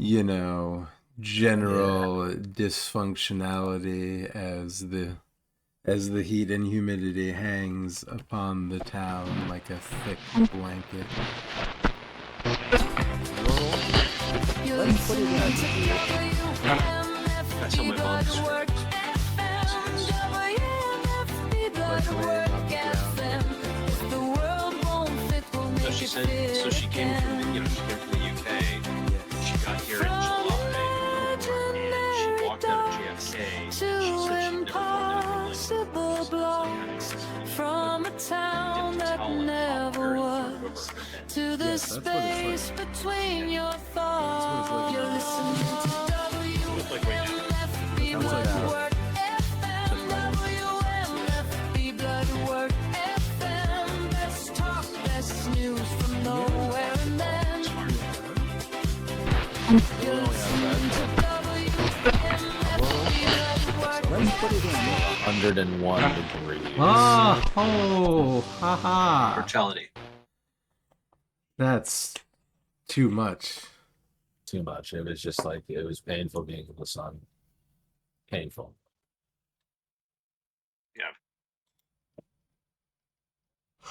you know, Yeah. general dysfunctionality as the heat and humidity hangs upon the town like a thick blanket. Well, let's put it That's how my mom describes it. Like laying on the ground. So she said, so she came from the, she came from the UK. She got here in July, and she walked out of JFK. And she said she'd never felt anything like this. From a town that never was to the Yes, that's what it's space like. between your thoughts. That's what it's You're like. listening to Look like right now. WMFB Sounds like that. Bloodwork FM. WMFB Bloodwork FM. Best talk, best news from nowhere and then. You're listening to WMFB Bloodwork. let's put it in. 101 degrees. Oh, haha. Mortality. That's too much. Too much. It was just like it was painful being in the sun. Painful.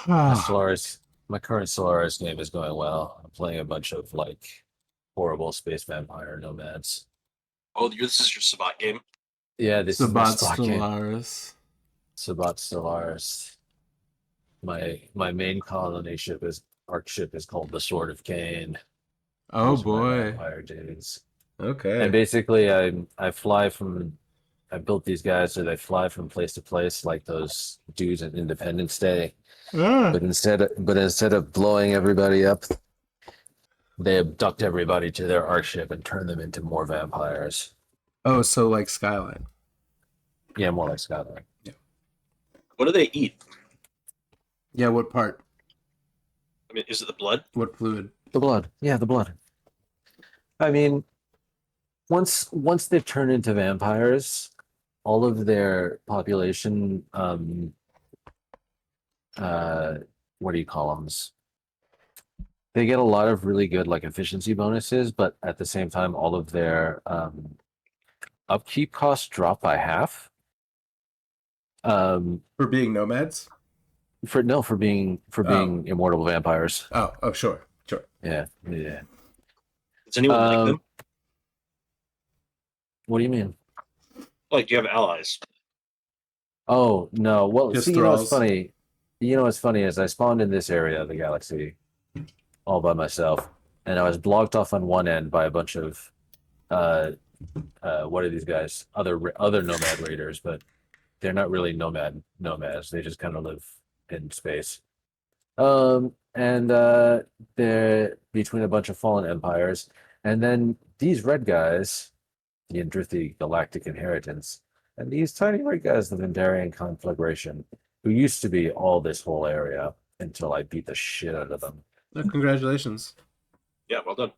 My Solaris, my current Solaris game is going well. I'm playing a bunch of like horrible space vampire nomads. Oh, this is your Sabat game? Yeah, this is my Sabat spot game. Stellaris. Sabat Stellaris. My main colony ship is arc ship is called the Sword of Cain. Oh Those are my boy. vampire dudes. Okay. And basically, I fly from. I built these guys so they fly from place to place like those dudes in Independence Day. Ah. But instead of blowing everybody up, they abduct everybody to their arc ship and turn them into more vampires. Oh, so like Skyline. Yeah, more like Skyline. What do they eat? Yeah, what part? I mean, is it the blood? What fluid? The blood. Yeah, the blood. I mean, once they've turned into vampires, all of their population, what do you call them? They get a lot of really good like efficiency bonuses, but at the same time, all of their upkeep costs drop by half. For being nomads? For being immortal vampires. Oh, sure. Yeah. Does anyone like them? What do you mean? Like, do you have allies? Oh no. Well, Just see, you know what's thralls. funny? You know what's funny is I spawned in this area of the galaxy all by myself, and I was blocked off on one end by a bunch of what are these guys? Other nomad raiders, but they're not really nomads. They just kind of live in space. And they're between a bunch of fallen empires, and then these red guys, the Indrithi Galactic Inheritance, and these tiny red guys, the Vendarian Conflagration, who used to be all this whole area until I beat the shit out of them. Oh, congratulations. Yeah, well done.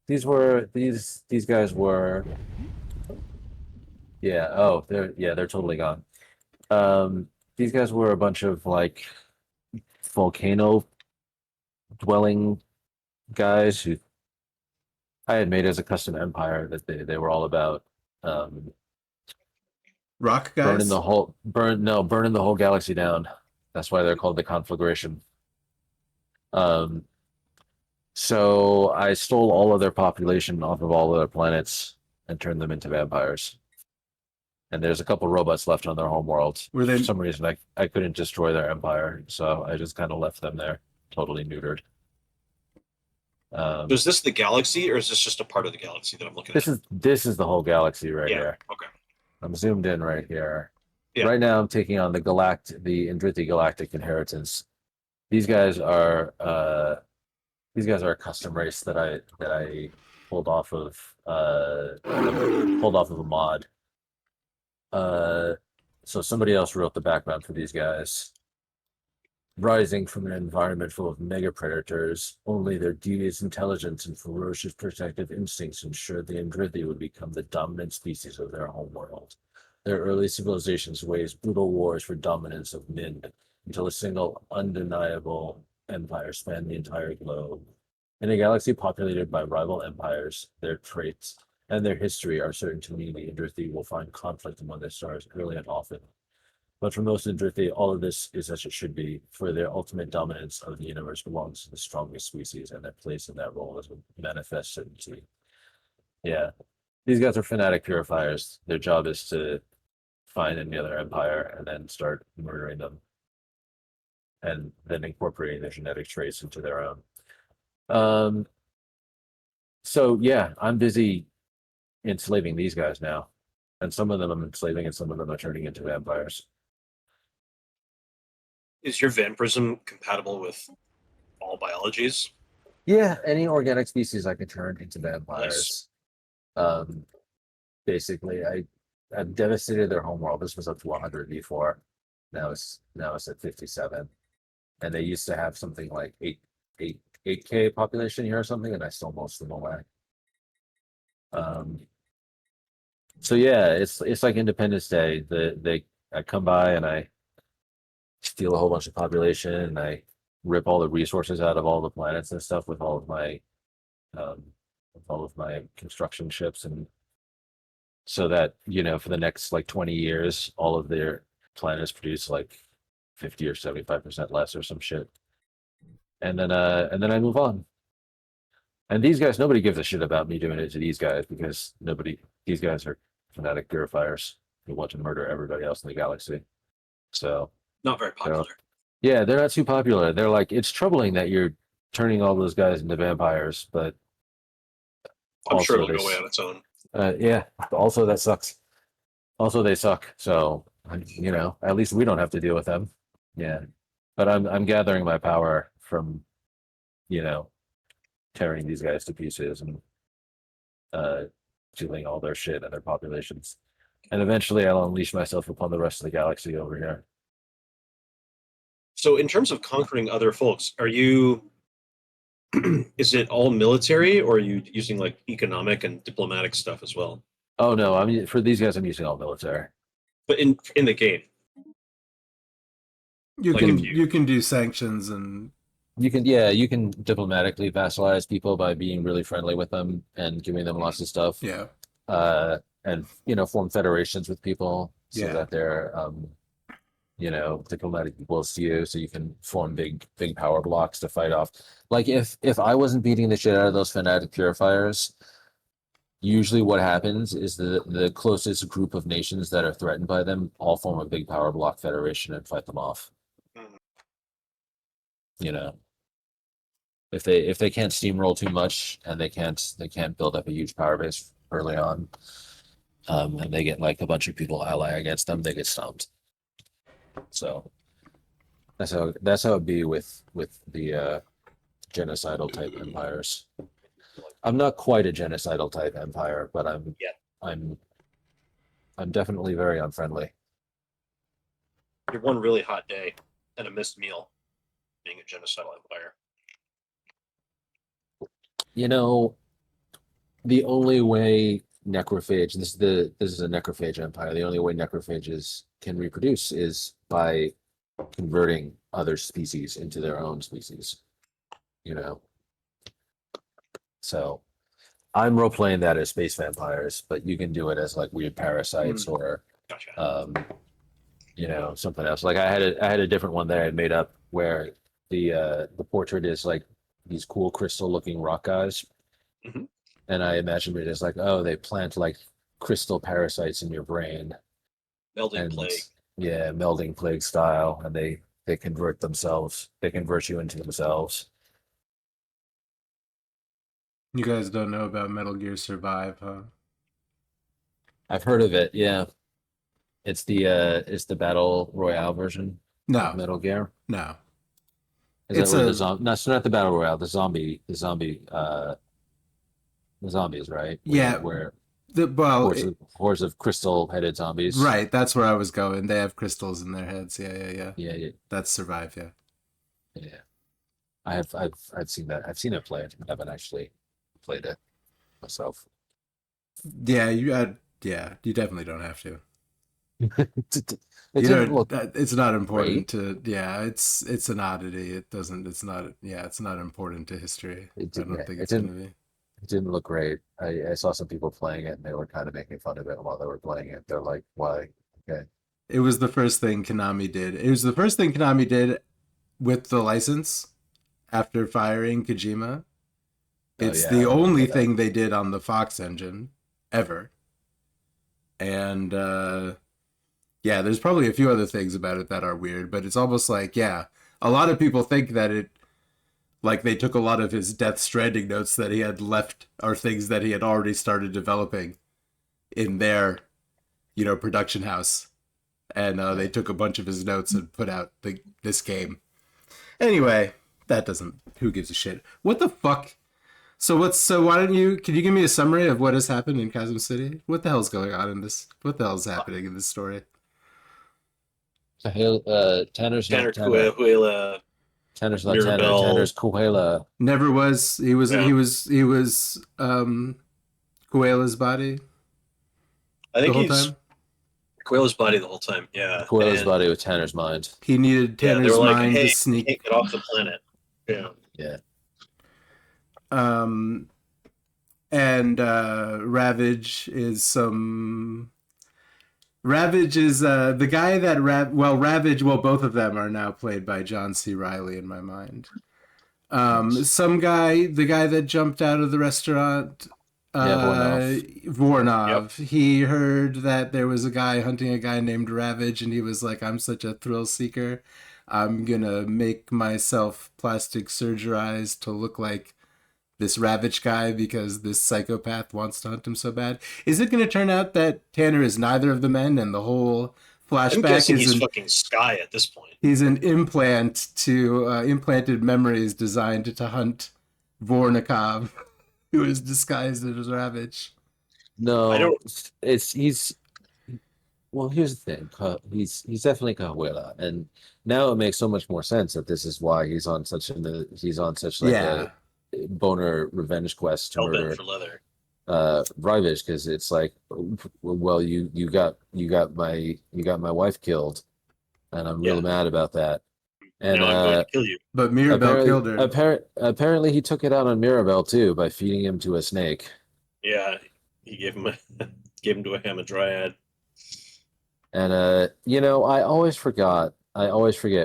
These guys were they're totally gone. These guys were a bunch of like volcano dwelling guys who I had made as a custom empire that they were all about Rock guys? burning the whole galaxy down. That's why they're called the Conflagration. So I stole all of their population off of all of their planets and turned them into vampires. And there's a couple robots left on their home world. Were they- For some reason, I couldn't destroy their empire, so I just kind of left them there, totally neutered. So is this the galaxy, or is this just a part of the galaxy that I'm looking at? This is the whole galaxy right here. Okay. I'm zoomed in right here. Yeah. Right now, I'm taking on the Indrithi Galactic Inheritance. These guys are a custom race that I pulled off of a mod. So somebody else wrote the background for these guys. Rising from an environment full of mega predators, only their devious intelligence and ferocious protective instincts ensured the Indrithi would become the dominant species of their homeworld. Their early civilizations waged brutal wars for dominance of Mind until a single undeniable empire spanned the entire globe. In a galaxy populated by rival empires, their traits and their history are certain to mean the Indrithi will find conflict among their stars early and often. But for most Indrithi, all of this is as it should be, for their ultimate dominance of the universe belongs to the strongest species, and their place in that role is a manifest certainty. Yeah. These guys are fanatic purifiers. Their job is to find any other empire and then start murdering them, and then incorporating their genetic traits into their own. So yeah, I'm busy enslaving these guys now. And some of them I'm enslaving and some of them are turning into vampires. Is your vampirism compatible with all biologies? Yeah, any organic species I can turn into vampires. Basically, I've devastated their homeworld. This was up to 100 before. Now it's at 57. And they used to have something like 8K population here or something, and I stole most of them away. So yeah, it's like Independence Day. I come by and I steal a whole bunch of population and I rip all the resources out of all the planets and stuff with all of my construction ships, and so that, you know, for the next like 20 years, all of their planets produce like 50 or 75% less or some shit. And then I move on. And these guys, nobody gives a shit about me doing it to these guys because these guys are fanatic purifiers who want to murder everybody else in the galaxy. So Not very popular. yeah, they're not too popular. They're like, it's troubling that you're turning all those guys into vampires, but I'm sure also it'll go away on its own. yeah, also that sucks. Also, they suck. So, you know, at least we don't have to deal with them. Yeah, but I'm gathering my power from, you know, tearing these guys to pieces and stealing all their shit and their populations, and eventually I'll unleash myself upon the rest of the galaxy over here. So in terms of conquering other folks, are you is it all military, or are you using like economic and diplomatic stuff as well? Oh no, I mean for these guys, I'm using all military. But in the game, You Like can if you- you can do sanctions and You can diplomatically vassalize people by being really friendly with them and giving them lots of stuff. yeah. And you know, form federations with people so Yeah. that they're you know, diplomatic equals to you, so you can form big power blocks to fight off. Like if I wasn't beating the shit out of those fanatic purifiers, usually what happens is the closest group of nations that are threatened by them all form a big power block federation and fight them off. Mhm. You know, if they can't steamroll too much and they can't build up a huge power base early on, and they get like a bunch of people ally against them, they get stomped. So that's how it'd be with the genocidal type empires. I'm not quite a genocidal type empire, but I'm definitely very unfriendly. you're one really hot day and a missed meal being a genocidal empire. You know, the only way necrophage this is a necrophage empire. The only way necrophages can reproduce is by converting other species into their own species. You know. So I'm role playing that as space vampires, but you can do it as like weird parasites or Gotcha. you know, something else. Like I had a different one that I had made up where the portrait is like these cool crystal looking rock guys. Mhm. And I imagined it as like, oh, they plant like crystal parasites in your brain. Melding And plague. yeah, melding plague style, and they convert you into themselves. You guys don't know about Metal Gear Survive, huh? I've heard of it, yeah. It's the battle royale version of No, Metal Gear. no. Is It's that where a- the zombie? No, it's not the battle royale. The zombies, right? Yeah. Where Well, hordes of crystal-headed zombies. right. That's where I was going. They have crystals in their heads. Yeah. Yeah. That's Survive. Yeah. Yeah. I've seen that. I've seen it played. I haven't actually played it myself. Yeah. You definitely don't have to. It You didn't know, look it's not important great. to. Yeah, it's an oddity. It doesn't. It's not. Yeah, it's not important to history. I don't Yeah, think it's gonna be. it didn't look great. I saw some people playing it and they were kind of making fun of it while they were playing it. They're like, why? Okay. It was the first thing Konami did. It was the first thing Konami did with the license after firing Kojima. Oh It's yeah, I the remember only that. thing they did on the Fox engine ever. And yeah, there's probably a few other things about it that are weird, but it's almost like, yeah, a lot of people think that it, like, they took a lot of his Death Stranding notes that he had left, or things that he had already started developing in their, production house. And Yeah. they took a bunch of his notes and put out this game. Anyway, that doesn't, who gives a shit? What the fuck? So why don't can you give me a summary of what has happened in Chasm City? What the hell's going on in this? What the hell's happening in this story? So Tanner's Tanner not Tanner. Kuela, Tanner's not Tanner. Mirabelle. Tanner's Kuhela. Never was. He was. Yeah. He was. Kuela's body I the think whole he's time. Kuela's body the whole time. Yeah. Kuhela's And body with Tanner's mind. He needed yeah, they were Tanner's like, mind hey, to you sneak. can't get off the planet. Yeah. Yeah. Um, and Ravage is some. Ravage is the guy that Ravage. Well, both of them are now played by John C. Reilly in my mind. Some guy, the guy that jumped out of the restaurant, Yeah, Vornov. Yep. Vornov, he heard that there was a guy hunting a guy named Ravage, and he was like, I'm such a thrill seeker. I'm gonna make myself plastic surgerized to look like this Ravage guy because this psychopath wants to hunt him so bad. Is it gonna turn out that Tanner is neither of the men, and the whole I'm flashback guessing is he's an fucking Sky at this point. He's an implanted memories designed to hunt Vornikov, who is disguised as Ravage. I No, don't. it's he's well. Here's the thing. He's definitely Cahuela, and now it makes so much more sense that this is why he's on such like a Yeah, boner revenge quest to Hell bent murder for leather. Rivage, because it's like, well, you got my wife killed, and I'm real Yeah. mad about that. And Now I'm going to kill you. but Mirabelle killed her. apparently he took it out on Mirabelle too by feeding him to a snake. Yeah. He gave him gave him to a Hamadryad. And I always forget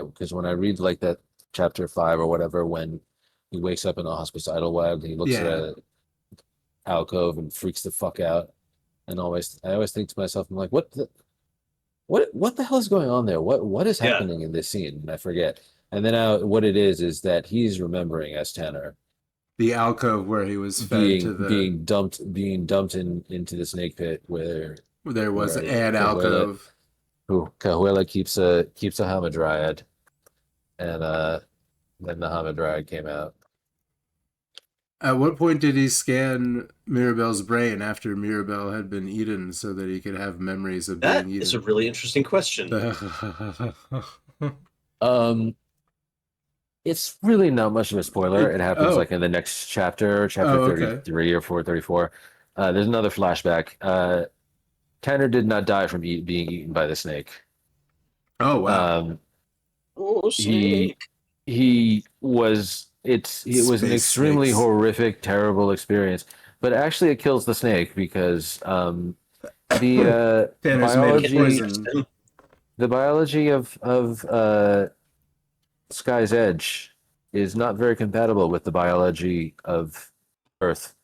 because when I read like that chapter 5 or whatever, when he wakes up in a hospital web, he looks at Yeah, a alcove and freaks the fuck out. And I always think to myself, I'm like, what the hell is going on there? What is Yeah. happening in this scene? And I forget. And then what it is that he's remembering as Tanner the alcove where he was fed to the. being dumped into the snake pit where There was where an Cahuela alcove. Cahuela keeps a hamadryad, and then the hamadryad came out. At what point did he scan Mirabelle's brain after Mirabelle had been eaten so that he could have memories of That being is a eaten? really interesting question. It's really not much of a spoiler. It happens like in the next chapter, chapter okay. 33 or 434. There's another flashback. Tanner did not die from being eaten by the snake. Oh wow. Oh, snake. It was an Space extremely snakes. horrific, terrible experience. But actually, it kills the snake because the Tanner's made of biology poison. the biology of Sky's Edge is not very compatible with the biology of Earth.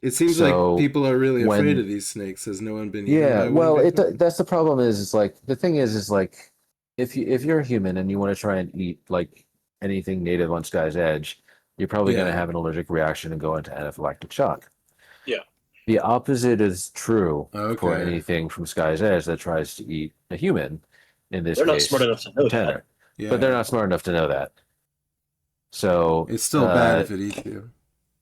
It seems So like people are really afraid when of these snakes. Has no one been eaten yeah, by well, one before? that's the problem is like the thing is like if you're a human and you want to try and eat like anything native on Sky's Edge, you're probably going to Yeah. have an allergic reaction and go into anaphylactic shock. Yeah. The opposite is true for Okay. anything from Sky's Edge that tries to eat a human. In this They're not case, smart enough to know Tanner. that. Yeah. But they're not smart enough to know that. So It's still bad if it eats you.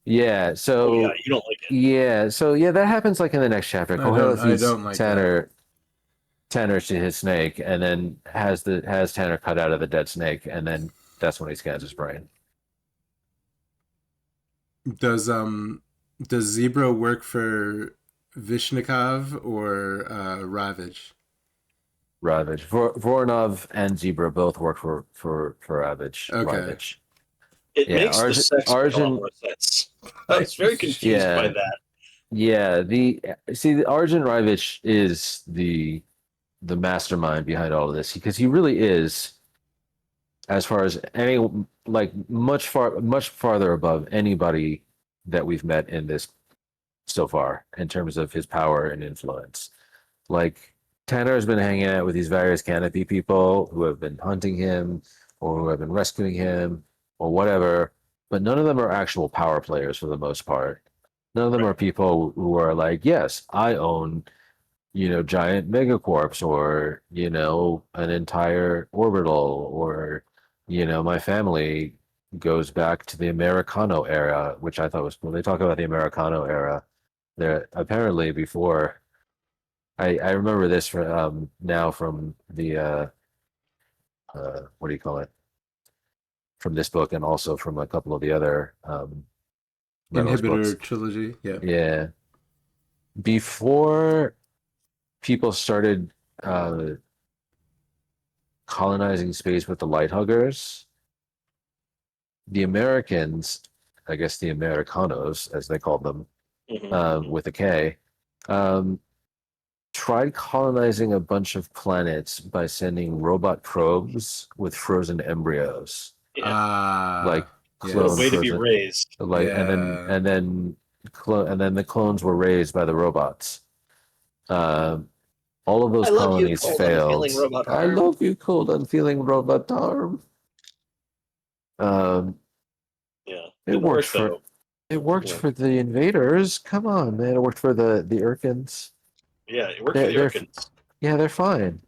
yeah. So Oh, yeah, you don't like it. yeah. So yeah, that happens like in the next chapter. Kohelet I feeds don't like Tanner to his snake, and then has Tanner cut out of the dead snake, and then that's when he scans his brain. Does Zebra work for Vishnikov or Ravage? Ravage. Voronov and Zebra both work for Ravage. Okay. Ravage. It Yeah, makes the sex make a lot more sense. I was very confused by that. Yeah, the Arjun Ravich is the mastermind behind all of this because he really is, as far as any like much farther above anybody that we've met in this so far in terms of his power and influence. Like Tanner has been hanging out with these various canopy people who have been hunting him or who have been rescuing him or whatever, but none of them are actual power players for the most part. None of them are people who are like, yes, I own, giant megacorps or, an entire orbital or, my family goes back to the Americano era, which I thought was cool. They talk about the Americano era. There apparently before I remember this now from the what do you call it? From this book and also from a couple of the other Reynolds Inhibitor books. trilogy. Yeah. Yeah. Before people started colonizing space with the light huggers, the Americans, I guess the Americanos, as they called them, with a K, tried colonizing a bunch of planets by sending robot probes with frozen embryos, like clone way to be frozen, raised. like and then the clones were raised by the robots. All of those I love colonies you, cold, failed. unfeeling robot I arm. love you, cold, unfeeling robot arm. Yeah, It worked for the invaders. Come on, man! It worked for the Urkins. Yeah, it worked for the Urkins. Yeah, they're fine.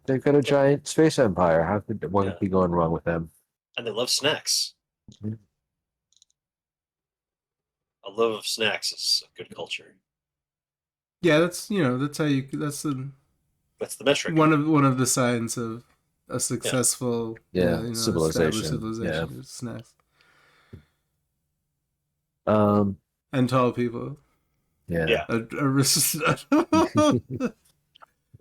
They've got a giant space empire. What could be going wrong with them? And they love snacks. Mhm. A love of snacks is a good culture. Yeah, that's that's That's the metric. one of the signs of a successful civilization. Civilization is snacks. And tall people. Yeah.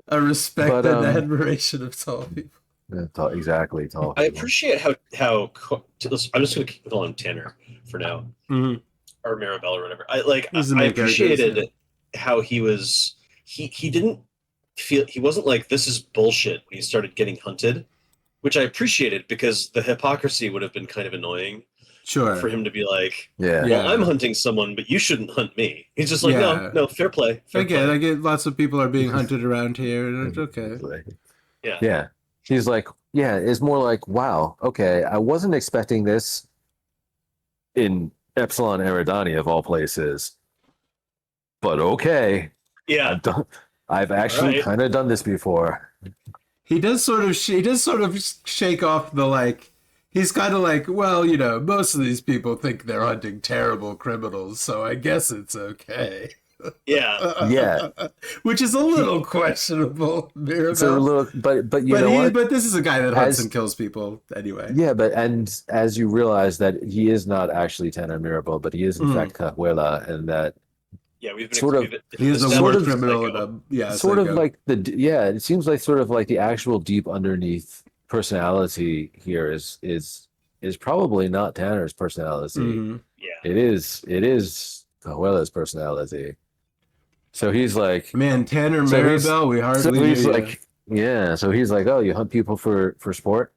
A respect and admiration of tall people. Yeah, exactly. Tall people. I appreciate how I'm just going to keep calling him Tanner for now, or Maribel or whatever. I appreciated how he was. He didn't feel, he wasn't like, this is bullshit when he started getting hunted, which I appreciated because the hypocrisy would have been kind of annoying. Sure. For him to be like, yeah, well, I'm hunting someone, but you shouldn't hunt me. He's just like, no, fair play. I get lots of people are being hunted around here, and it's okay. Yeah. He's like, it's more like, wow, okay, I wasn't expecting this in Epsilon Eridani of all places, but okay. Yeah. I've actually kind of done this before. He does sort of shake off the like. He's kind of like, well, most of these people think they're hunting terrible criminals, so I guess it's okay. Yeah. Which is a little questionable, Mirabel. It's a little, but you know what? But this is a guy that hunts and kills people anyway. Yeah, and as you realize that he is not actually Tanner Mirabel, but he is in fact Cahuela, and that. Yeah, we've been sort of. He is a war criminal. Sort of like it seems like sort of like the actual deep underneath personality here is probably not Tanner's personality. Mm-hmm. Yeah, it is Cahuela's personality. So he's like, man, Tanner Maribel, we hardly. So he's knew like, so he's like, oh, you hunt people for sport?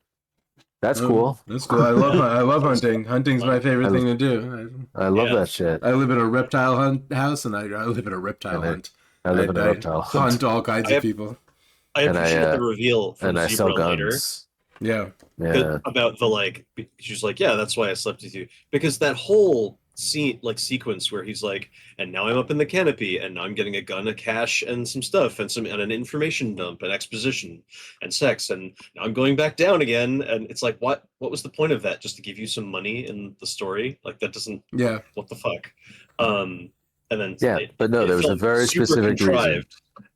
That's cool. That's cool. I love hunting. Hunting's my favorite thing to do. I love that shit. I live in a reptile house, and I live in a reptile hunt. I live in a reptile hunt. Hunt all kinds of people. I appreciate the reveal from and I Zebra sell guns. Later. Yeah. About the she's like, yeah, that's why I slept with you, because that whole scene, sequence where he's like, and now I'm up in the canopy, and now I'm getting a gun, a cache, and some stuff, and an information dump, and exposition, and sex, and now I'm going back down again, and it's like, what was the point of that? Just to give you some money in the story? Like, that doesn't. Yeah. What the fuck? And then. Yeah, but no, there was a very specific reason.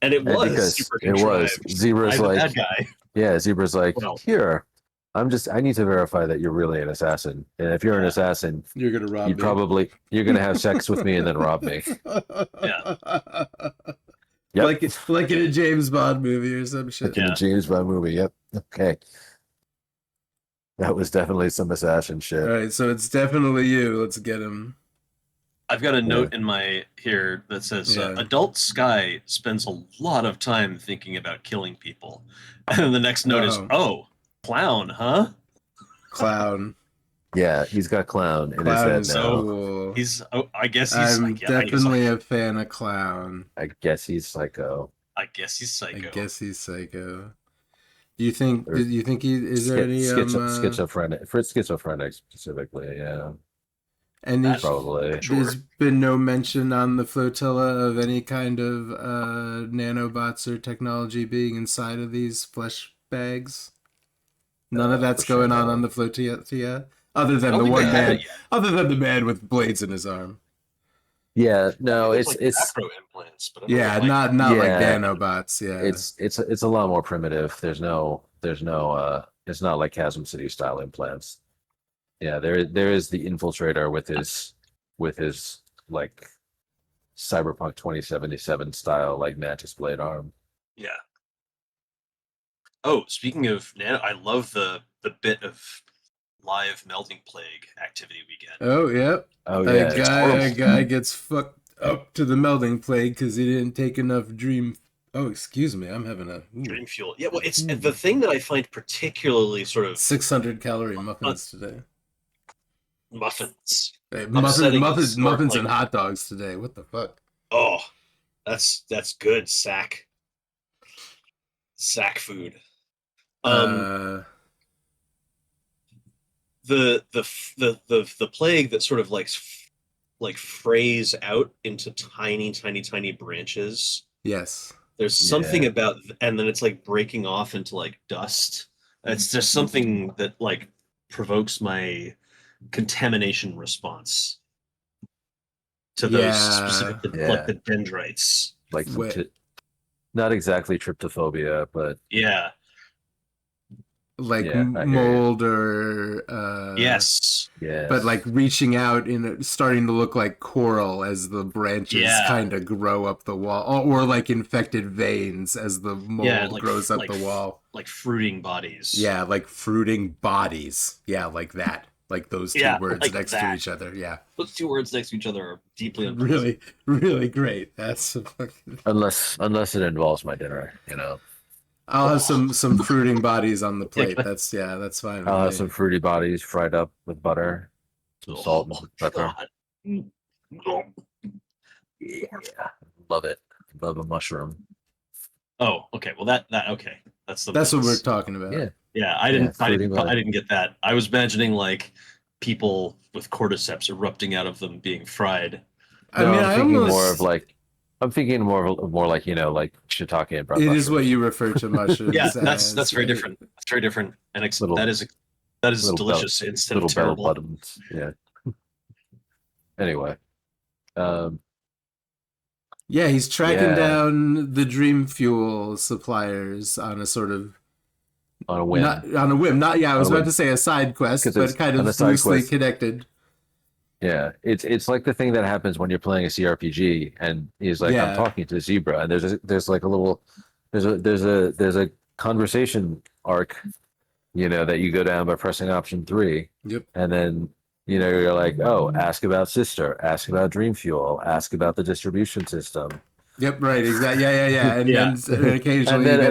And it was super contrived. It was. Zebra's I'm like, a bad guy. Yeah, Zebra's like, here. I need to verify that you're really an assassin. And if you're an assassin, you're gonna rob me. You're gonna have sex with me and then rob me. Yeah. Yep. Like in a James Bond movie or some shit. In the James Bond movie. Yep. Okay. That was definitely some assassin shit. All right, so it's definitely you. Let's get him. I've got a note in my here that says Yeah. adult Sky spends a lot of time thinking about killing people. And the next note is, oh, clown, huh? Clown. Yeah, he's got clown in his Clown head is now. cool. I guess he's I'm like, yeah, definitely a fan of Clown. I guess he's psycho. I guess he's psycho. I guess he's psycho. Do you think? Or Do you think he is there any schizophrenic? For schizophrenic specifically, yeah. And Probably. there's been no mention on the flotilla of any kind of nanobots or technology being inside of these flesh bags. None of that's going on the flotilla, other than the one man, other than the man with blades in his arm. Yeah, no, it's Afro implants, but not like nanobots. Yeah, it's a lot more primitive. There's no it's not like Chasm City style implants. Yeah, there is the infiltrator with his like Cyberpunk 2077 style like mantis blade arm. Yeah. Oh, speaking of nano, I love the bit of live melting plague activity we get. Oh, yep. Oh yeah. A guy gets fucked up to the melting plague because he didn't take enough dream. Oh, excuse me. I'm having a dream fuel. Yeah, well, it's the thing that I find particularly sort of 600-calorie muffins today. Muffins. Hey, muffins and hot dogs today. What the fuck? Oh, that's good. Sack food. The plague that sort of like frays out into tiny branches. Yes. There's something about, and then it's like breaking off into like dust. It's just something that like provokes my contamination response to those specific like the dendrites. Like not exactly tryptophobia, but like mold or yes, but like reaching out and starting to look like coral as the branches kind of grow up the wall, or like infected veins as the mold grows up the wall, like fruiting bodies. Yeah, like fruiting bodies. Yeah, like that. Like those two words like next to each other. Yeah, those two words next to each other are deeply unpleasant. Really, really great. That's unless it involves my dinner, you know. I'll have some fruiting bodies on the plate. That's fine. I'll have some fruity bodies fried up with butter, some salt and pepper. Yeah, love it. Love a mushroom. Oh, okay. Well, that okay. That's what we're talking about. Yeah. I didn't get that. I was imagining like people with cordyceps erupting out of them being fried. I'm thinking more like, you know, like shiitake and bread. It is what you refer to mushrooms. That's very different. That's very different, and that is delicious instead of terrible. Buttons. Yeah. Anyway, he's tracking down the dream fuel suppliers on a sort of on a whim. I was about to say a side quest, but kind of loosely connected. Yeah, it's like the thing that happens when you're playing a CRPG, and he's like, "I'm talking to a zebra," and there's a conversation arc, you know, that you go down by pressing option 3. Yep. And then, you know, you're like, "Oh, ask about sister, ask about dream fuel, ask about the distribution system." Yep. Right. Exactly. Yeah. And occasionally, and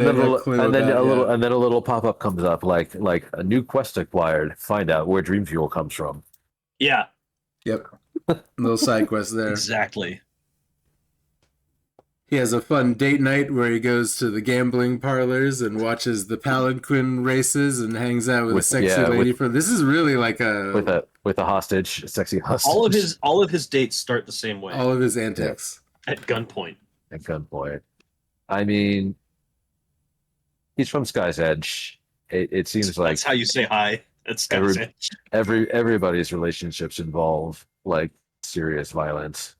then a little pop up comes up like a new quest acquired. Find out where dream fuel comes from. Yeah. Yep. Little side quest there. Exactly. He has a fun date night where he goes to the gambling parlors and watches the palanquin races and hangs out with a sexy lady from. This is really like a hostage, sexy hostage. All of his dates start the same way. All of his antics at gunpoint. At gunpoint. I mean, he's from Sky's Edge. It seems like that's how you say hi. Everybody's relationships involve like serious violence.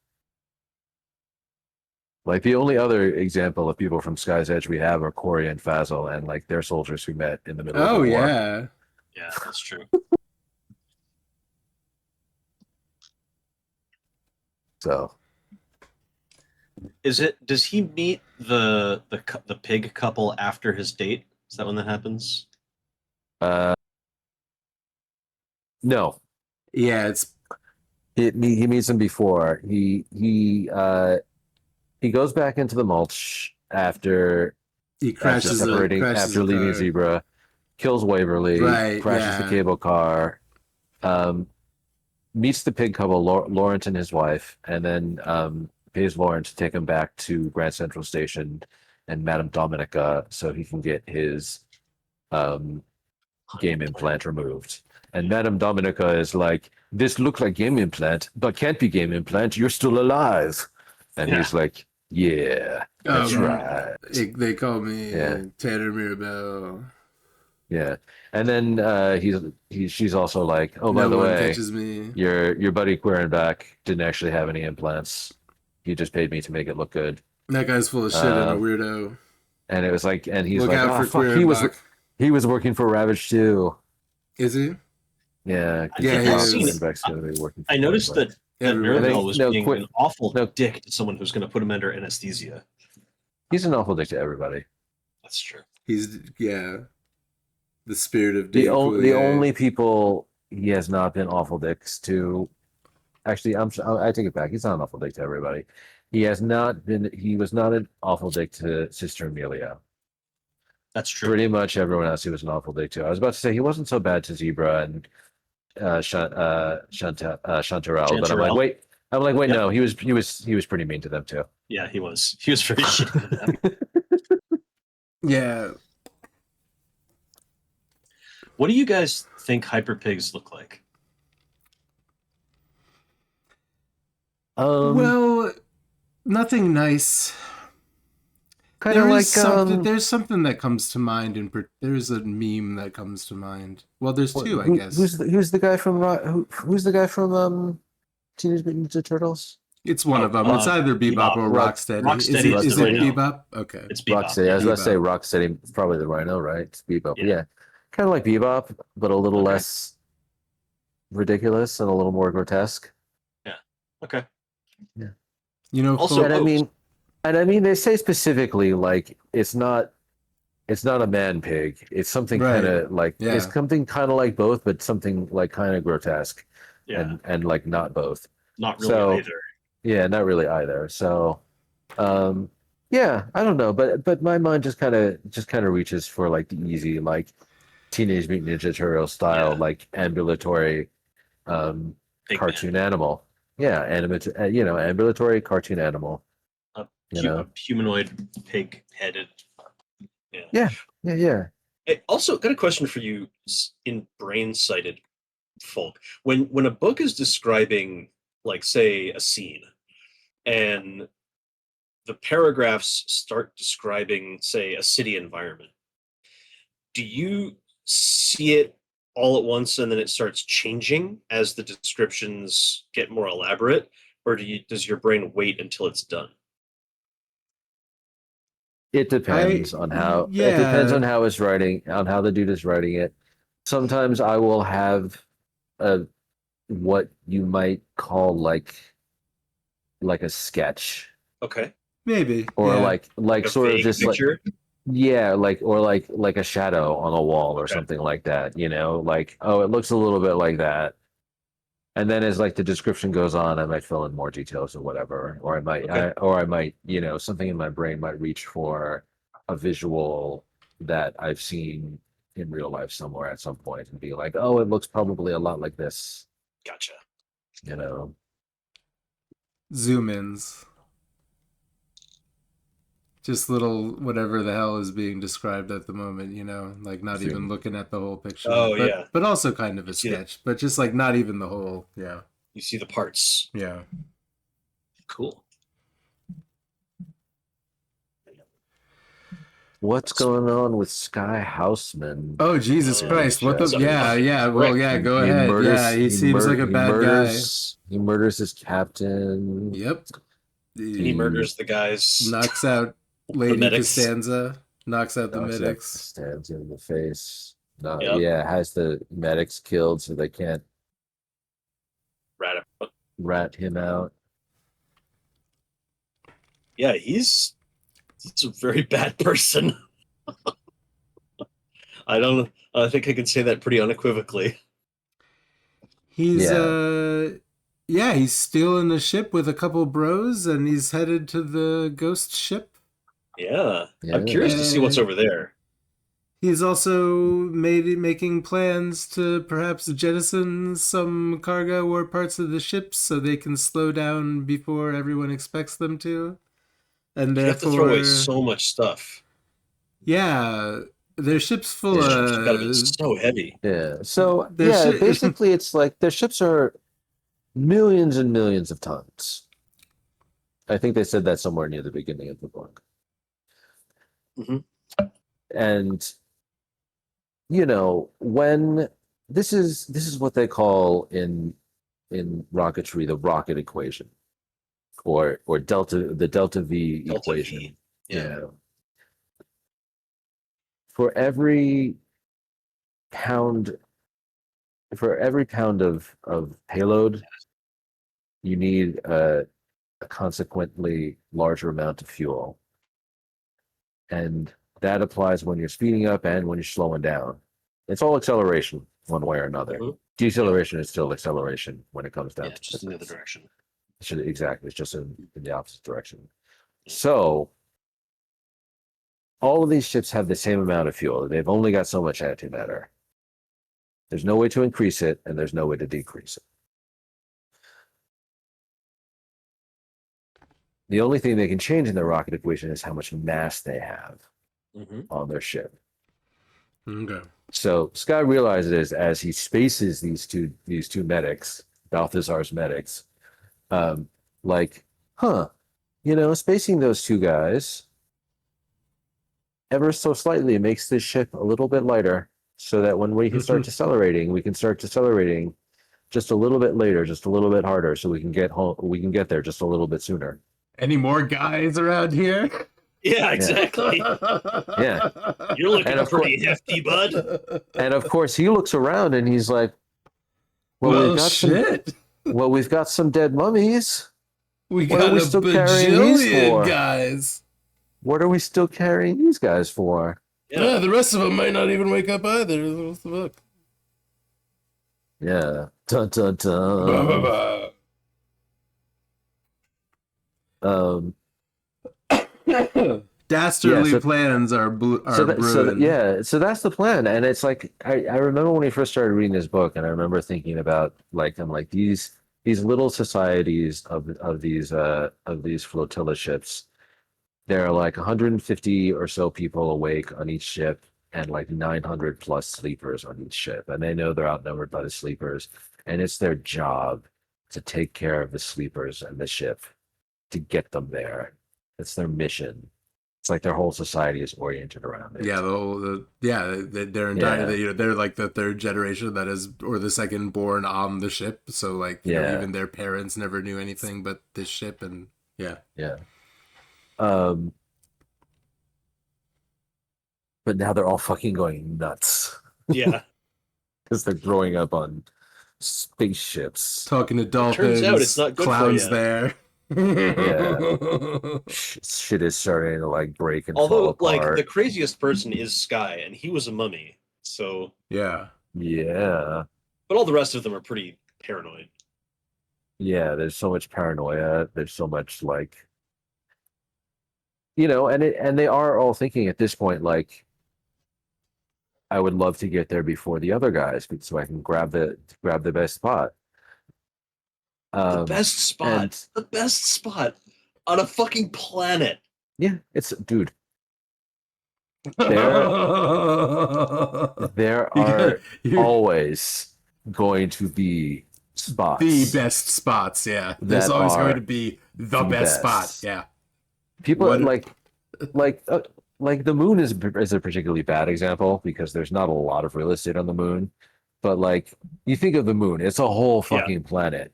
Like the only other example of people from Sky's Edge we have are Corey and Fazil, and like they're soldiers who met in the middle of the war. Yeah, that's true. So does he meet the pig couple after his date? Is that when that happens? No, Yeah, it's he meets him before. He goes back into the mulch after he crashes after the leaving car. Zebra, kills Waverly, Right, crashes the yeah. cable car, meets the pig couple, Lawrence and his wife, and then pays Lawrence to take him back to Grand Central Station and Madame Dominica so he can get his game implant removed. And Madame Dominica is like, "This looks like game implant, but can't be game implant. You're still alive." And Yeah. he's like, "Yeah, that's right." They call me Yeah. Tanner Mirabelle. Yeah. And then she's also like, "Oh, by No the one way, catches me. your buddy Querenback didn't actually have any implants. He just paid me to make it look good." That guy's full of shit and a weirdo. And it was like, and he's Look like, out "Oh for fuck, Queerenbach. he was working for Ravage too." Is he? Yeah, Yeah, he is. Querenback's gonna be working. I noticed that Everybody. Mirabelle was being an awful no. dick to someone who's going to put him under anesthesia. He's an awful dick to everybody. That's true. He's the spirit of The Dave only people he has not been awful dicks to. Actually, I take it back. He's not an awful dick to everybody. He was not an awful dick to Sister Amelia. That's true. Pretty much everyone else he was an awful dick to. I was about to say he wasn't so bad to Zebra and Chanterelle, but I'm like, wait, Yep. no, he was pretty mean to them too. Yeah, he was. He was very shitty to them. Yeah. What do you guys think hyper pigs look like? Well, nothing nice. Kind of like there's something that comes to mind, there's a meme that comes to mind. Well, there's two, I guess. Who's the guy from who's the guy from Teenage Mutant Ninja Turtles? It's one of them. It's either Bebop or Rocksteady. Rocksteady is the it Rhino. Bebop? Okay. It's Bebop. Rocksteady. I was about to say Rocksteady. It's probably the Rhino, right? It's Bebop. Yeah. Kind of like Bebop, but a little less ridiculous and a little more grotesque. Yeah. Okay. Yeah. You know, Also, and I mean, they say specifically like it's not a man pig. It's something kind of like it's something kind of like both, but something like kind of grotesque. Yeah. And like not both. Not really either. Yeah, not really either. So, yeah, I don't know, but my mind just kind of reaches for like the easy like Teenage Mutant Ninja Turtle style like ambulatory cartoon animal. Yeah, ambulatory cartoon animal. Humanoid pig-headed. Yeah. I also got a question for you in brain-sighted folk. When a book is describing, like, say, a scene, and the paragraphs start describing, say, a city environment, do you see it all at once and then it starts changing as the descriptions get more elaborate, or does your brain wait until it's done? It depends on how it's writing, on how the dude is writing it. Sometimes I will have what you might call like a sketch. Okay. Maybe. Or like sort of just picture? like a shadow on a wall or something like that, like, oh, it looks a little bit like that. And then as like the description goes on, I might fill in more details or whatever, or I might, something in my brain might reach for a visual that I've seen in real life somewhere at some point and be like, oh, it looks probably a lot like this. Gotcha. Zoom ins. Just little whatever the hell is being described at the moment, like not even looking at the whole picture. But also kind of a sketch, but just like not even the whole, You see the parts. Yeah. Cool. What's going on with Sky Houseman? Oh, Jesus Christ. What the? Yeah. Well, go ahead. He seems like a bad guy. He murders his captain. Yep. He murders the guys. Knocks out Lady Costanza. Knocks out the medics. Costanza in the face. Has the medics killed so they can't rat him out. Yeah, he's It's a very bad person. I think I can say that pretty unequivocally. He's Yeah. yeah, he's stealing the ship with a couple bros, and he's headed to the ghost ship. Yeah. Yeah. I'm curious to see what's over there. He's also making plans to perhaps jettison some cargo or parts of the ship so they can slow down before everyone expects them to. And You have to throw away therefore, so much stuff. yeah, their ship's full These Yeah. ships have got to be of so heavy. Yeah. So their yeah, ship. basically it's like their ships are millions and millions of tons. I think they said that somewhere near the beginning of the book. Mhm. And when this is what they call in rocketry the rocket equation, or the delta V Delta equation. V. Yeah. For every pound of payload, you need a consequently larger amount of fuel. And that applies when you're speeding up and when you're slowing down. It's all acceleration one way or another. Mhm. Deceleration is still acceleration when it comes down Yeah, to just in the other physics. direction. Exactly. It's just in the opposite direction. So all of these ships have the same amount of fuel. They've only got so much antimatter. There's no way to increase it, and there's no way to decrease it. The only thing they can change in their rocket equation is how much mass they have Mhm. on their ship. Okay. So Scott realizes as he spaces these two medics, Balthazar's medics, like, spacing those two guys ever so slightly makes this ship a little bit lighter, so that when we can start decelerating, we can start decelerating just a little bit later, just a little bit harder, so we can get home. We can get there just a little bit sooner. Any more guys around here? Yeah, exactly. Yeah. You're looking And of pretty hefty, bud. And of course, he looks around and he's like, Well, we've got shit. we've got some dead mummies. We What got are we a still carrying these bajillion for? guys. What are we still carrying these guys for? Yeah, the rest of them might not even wake up either. What's the book? Yeah. Dun, dun, dun. Bah, bah, Um, bah. Dastardly Yeah, so- plans are brewing. so that's the plan. And it's like I remember when we first started reading this book, and I remember thinking about these little societies of these flotilla ships. There are like 150 or so people awake on each ship, and like 900 plus sleepers on each ship, and they know they're outnumbered by the sleepers, and it's their job to take care of the sleepers and the ship to get them there. It's their mission. It's like their whole society is oriented around it. Yeah, their entire they're like the third generation that is, or the second born on the ship. So like even their parents never knew anything but this ship, and yeah. But now they're all fucking going nuts. Yeah. Because they're growing up on spaceships. Talking to dolphins. Turns out it's not good clowns for you. there. Shit is starting to like break and fall Although, apart. like, the craziest person is Sky, and he was a mummy. So, Yeah. but all the rest of them are pretty paranoid. Yeah, there's so much paranoia. There's so much like, and they are all thinking at this point like, I would love to get there before the other guys, so I can grab the best spot. The best spot on a fucking planet. Yeah, it's dude. There are always going to be spots. The best spots, yeah. There's that always are going to be the best spot, yeah. People like the moon is a particularly bad example because there's not a lot of real estate on the moon. But like you think of the moon, it's a whole fucking planet.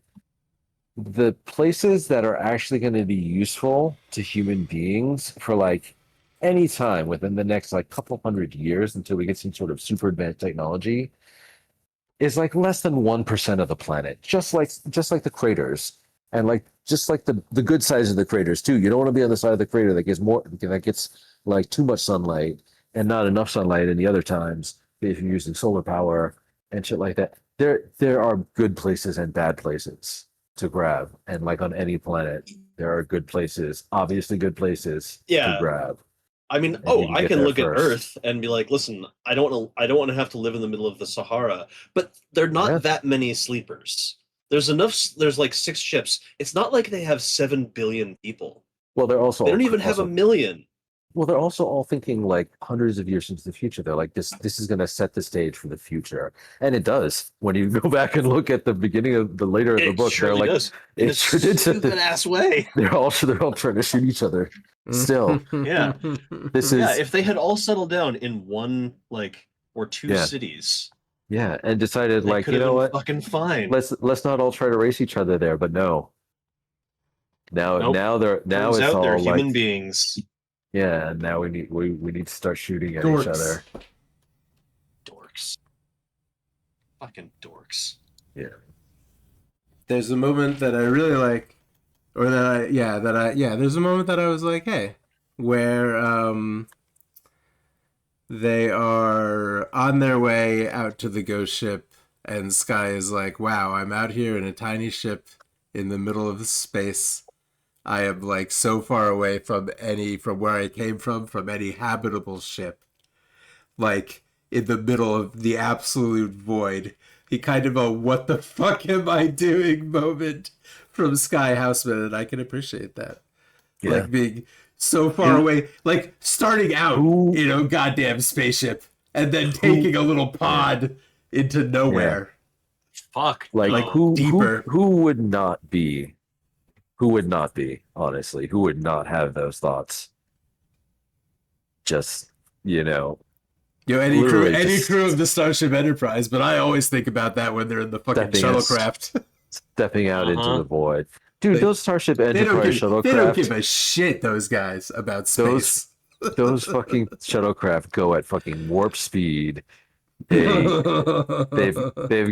The places that are actually going to be useful to human beings for like any time within the next like couple hundred years until we get some sort of super advanced technology is like less than 1% of the planet, just like the craters. And like just like the good sides of the craters too. You don't want to be on the side of the crater that gets like too much sunlight and not enough sunlight any other times if you're using solar power and shit like that. There are good places and bad places to grab, and like on any planet, there are good places, obviously good places Yeah. to grab. I mean, And you I get can there look at first. Earth and be like, listen, I don't want to have to live in the middle of the Sahara, but there are not Yeah. that many sleepers. There's like 6 ships. It's not like they have 7 billion people. Well, they're also They don't even have a million. Well, they're also all thinking like hundreds of years into the future. They're like, this is going to set the stage for the future, and it does. When you go back and look at the beginning of the later in the It book, surely they're like, does. In a it sure did set stupid the, ass way. they're all trying to shoot each other. Still, Yeah. this is Yeah, if they had all settled down in one or 2 Yeah. cities, yeah, and decided they like, could you have know been what? fucking fine. Let's not all try to race each other there, but no. Now Nope. now Turns it's out they're all human like beings. yeah. Now we need to start shooting at Dorks. each other. Dorks. Fucking dorks. Yeah. There's a moment that I really like, or there's a moment that I was like, hey, where they are on their way out to the ghost ship, and Sky is like, wow, I'm out here in a tiny ship in the middle of space. I am like so far away from where I came from any habitable ship. Like in the middle of the absolute void. He kind of a what the fuck am I doing moment from Sky Houseman, and I can appreciate that. Yeah. Like being so far away, like starting out in a goddamn spaceship and then taking a little pod into nowhere. Fuck. Like no. deeper. who would not be honestly, who would not have those thoughts? Just Any literally crew of the Starship Enterprise, but I always think about that when they're in the fucking Stepping out- shuttlecraft. stepping out into Uh-huh. the void. Dude, those Starship They don't Enterprise give shuttlecraft, a shit, those guys, about space. those fucking shuttlecraft go at fucking warp speed. They've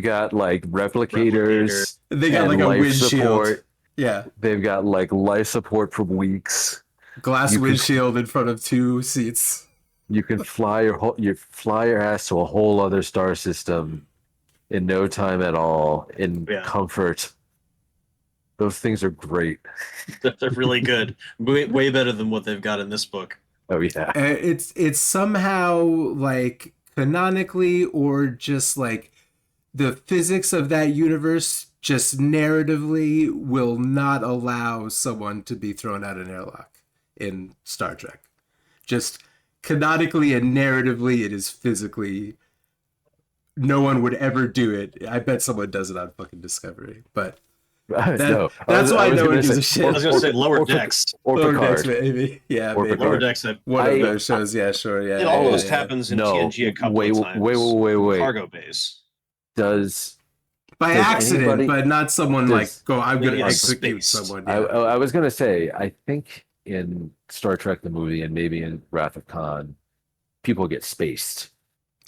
got like replicators. They got and like a life windshield. support. Yeah. They've got like life support for weeks. Glass You could- windshield in front of 2 seats. You can fly your ass to a whole other star system in no time at all, in comfort. Those things are great. They're really good. Way better than what they've got in this book. Oh yeah. It's somehow like canonically or just like the physics of that universe just narratively will not allow someone to be thrown out an airlock in Star Trek. Just canonically and narratively, it is physically no one would ever do it. I bet someone does it on fucking Discovery, but No, that's why no one gives a I shit. was going to say Lower Decks. Or Lower Picard. Decks, maybe. Yeah, Or maybe. Picard. Lower Decks. One of those shows, yeah, sure, yeah. It almost happens in No, TNG a couple wait, of times. wait. Cargo base. Does By Does accident, anybody- but not someone does- like, go, I'm going to Yeah, execute space. someone. I, Yeah. I was gonna say, I think in Star Trek the movie and maybe in Wrath of Khan, people get spaced.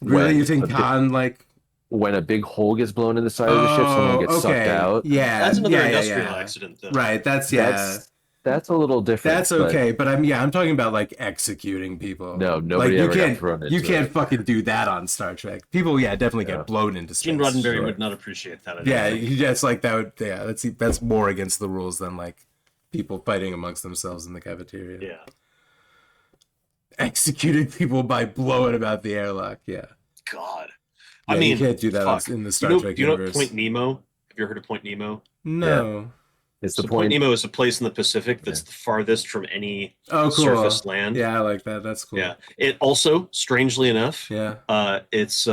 Really, When you think a big- Khan, like... when a big hole gets blown in the side of the ship, someone gets sucked out. Yeah, That's another yeah, industrial yeah. accident, though. Right, that's That's a little different. That's but okay, but I'm talking about like executing people. No, nobody like, ever got thrown into You can't it. fucking do that on Star Trek. People, definitely Yeah. get blown into space. Gene Roddenberry Sure. would not appreciate that. Yeah, it's like that. That's more against the rules than like people fighting amongst themselves in the cafeteria. Yeah. Executing people by blowing about the airlock. Yeah. God. Yeah, I mean, you can't do that fuck. in the Star Trek Do you know universe. Point Nemo? Have you ever heard of Point Nemo? No. It's the So Point point. Nemo is a place in the Pacific that's the farthest from any Oh, cool. surface land. Yeah, I like that. That's cool. Yeah. It also, strangely enough, Yeah. it's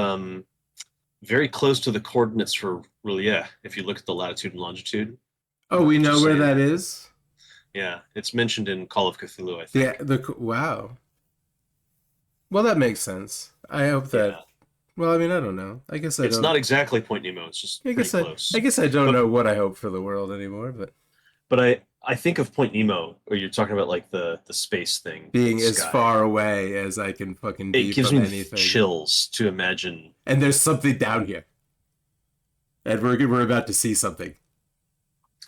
very close to the coordinates for R'lyeh, if you look at the latitude and longitude. Oh, we know Just where saying. that is. Yeah, it's mentioned in Call of Cthulhu, I think. Yeah. Wow. Well, that makes sense. I hope that. Yeah. Well, I mean, I don't know. I guess I It's don't. not exactly Point Nemo. It's just I pretty guess close. I guess I don't know what I hope for the world anymore, but But I think of Point Nemo, or you're talking about like the space thing, being the as sky. far away as I can fucking be It gives from me anything. chills to imagine. And there's something down here, and we're about to see something.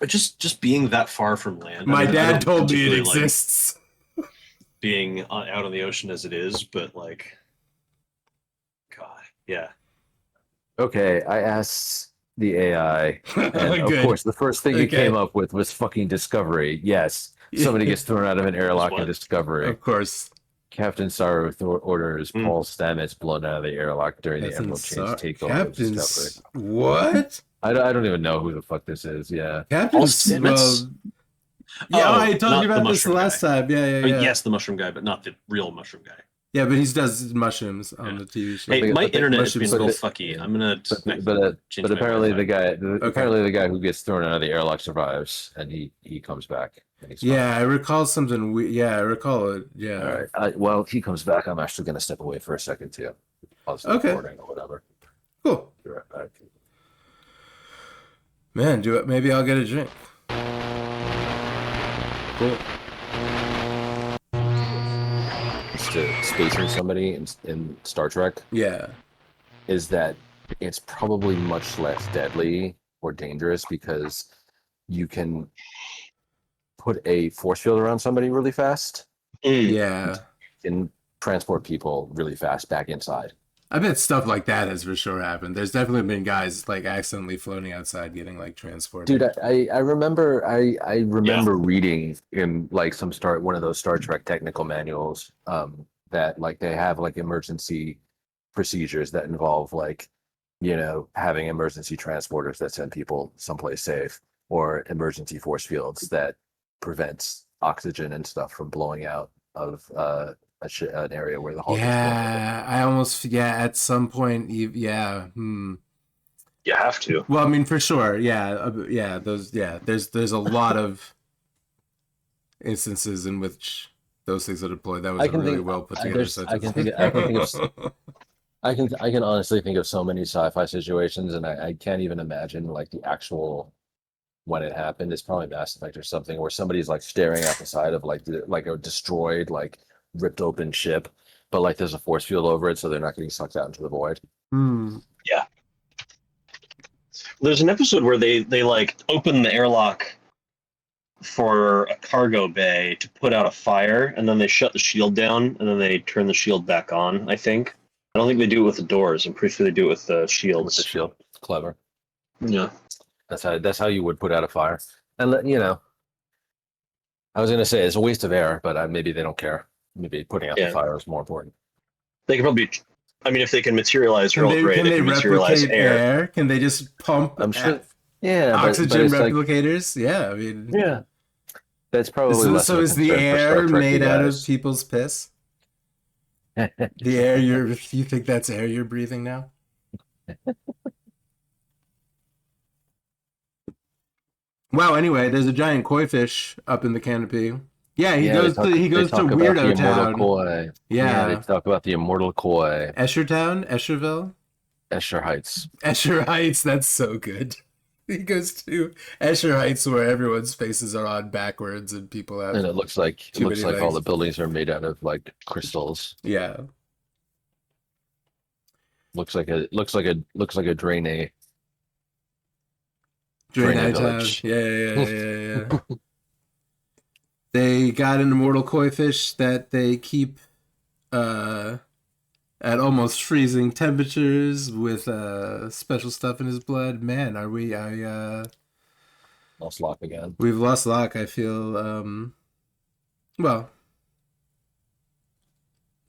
Just being that far from land. My I dad don't told me it particularly like exists. being out on the ocean as it is, but like, God, yeah. Okay, I asked the AI, and of Good. course, the first thing it Okay. came up with was fucking Discovery. Yes, somebody gets thrown out of an airlock in what? Discovery. Of course. Captain Sorrow orders Hmm. Paul Stamets blown out of the airlock during the Captain Emerald Chain's takeover of Captain Discovery. What? I don't even know who the fuck this is. Yeah. Captain Paul Stamets? well, yeah, Oh, I told not you the about this the mushroom last guy. time. Yeah, yeah, I mean, yeah. yes, the mushroom guy, but not the real mushroom guy. Yeah, but he does mushrooms on Yeah. the TV show. Hey, But- my but the- internet is mushrooms- being real but- fucky. I'm gonna change But my apparently Wi-Fi. apparently the guy who gets thrown out of the airlock survives, and he comes back. And he's fine. Yeah, I recall something. Yeah, I recall it. Yeah. All right. Well, he comes back. I'm actually going to step away for a second too. I'll stop Okay. recording or whatever. Cool. Be right back. Man, do it. Maybe I'll get a drink. Cool. It's to spacing somebody in Star Trek Yeah. is that it's probably much less deadly or dangerous because you can put a force field around somebody really fast Yeah. and transport people really fast back inside. I bet stuff like that has for sure happened. There's definitely been guys like accidentally floating outside getting like transported. Dude, I remember I remember reading in like one of those Star Trek technical manuals that like they have like emergency procedures that involve like having emergency transporters that send people someplace safe or emergency force fields that prevents oxygen and stuff from blowing out of an area where the hull is Yeah, I almost at some point You have to. Well, I mean for sure. Yeah, there's a lot of instances in which those things are deployed. That was I a can really think- well put I- together there's- sentence. I can think of I can honestly think of so many sci-fi situations, and I can't even imagine like the actual when it happened. It's probably Mass Effect or something where somebody's like staring at the side of like a destroyed, like ripped open ship, but like there's a force field over it, so they're not getting sucked out into the void. There's an episode where they like open the airlock for a cargo bay to put out a fire, and then they shut the shield down, and then they turn the shield back on. I think. I don't think they do it with the doors. I'm pretty sure they do it with the shields. With the shield, clever. Yeah. That's how you would put out a fire. And I was gonna say it's a waste of air, but maybe they don't care. Maybe putting out the fire is more important. They can probably. I mean, if they can materialize Earl Grey, can they they can materialize replicate air? Can they just pump I'm sure. Yeah, but oxygen it's like, replicators? Yeah, I mean, yeah, that's probably so, less so of a is the concern for Star air Trek made out of guys. people's piss? The air you think that's air you're breathing now? Wow. Anyway, there's a giant koi fish up in the canopy. Yeah, he goes to they talk about the Weirdo immortal Town. Koi. Yeah. They talk about the immortal koi. Escher Town, Escherville, Escher Heights. Escher Heights. That's so good. He goes to Escher Heights where everyone's faces are on backwards and people have. And it looks like Too many all legs. the buildings are made out of like crystals. Yeah. Looks like a drainade. Drainage Town. Village. Yeah. They got an immortal koi fish that they keep at almost freezing temperatures with special stuff in his blood. Man, are we? Lost Locke again. We've lost Locke. I feel. Well,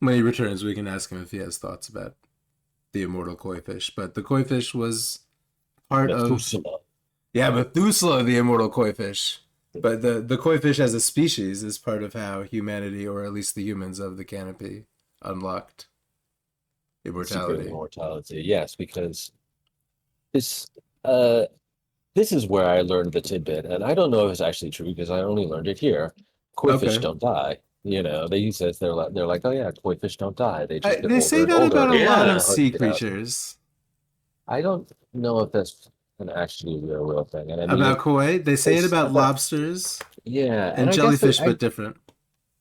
when he returns, we can ask him if he has thoughts about the immortal koi fish. But the koi fish was part of. Methuselah. Yeah, Methuselah, the immortal koi fish. But the koi fish as a species is part of how humanity, or at least the humans of the canopy, unlocked immortality. Immortality, yes, because this is where I learned the tidbit, and I don't know if it's actually true because I only learned it here. Koi fish Okay. don't die. They use this. They're like, oh yeah, koi fish don't die. They just get They say older that and older. about a lot Yeah. of sea creatures. I don't know if that's an actually real thing. And I mean, About koi, they say it it's about about- lobsters yeah, and I guess jellyfish, that- but different.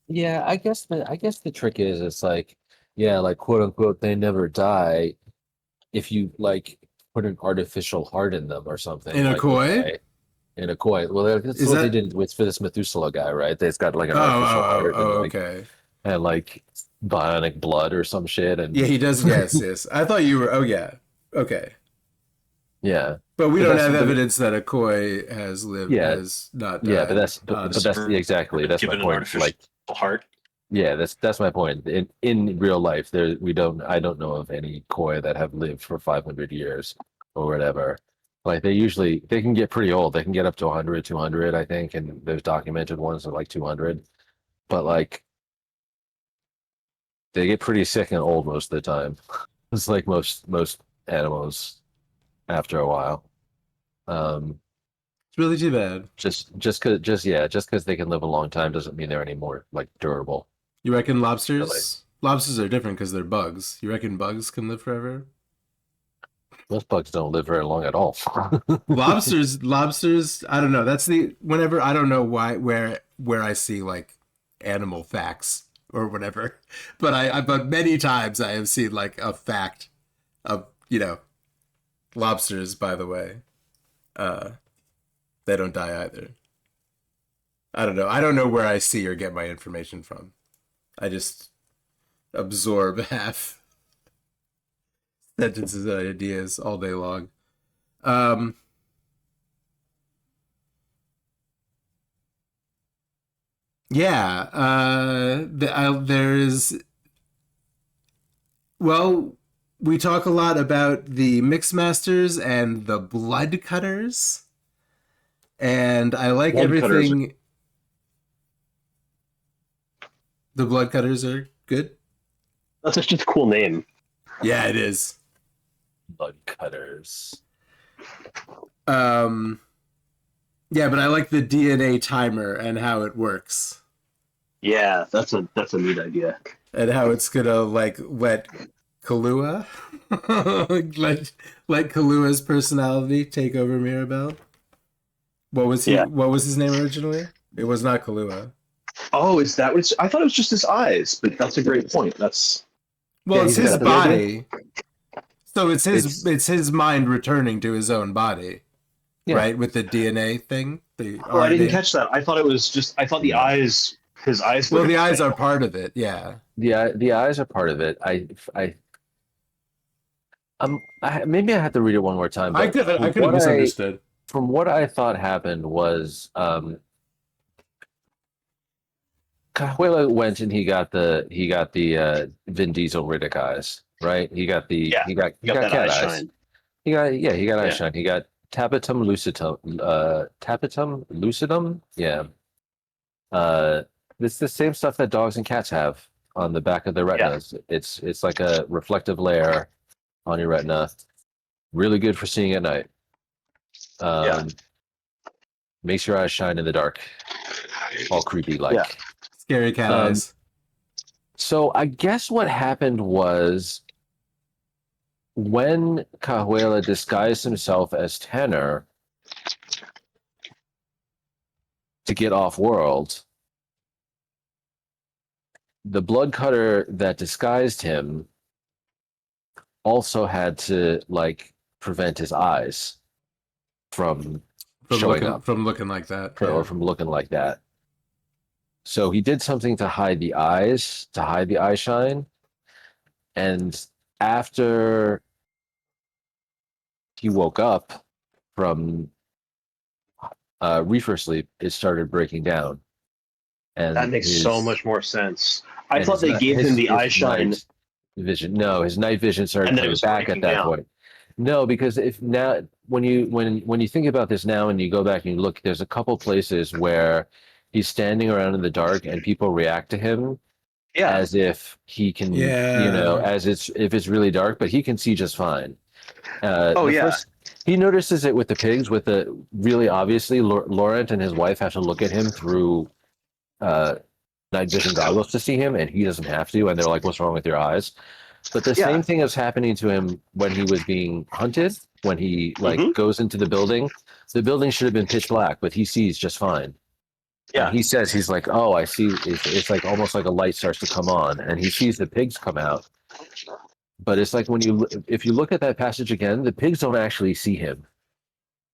Yeah, I guess the trick is it's like, yeah, like quote unquote, they never die if you like put an artificial heart in them or something. In a like, koi? okay. in a koi. Well, that's Is what they that? did with for this Methuselah guy, right? They've got like an Oh, artificial oh, heart oh, and okay. like bionic blood or some shit, Yeah, and he does. Yes, yes. I thought you were. Oh, yeah. Okay. yeah. But we But don't that's have but evidence that a koi has lived, yeah, has not yeah. But died that's on. exactly that's my Given an point. artificial Like, heart. yeah, that's my point. In real life, I don't know of any koi that have lived for 500 years or whatever. Like they can get pretty old. They can get up to 100, 200, I think, and there's documented ones of like 200. But like they get pretty sick and old most of the time. It's like most animals after a while. Um, It's really too bad. just because they can live a long time doesn't mean they're any more like durable. You reckon Really. lobsters are different because they're bugs. You reckon bugs can live forever? Most bugs don't live very long at all. Lobsters, I don't know. That's the whenever I don't know why where I see like animal facts or whatever. But many times I have seen like a fact of, lobsters, by the way. Uh they don't die either. I don't know. I don't know where I see or get my information from. I just absorb half sentences and ideas all day long. Um, yeah, there is. Well, we talk a lot about the mix masters and the blood cutters, and I like Blood cutters. everything. The blood cutters are good. That's just a cool name. Yeah, it is. Blood cutters. Yeah, but I like the DNA timer and how it works. Yeah, that's a neat idea. And how it's gonna like let Kahlua let Kahlua's personality take over Mirabelle. Yeah. What was his name originally? It was not Kahlua. Oh, is that what it's? I thought it was just his eyes, but that's a great point. That's Well, Yeah, it's he's his got the- body. So it's It's- his mind returning to his own body. Yeah. Right? With the DNA thing. The Oh, I didn't RNA. catch that. I thought it was just. I thought the eyes. His eyes. Well, were the eyes are part of it, yeah. The eyes are part of it. Maybe I have to read it one more time. But I could have what misunderstood. From what I thought happened was Cahuela went and he got the Vin Diesel Riddick eyes, right? He got Yeah, he got that cat eye eyes. shine. He got eye Yeah. shine. He got tapetum lucidum. Yeah. It's the same stuff that dogs and cats have on the back of their retinas. It's like a reflective layer on your retina. Really good for seeing at night. Makes your eyes shine in the dark, all creepy like. Yeah. Scary cat eyes. So I guess what happened was when Cahuela disguised himself as Tanner to get off world, the blood cutter that disguised him also had to like prevent his eyes from showing up From looking like that. or from looking like that. So he did something to hide the eyes, to hide the eye shine. And after he woke up from reefer sleep, it started breaking down. And That makes so much more sense. I and thought they gave him the eye shine. night vision. No, his night vision started And then it coming was back at breaking that down. point. No, because if now when you think about this now and you go back and you look, there's a couple places where he's standing around in the dark and people react to him Yeah. as if he can, Yeah. as if it's really dark, but he can see just fine. Oh, yeah. He notices it with the pigs. With the really obviously, Laurent and his wife have to look at him through night vision goggles to see him, and he doesn't have to. And they're like, "What's wrong with your eyes?" But the Yeah. same thing is happening to him when he was being hunted. When he goes into the building should have been pitch black, but he sees just fine. Yeah. And he says he's like, "Oh, I see." It's like almost like a light starts to come on, and he sees the pigs come out. But it's like if you look at that passage again, the pigs don't actually see him.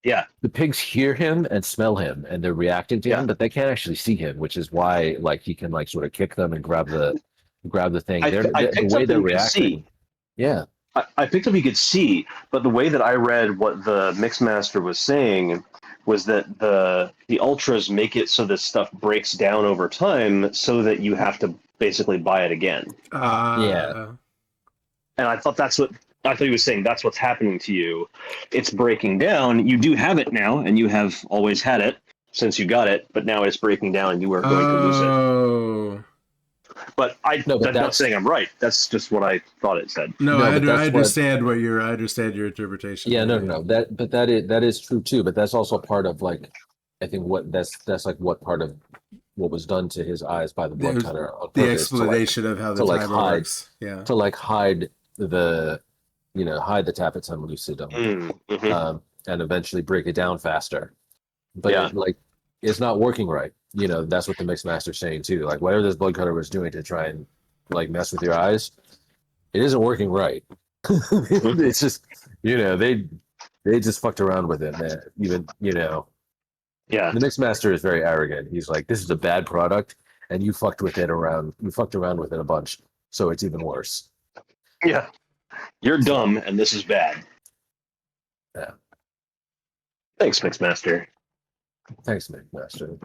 Yeah. The pigs hear him and smell him, and they're reacting to him, but they can't actually see him, which is why like he can like sort of kick them and grab the thing. I The picked way up that they're he could see. reacting. Yeah. I picked up he could see, but the way that I read what the Mixmaster was saying was that the ultras make it so this stuff breaks down over time, so that you have to basically buy it again. Yeah. And I thought he was saying. That's what's happening to you. It's breaking down. You do have it now, and you have always had it since you got it. But now it's breaking down, and you are going to lose it. Oh. But I'm not saying I'm right. That's just what I thought it said. No, No, I but that's understand I understand your interpretation. Yeah, no. That is true too. But that's also part of like, I think that's like what part of what was done to his eyes by the blood cutter on The purpose explanation of how the timer works. Yeah. to like hide the tapetum lucidum, and eventually break it down faster. But it's not working right. That's what the Mixmaster's saying too. Like whatever this blood cutter was doing to try and like mess with your eyes, it isn't working right. It's just they just fucked around with it, man. Even the Mixmaster is very arrogant. He's like, this is a bad product, and you fucked around with it a bunch, so it's even worse. Yeah, you're dumb, and this is bad. Yeah. Thanks, Mixmaster. Thanks, Mixmaster.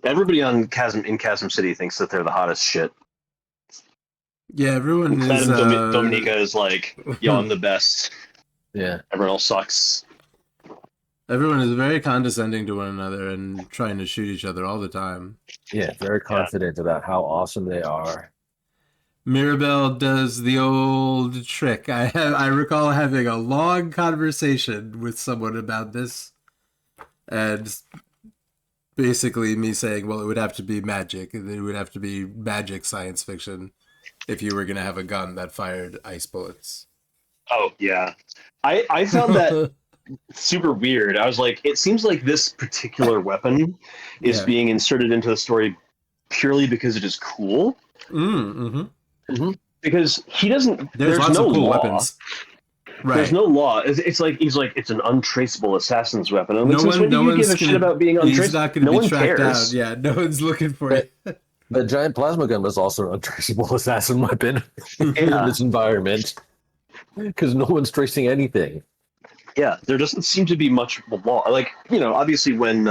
Everybody in Chasm City thinks that they're the hottest shit. Yeah, everyone is. Dominica is like, yo, I'm the best. Yeah. Everyone else sucks. Everyone is very condescending to one another and trying to shoot each other all the time. Yeah, very confident about how awesome they are. Mirabelle does the old trick. I recall having a long conversation with someone about this, and basically me saying, well, it would have to be magic. It would have to be magic science fiction if you were going to have a gun that fired ice bullets. Oh, yeah. I found that super weird. I was like, it seems like this particular weapon is being inserted into the story purely because it is cool. Because he doesn't. There's lots no of cool law. Weapons. Right. There's no law. It's like he's like, it's an untraceable assassin's weapon. I'm like, when do you give a shit about being untraceable? He's not going to be tracked cares. down. Yeah, no one's looking for it. The giant plasma gun was also an untraceable assassin weapon in this environment, because no one's tracing anything. Yeah, there doesn't seem to be much law. Like, obviously when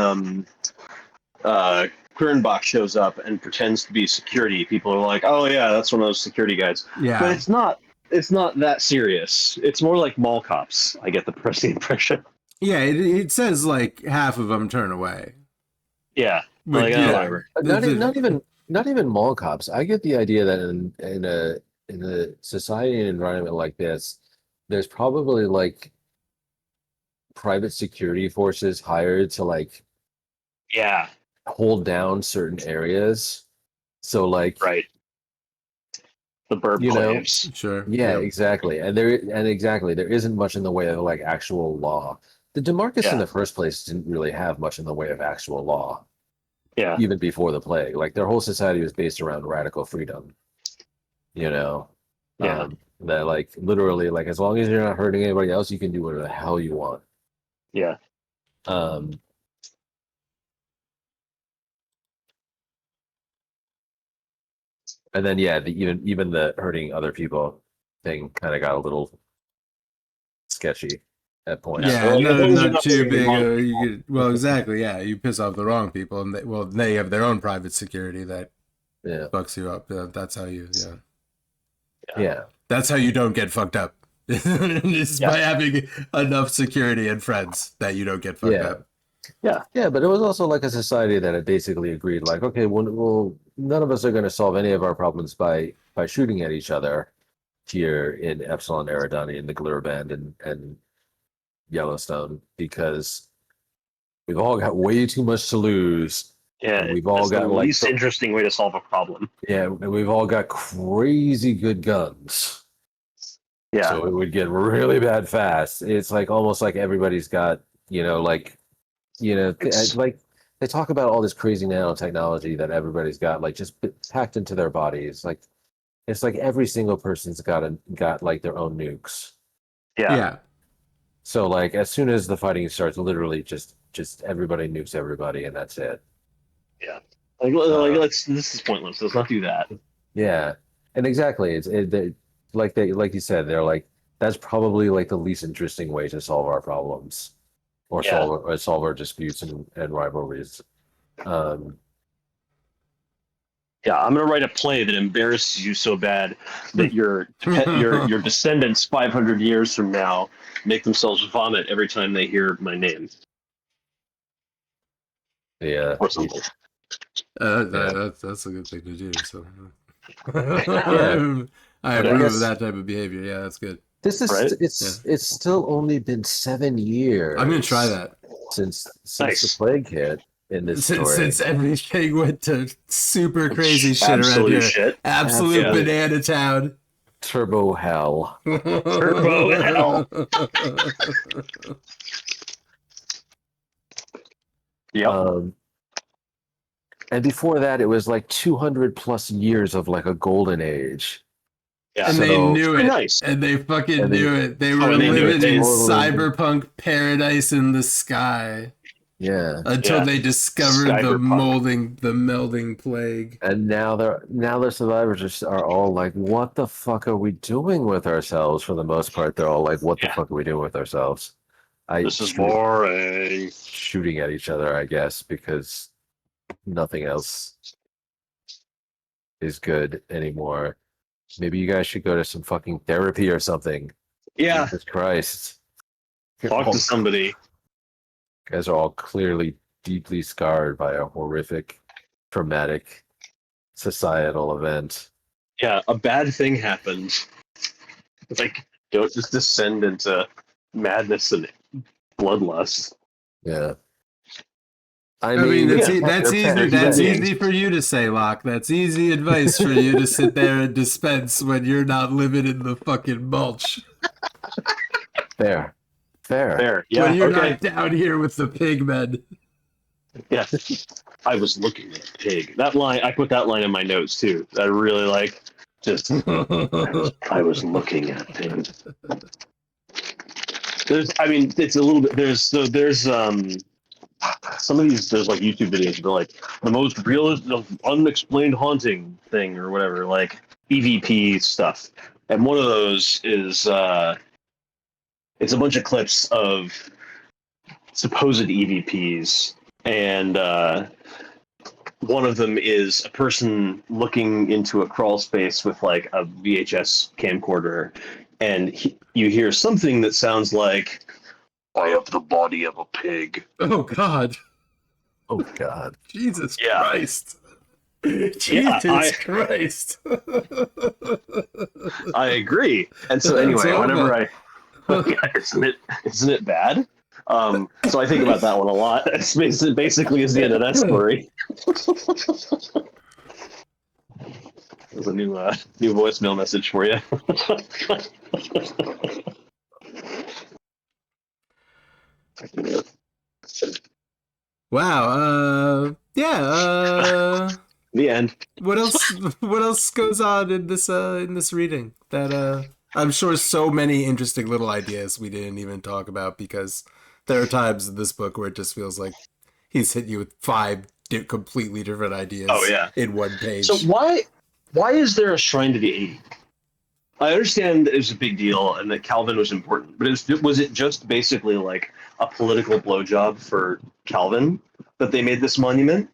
Quirnbach shows up and pretends to be security, people are like, oh yeah, that's one of those security guys. Yeah. But it's not that serious. It's more like mall cops, I get the impression. Yeah, it says like half of them turn away. Yeah. But, whatever. Not even mall cops. I get the idea that in a society and environment like this, there's probably like private security forces hired to like hold down certain areas. So like the burp claims. Sure. Yeah, exactly. And there isn't much in the way of like actual law. The Demarcus in the first place didn't really have much in the way of actual law. Yeah. Even before the plague. Like their whole society was based around radical freedom. Yeah. That like literally like as long as you're not hurting anybody else, you can do whatever the hell you want. Yeah. And then even the hurting other people thing kind of got a little sketchy at points. Yeah, not too big. Well, exactly. Yeah, you piss off the wrong people, and they have their own private security that fucks you up. That's how you. Yeah. That's how you don't get fucked up. It's by having enough security and friends that you don't get fucked up. Yeah, but it was also like a society that had basically agreed, like, okay, well, none of us are going to solve any of our problems by shooting at each other here in Epsilon Eridani and the Glitter Band and Yellowstone, because we've all got way too much to lose. Yeah, we've all got the least interesting way to solve a problem. Yeah, and we've all got crazy good guns. Yeah, so it would get really bad fast. It's like almost like everybody's got, like they talk about all this crazy nanotechnology that everybody's got, like just packed into their bodies. Like it's like every single person's got like their own nukes. Yeah. So like as soon as the fighting starts, literally just everybody nukes everybody, and that's it. Yeah. This is pointless. Let's not do that. Yeah, and exactly. Like you said, they're like that's probably like the least interesting way to solve our problems or Yeah. solve our disputes and rivalries. Um, Yeah, I'm gonna write a play that embarrasses you so bad that your descendants 500 years from now make themselves vomit every time they hear my name yeah, or something. That's a good thing to do. So yeah. I But I approve of guess that type of behavior. Yeah, that's good. this is Right? it's still only been 7 years I'm gonna try that. since Nice. the plague hit in this story. Since everything went to super crazy shit around Absolute here, shit. absolute Absolute. banana town. Turbo hell. Turbo hell. Yep. And before that, it was like 200 plus years of like a golden age. Yeah. And they So- knew Pretty it. nice. And they fucking And they- knew it. They Oh, were and they knew it. living in Totally. cyberpunk paradise in the sky Yeah. until Yeah. they discovered the Cyberpunk. melding plague. And now the survivors are all like, what the fuck are we doing with ourselves? For the most part, they're all like, what the Yeah. fuck are we doing with ourselves? This is boring. Shooting at each other, I guess, because nothing else is good anymore. Maybe you guys should go to some fucking therapy or something. Yeah. Jesus Christ. Talk to somebody. You guys are all clearly deeply scarred by a horrific, traumatic societal event. Yeah, a bad thing happened. It's like, don't just descend into madness and bloodlust. Yeah. I mean, that's yeah, easy. they're That's beings. easy for you to say, Locke. That's easy advice for you to sit there and dispense when you're not living in the fucking mulch. Fair. Fair. Yeah. When you're Okay. not down here with the pigmen. Yeah. I was looking at a pig. That line, I put that line in my notes too. I really like. Just, I was looking at a pig. It's a little bit. There's some of these. There's like YouTube videos. They're like the most realist, unexplained haunting thing or whatever, like EVP stuff. And one of those is it's a bunch of clips of supposed EVPs, and one of them is a person looking into a crawl space with like a VHS camcorder, and you hear something that sounds like, "I have the body of a pig." Oh God! Oh God. Jesus Yeah. Christ! Jesus Christ! I agree. And so anyway, That's whenever isn't it bad? So I think about that one a lot. It's basically is the end of that story. There's a new voicemail message for you. Wow. Yeah. The end. What else? What else goes on in this reading? That I'm sure so many interesting little ideas we didn't even talk about, because there are times in this book where it just feels like he's hit you with five completely different ideas. Oh, yeah. In one page. So why is there a shrine to the 80? I understand that it was a big deal and that Calvin was important, but was it just basically like a political blowjob for Calvin that they made this monument?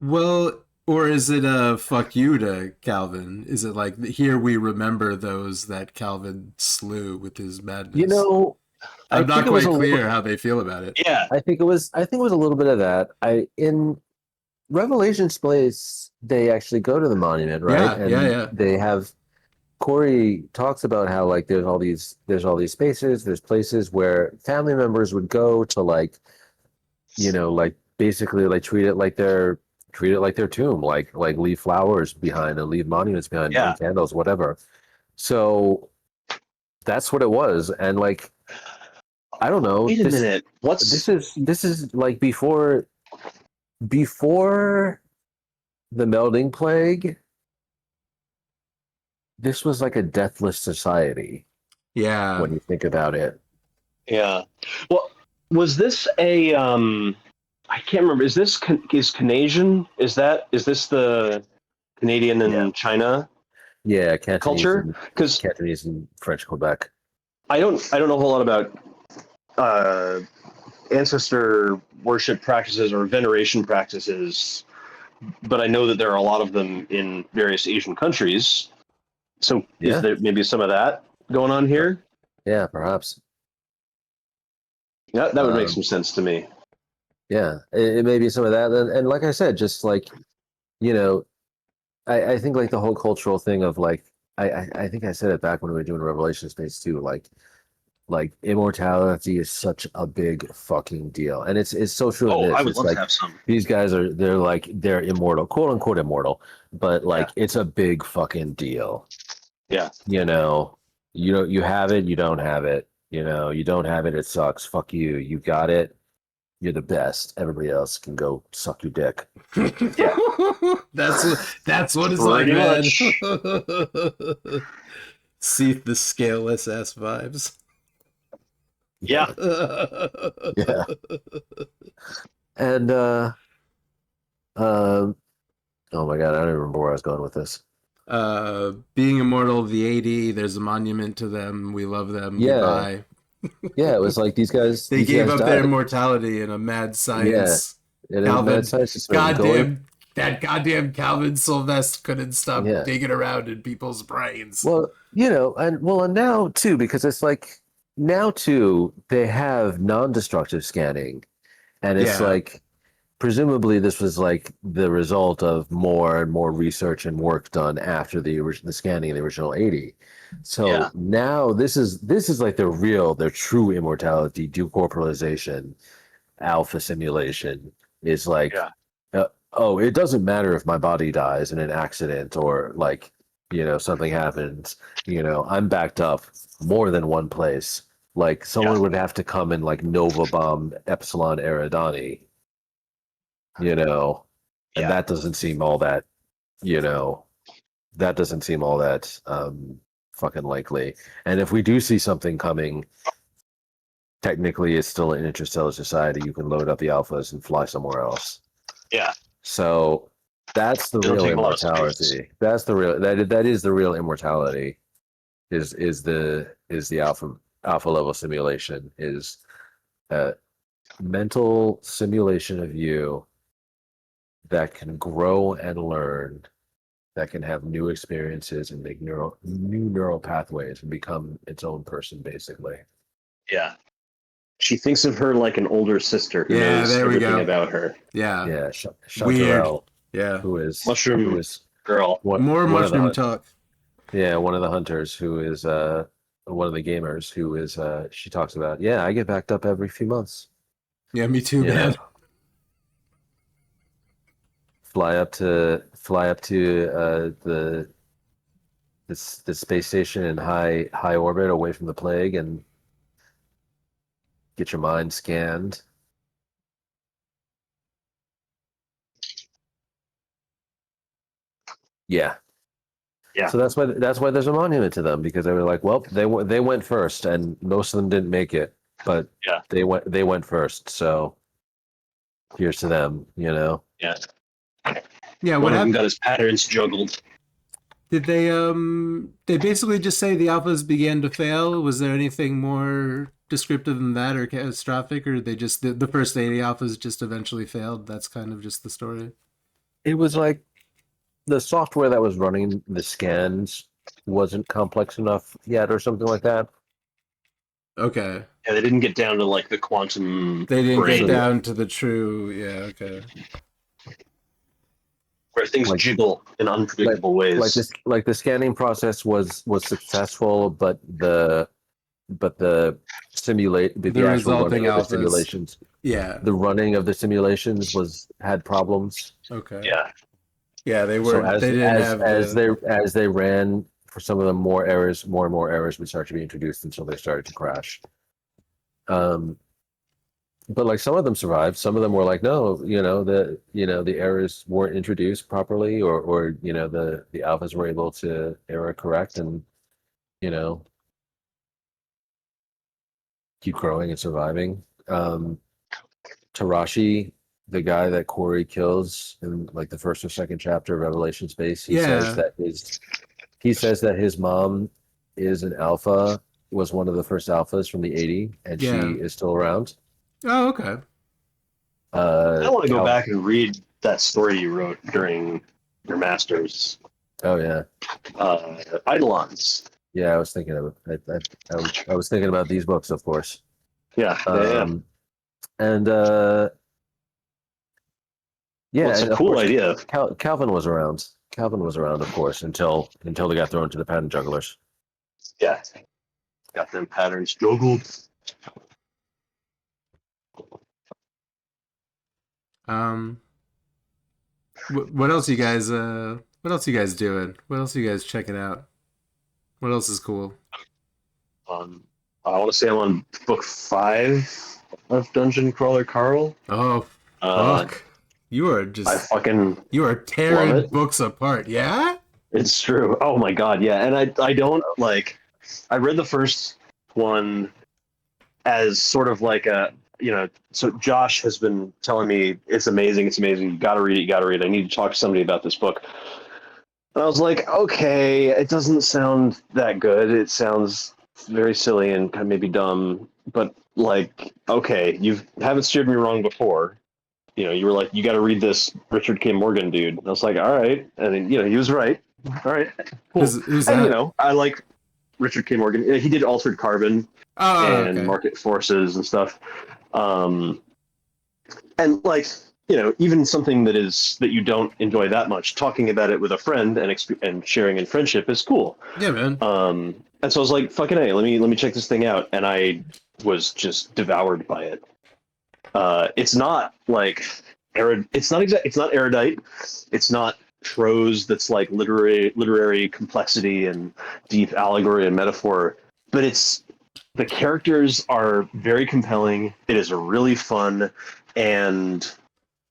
Well, or is it a fuck you to Calvin? Is it like, here we remember those that Calvin slew with his madness? You know, I'm not quite clear little, how they feel about it. Yeah. I think it was a little bit of that. In Revelation's place, they actually go to the monument, right? Yeah. They have Corey talks about how like there's all these spaces, there's places where family members would go to like, you know, like basically like treat it like their tomb, like leave flowers behind and leave monuments behind, burn candles, whatever. So that's what it was, and like I don't know. Wait a minute. This is like before the melding plague. This was like a deathless society. Yeah. When you think about it. Yeah. Well, was this a I can't remember. Is this is Canadian? Is this the Canadian Yeah. and China Yeah, culture? Because Cantonese and French Quebec. I don't know a whole lot about uh, ancestor worship practices or veneration practices, but I know that there are a lot of them in various Asian countries. So is Yeah. there maybe some of that going on here? Yeah, perhaps. Yeah, that would make Um, some sense to me. yeah, it may be some of that, and like I said, just like you know, I think like the whole cultural thing of like I think I said it back when we were doing Revelation Space too, like immortality is such a big fucking deal, and it's so true in Oh, I this. would It's love to like have some. these guys they're immortal, quote unquote immortal, but Yeah. like it's a big fucking deal. Yeah. You know, you have it, you don't have it. You don't have it, it sucks. Fuck you. You got it. You're the best. Everybody else can go suck your dick. Yeah. That's what it's like, Pretty man. much. See the scaleless ass vibes. Yeah. Yeah. And oh my god, I don't even remember where I was going with this. Being immortal, the 80, there's a monument to them. We love them. Yeah. Goodbye. Yeah, it was like They these gave guys up their died. immortality in a mad Yeah. science. And a mad Calvin, science experiment going. that goddamn Calvin Sylvester couldn't stop Yeah. digging around in people's brains. Well, and now too, because it's like now too, they have non-destructive scanning. And it's Yeah. like presumably this was like the result of more and more research and work done after the scanning of the original 80. So Yeah. now this is like their true immortality, decorporalization, alpha simulation is like, Yeah. oh, it doesn't matter if my body dies in an accident or like, something happens, I'm backed up more than one place. Like someone Yeah. would have to come and like Nova bomb Epsilon Eridani, and Yeah. that doesn't seem all that, that doesn't seem all that fucking likely. And if we do see something coming, technically it's still an interstellar society. You can load up the alphas and fly somewhere else. Yeah. So that's the It'll real take a lot of space. immortality. That's the real that is the real immortality. Is the alpha level simulation, is a mental simulation of you that can grow and learn, that can have new experiences and make new neural pathways and become its own person, basically. Yeah. She thinks of her like an older sister who Yeah, knows there we everything go. about her. Yeah. Yeah, Weird. Chantarelle, Yeah. who is Mushroom girl. More one of the mushroom talk. yeah, one of the hunters, who is one of the gamers, who is she talks about, yeah, I get backed up every few months. Yeah, me too, You know, man. fly up to the space station in high orbit away from the plague and get your mind scanned. Yeah. Yeah. So that's why there's a monument to them, because they were like, well, they went first, and most of them didn't make it, but Yeah. they went first. So here's to them, Yeah. Yeah, One what of them happened? got his patterns juggled. Did they basically just say the alphas began to fail? Was there anything more descriptive than that or catastrophic, or they just the first 80 alphas just eventually failed? That's kind of just the story. It was like the software that was running the scans wasn't complex enough yet, or something like that. Okay. Yeah, they didn't get down to like the quantum They didn't brain get down to the true, yeah, okay. where things Like- jiggle in unpredictable ways. Like the scanning process was successful, but the simulate the The actual resulting running of the alphas. simulations, Yeah. the running of the simulations had problems. Okay. Yeah. Yeah, they So were. They didn't have as they ran, for some of them, more and more errors would start to be introduced until they started to crash. But like some of them survived. Some of them were like, no, the errors weren't introduced properly, or the alphas were able to error correct, and keep growing and surviving. Tarashi, the guy that Corey kills in like the first or second chapter of Revelation Space, he says that his mom is an alpha, was one of the first alphas from the 80, and she is still around. Oh, okay. I want to go back and read that story you wrote during your master's. Oh yeah. Eidolons. Yeah, I was thinking of it. I was thinking about these books, of course. Yeah. And yeah, it's a cool idea. Calvin was around. Calvin was around, of course, until they got thrown to the pattern jugglers. Yeah. Got them patterns juggled. What else you guys what else you guys doing? What else you guys checking out? What else is cool? I want to say I'm on book 5 of Dungeon Crawler Carl. Oh, fuck. You are just you are tearing books apart, yeah? It's true. Oh my god, yeah. And I don't like I read the first one as sort of like a so Josh has been telling me it's amazing, you gotta read it, I need to talk to somebody about this book. And I was like, okay, it doesn't sound that good. It sounds very silly and kind of maybe dumb, but like, okay, you haven't steered me wrong before. You were like, you got to read this Richard K. Morgan dude. And I was like, all right, and then, he was right. All right, cool. Who's that? And, I like Richard K. Morgan. He did Altered Carbon and Market Forces and stuff. And like, even something that you don't enjoy that much, talking about it with a friend and sharing in friendship is cool. Yeah, man. And so I was like, fucking A, let me check this thing out. And I was just devoured by it. It's not like it's not erudite. It's not prose that's like literary complexity and deep allegory and metaphor, but the characters are very compelling. It is really fun, and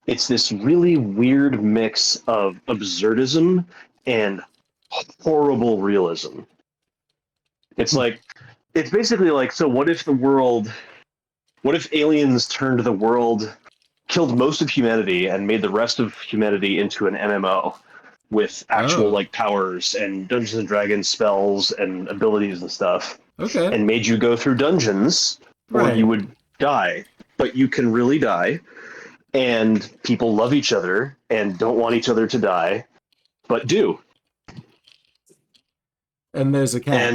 it's this really weird mix of absurdism and horrible realism. It's basically like, so what if aliens turned the world, killed most of humanity, and made the rest of humanity into an MMO with actual powers and Dungeons and Dragons spells and abilities and stuff? Okay. And made you go through dungeons, or you would die, but you can really die. And people love each other and don't want each other to die, but do. And there's a cat.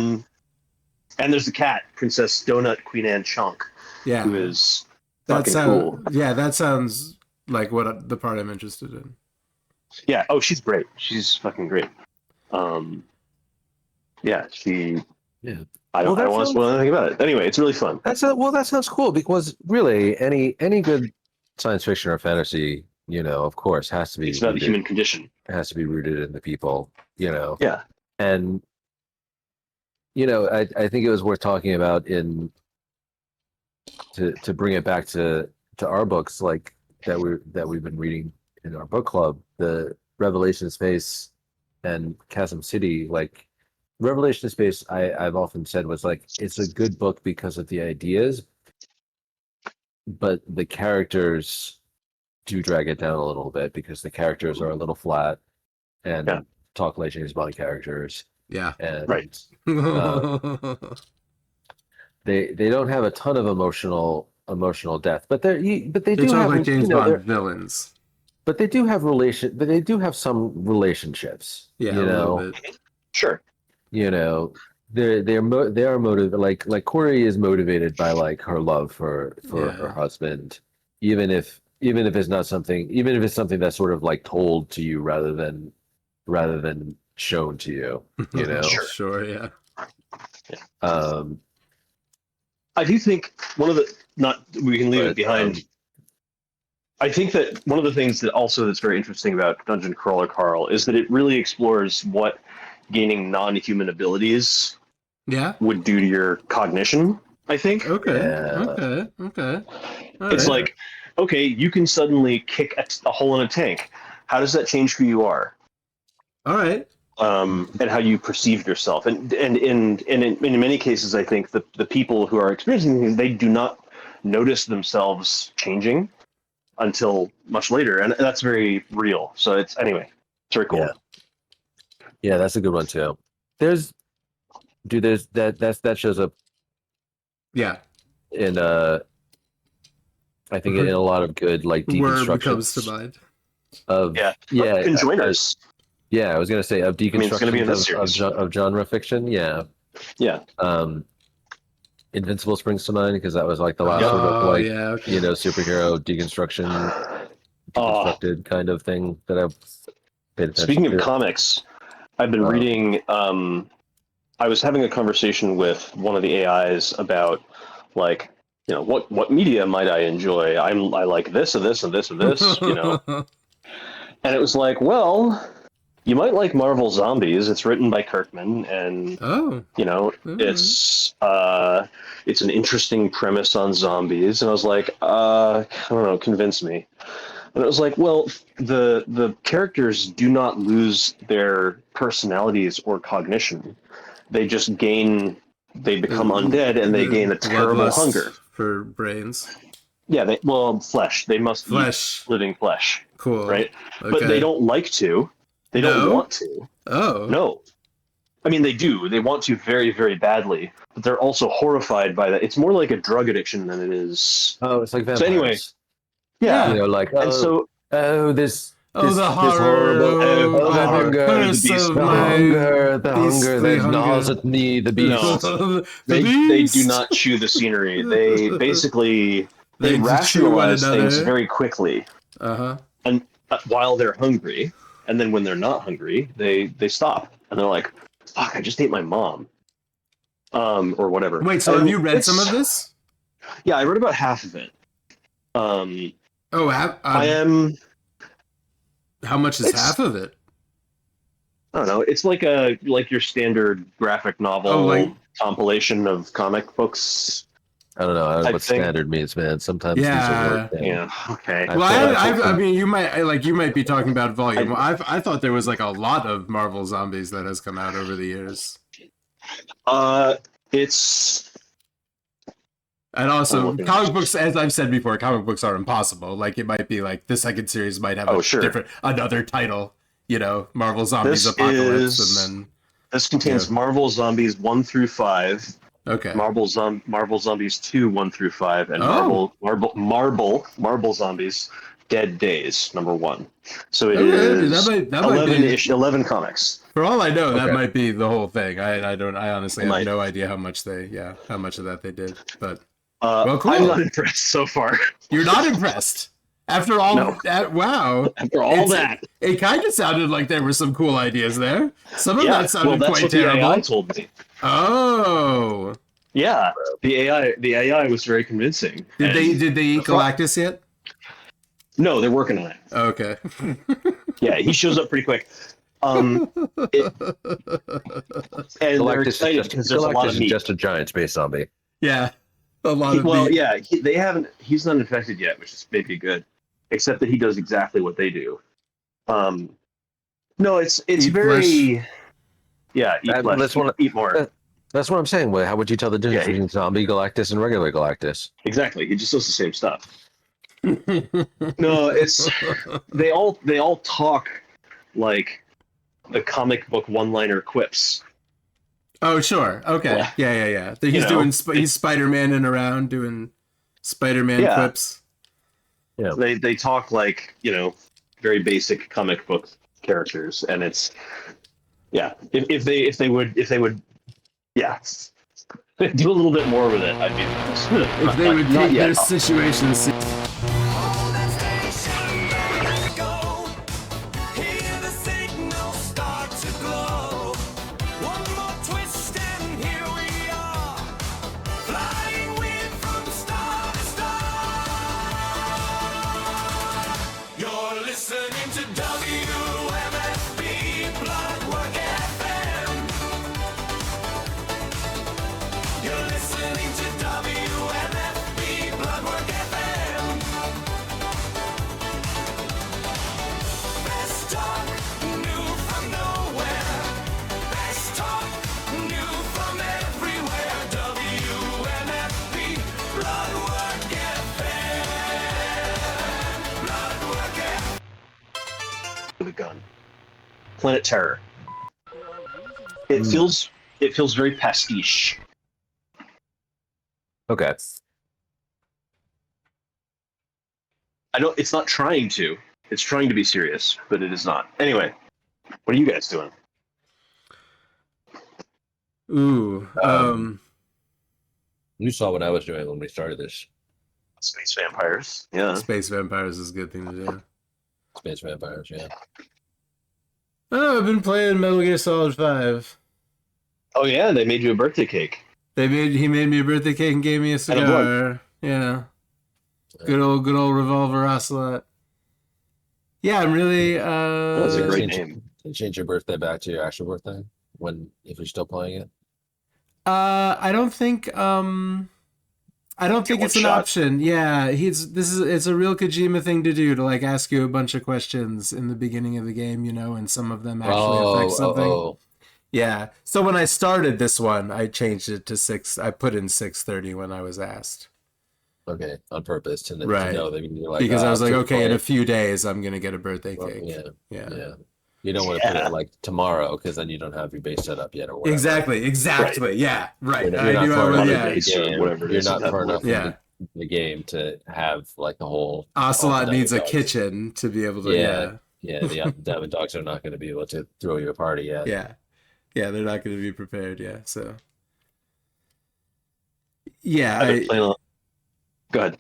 And there's the cat, Princess Donut Queen Anne Chunk. Yeah. Who is fucking cool. Yeah, that sounds like the part I'm interested in. Yeah. Oh, she's great. She's fucking great. Yeah. I don't want to spoil anything about it. Anyway, it's really fun. That sounds cool, because really any good science fiction or fantasy, of course, has to be. It's about the human condition. It has to be rooted in the people, Yeah. And I think it was worth talking about to bring it back to our books, like that we've been reading in our book club, the Revelation Space and Chasm City. Like Revelation Space, I've often said was like, it's a good book because of the ideas, but the characters do drag it down a little bit, because the characters are a little flat and talk like James Bond characters. Yeah. And right. They don't have a ton of emotional depth, but they do have like James Bond villains. But they do have some relationships. Yeah, a little bit. Sure. They are motivated, like Corey is motivated by like her love for her husband, even if it's not something, even if it's something that's sort of like told to you rather than shown to you. Sure, yeah. I do think we can leave it behind. I think that one of the things that's very interesting about Dungeon Crawler Carl is that it really explores what gaining non-human abilities would do to your cognition, I think. Okay. It's like, okay, you can suddenly kick a hole in a tank. How does that change who you are? All right. and how you perceive yourself. And in many cases, I think the people who are experiencing things, they do not notice themselves changing until much later, and that's very real. So it's very cool. Yeah, that's a good one too. There's that shows up Yeah. in I think in a lot of good like Word deconstructions comes to mind. of Conjoiners. Yeah, I was gonna say of it's gonna be in this deconstruction series. of genre fiction. Yeah. Invincible springs to mind because that was like the last sort of like superhero deconstructed kind of thing that I've paid attention Speaking to. of comics, I've been reading. I was having a conversation with one of the AIs about like, what media might I enjoy? I like this and this and this and this, and it was like, well, you might like Marvel Zombies. It's written by Kirkman, and it's an interesting premise on zombies. And I was like, I don't know, convince me. And it was like, well, the characters do not lose their personalities or cognition. They just become undead, and they gain a terrible Bloodlust hunger for brains. Yeah, flesh. They must eat living flesh. Cool. Right? Okay. But they don't like to. They don't want to. Oh. No. I mean, they do. They want to very, very badly. But they're also horrified by that. It's more like a drug addiction than it is. Oh, it's like vampires. So anyway, yeah. Like, and so... this the horror, horrible, the hunger, the hunger that hunger. gnaws at me, the beast. No. They do not chew the scenery. They basically they rationalize things very quickly. And while they're hungry, and then when they're not hungry, they stop and they're like, "Fuck! I just ate my mom," or whatever. Wait, so have you read some of this? Yeah, I read about half of it. I am. How much is half of it? I don't know. It's like your standard graphic novel compilation of comic books. I don't know. I don't know what standard means, man. Sometimes these are yeah. Okay. Well, I mean, you might be talking about volume. I thought there was like a lot of Marvel Zombies that has come out over the years. It's. And also, comic books, as I've said before, comic books are impossible. Like, it might be like the second series might have another title, Marvel Zombies Apocalypse, and then this contains Marvel Zombies 1 through 5. Okay. Marvel Zombies 2 1 through 5, and Marvel Zombies Dead Days #1. So it is 11 comics. For all I know, that might be the whole thing. I honestly have no idea how much of that they did, but. Well, cool. I'm not impressed so far. You're not impressed? After all that, wow. After all that. It kind of sounded like there were some cool ideas there. Some of that sounded quite terrible. The AI told me. Oh. Yeah. The AI was very convincing. Did they eat Galactus yet? No, they're working on it. Okay. Yeah, he shows up pretty quick. And they're excited because there's a lot of meat. Just a giant space zombie. Yeah. A lot of meat. Yeah, he's not infected yet, which is maybe good. Except that he does exactly what they do. No, it's eat very flesh. Yeah, eat flesh. Eat more. That's what I'm saying. How would you tell the difference between zombie Galactus and regular Galactus? Exactly. He just does the same stuff. No, it's they all talk like the comic book one-liner quips. Oh, sure. Okay. Yeah. He's Spider-Man around doing Spider-Man quips. Yeah. They talk like, very basic comic book characters, and it's if they would do a little bit more with it, I'd be impressed. If they would take their situations. Planet Terror. It feels very pastiche. Okay. I don't. It's not trying to. It's trying to be serious, but it is not. Anyway, what are you guys doing? Ooh. You saw what I was doing when we started this. Space vampires. Yeah. Space vampires is a good thing to do. Space vampires, yeah. Oh, I've been playing Metal Gear Solid 5. Oh yeah, they made you a birthday cake. He made me a birthday cake and gave me a cigar. Yeah. Good old Revolver Ocelot. Yeah, I'm really That's a great name. Change your birthday back to your actual birthday if you're still playing it. I don't think it's an option. Yeah, it's a real Kojima thing to do, to like ask you a bunch of questions in the beginning of the game, you know, and some of them actually affect something. Yeah. So when I started this one, I changed it to 6. I put in 6:30 when I was asked. Okay, on purpose to Right. know that you're like, Because I was like, okay, in a it. few days I'm gonna get a birthday Well, cake. yeah. You don't want to put it like tomorrow because then you don't have your base set up yet or whatever. Exactly. Right. Yeah, right. You're I not knew I far would. enough Yeah. into the game. Whatever it You're is not at far that enough point. into the game to have like the whole Ocelot needs a Diamond Dogs. kitchen to be able to. Yeah, the Diamond Dogs are not going to be able to throw you a party yet. Yeah, they're not going to be prepared. Yeah, so. Yeah, I've been playing Go ahead.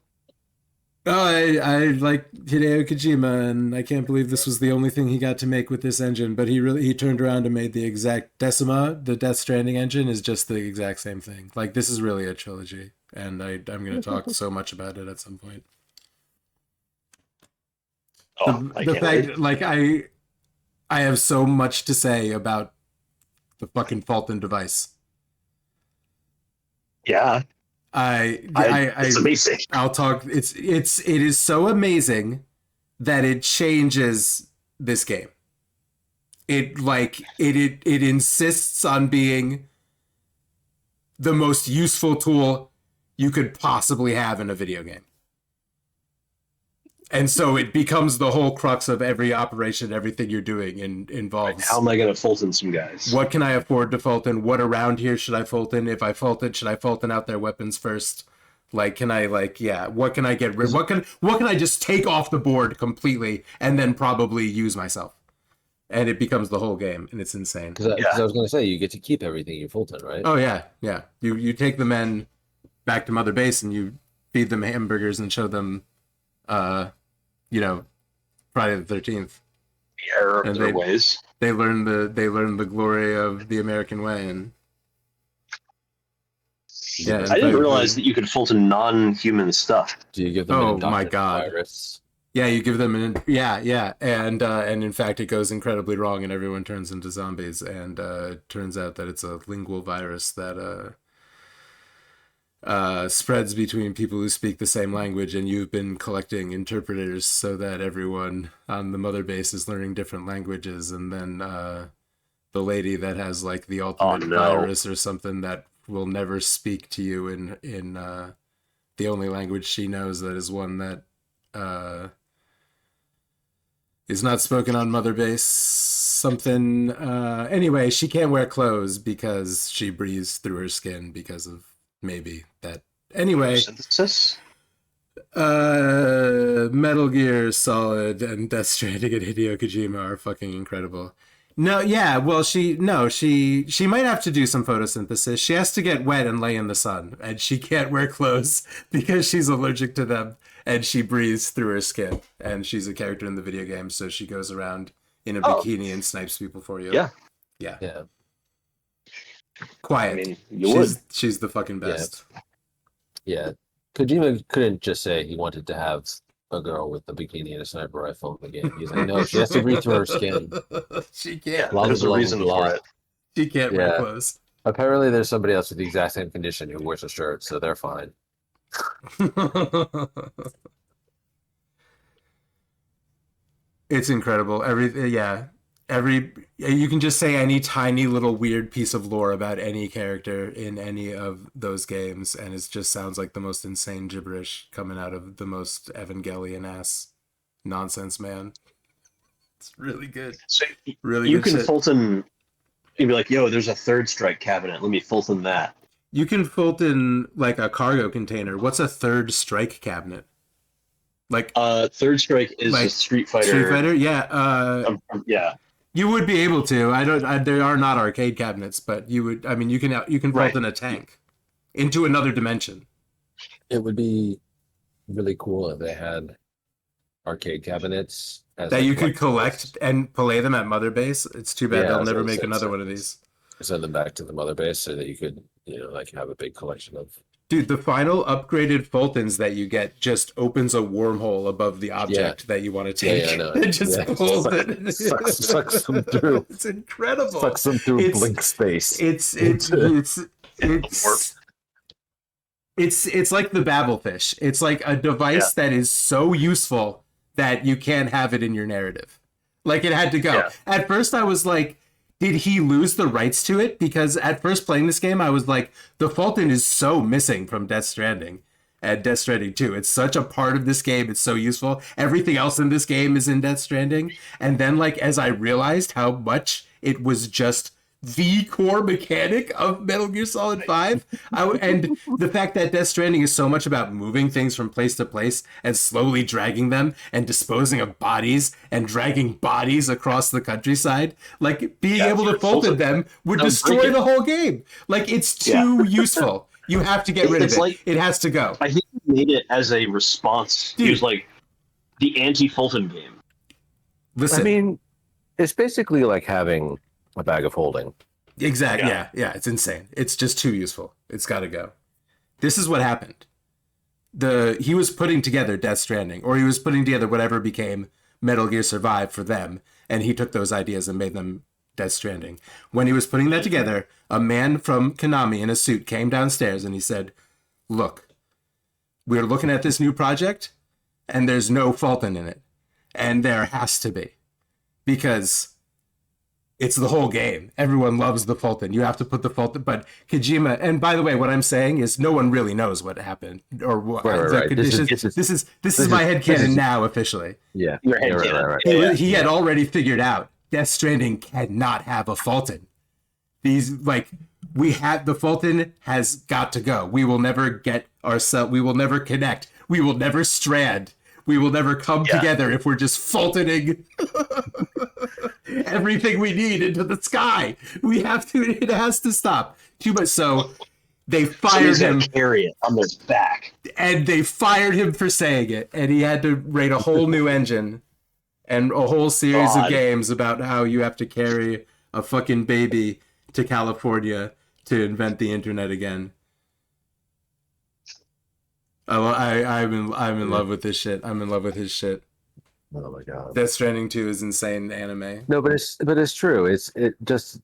I like Hideo Kojima, and I can't believe this was the only thing he got to make with this engine. But he turned around and made the exact Decima, the Death Stranding engine, is just the exact same thing. Like, this is really a trilogy, and I'm going to talk so much about it at some point. The fact, like, I have so much to say about the fucking Fulton device. Yeah. It's amazing. I'll talk. It is so amazing that it changes this game. It insists on being the most useful tool you could possibly have in a video game. And so it becomes the whole crux of every operation, everything you're doing involves. How am I going to Fulton some guys? What can I afford to Fulton? What around here should I Fulton? If I Fulton, should I Fulton out their weapons first? Like, can I what can I get rid? What can I just take off the board completely and then probably use myself? And it becomes the whole game, and it's insane. Because I was going to say, you get to keep everything you Fulton, right? Oh yeah. You take the men back to Mother Base and you feed them hamburgers and show them, Friday the 13th. The error of their ways. They learn the glory of the American way, and yeah. I didn't realize that you could Fulton non-human stuff. Do you give them an my indoctrinate God. virus? Yeah, you give them and in fact it goes incredibly wrong and everyone turns into zombies, and turns out that it's a lingual virus that spreads between people who speak the same language, and you've been collecting interpreters so that everyone on the Mother Base is learning different languages, and then the lady that has like the ultimate virus or something that will never speak to you in the only language she knows, that is one that is not spoken on Mother Base. Something anyway, she can't wear clothes because she breathes through her skin because of maybe that. Anyway, Synthesis? Metal Gear Solid and Death Stranding and Hideo Kojima are fucking incredible. No, yeah, well, she might have to do some photosynthesis. She has to get wet and lay in the sun, and she can't wear clothes because she's allergic to them, and she breathes through her skin. And she's a character in the video game, so she goes around in a bikini and snipes people for you. Yeah. Quiet. I mean, she's the fucking best. Yeah. Kojima couldn't just say he wanted to have a girl with a bikini and a sniper rifle in the game. He's like, no, she has to breathe through her skin. She can't. There's a reason for it. She can't wear clothes. Apparently, there's somebody else with the exact same condition who wears a shirt, so they're fine. It's incredible. You can just say any tiny little weird piece of lore about any character in any of those games, and it just sounds like the most insane gibberish coming out of the most Evangelion ass nonsense man. It's really good. So Really you good can shit. Fulton. You'd be like, yo, there's a third strike cabinet. Let me Fulton that. You can Fulton like a cargo container. What's a third strike cabinet? Like Third strike is a like Street Fighter. Street Fighter? Yeah. Yeah. You would be able to. There are not arcade cabinets, but you would. I mean, you can Right. Fulton a tank into another dimension. It would be really cool if they had arcade cabinets as, That like, you could collectibles. collect and play them at Mother Base. It's too bad Yeah, they'll that's never what I make said, another so- one of these. Send them back to the mother base so that you could, like, have a big collection of. Dude, the final upgraded Fultons that you get just opens a wormhole above the object that you want to Yeah, take. yeah, I know. It just Yeah. pulls it. Sucks them through. It's incredible. Sucks them through It's- blink space. It's like the Babelfish. It's like a device that is so useful that you can't have it in your narrative. Like, it had to go. Yeah. At first I was like, did he lose the rights to it? Because at first playing this game, I was like, the Fulton is so missing from Death Stranding and Death Stranding 2. It's such a part of this game. It's so useful. Everything else in this game is in Death Stranding. And then, like, as I realized how much it was just the core mechanic of Metal Gear Solid 5, and the fact that Death Stranding is so much about moving things from place to place and slowly dragging them and disposing of bodies and dragging bodies across the countryside, like, being able to Fulton them would destroy the whole game. Like, it's too useful. You have to get rid of It's it. like- It has to go. I think he made it as a response. Dude. He was like the anti-Fulton game. Listen, I mean, it's basically like having a bag of holding. exactly. Yeah, it's insane. It's just too useful. It's got to go. This is what happened. He was putting together Death Stranding, or he was putting together whatever became Metal Gear Survive for them, and he took those ideas and made them Death Stranding. When he was putting that together, a man from Konami in a suit came downstairs and he said, "Look, we're looking at this new project, and there's no Fulton in it, and there has to be, because it's the whole game. Everyone loves the Fulton. You have to put the Fulton." But Kojima, and by the way, what I'm saying is no one really knows what happened or what the Right. conditions. This is my headcanon now officially. Yeah. Your head right, cannon. right, right. He had already figured out Death Stranding cannot have a Fulton. We have the Fulton has got to go. We will never get ourselves. We will never connect. We will never strand. We will never come together if we're just Fultoning everything we need into the sky. We have to. It has to stop. Too much. So they fired Somebody's him, gotta carry it on their back. and they fired him for saying it, and he had to write a whole new engine and a whole series of God. games about how you have to carry a fucking baby to California to invent the internet again. I'm in love with this shit. I'm in love with his shit. Oh my god. Death Stranding 2 is insane anime. No, but it's true. It just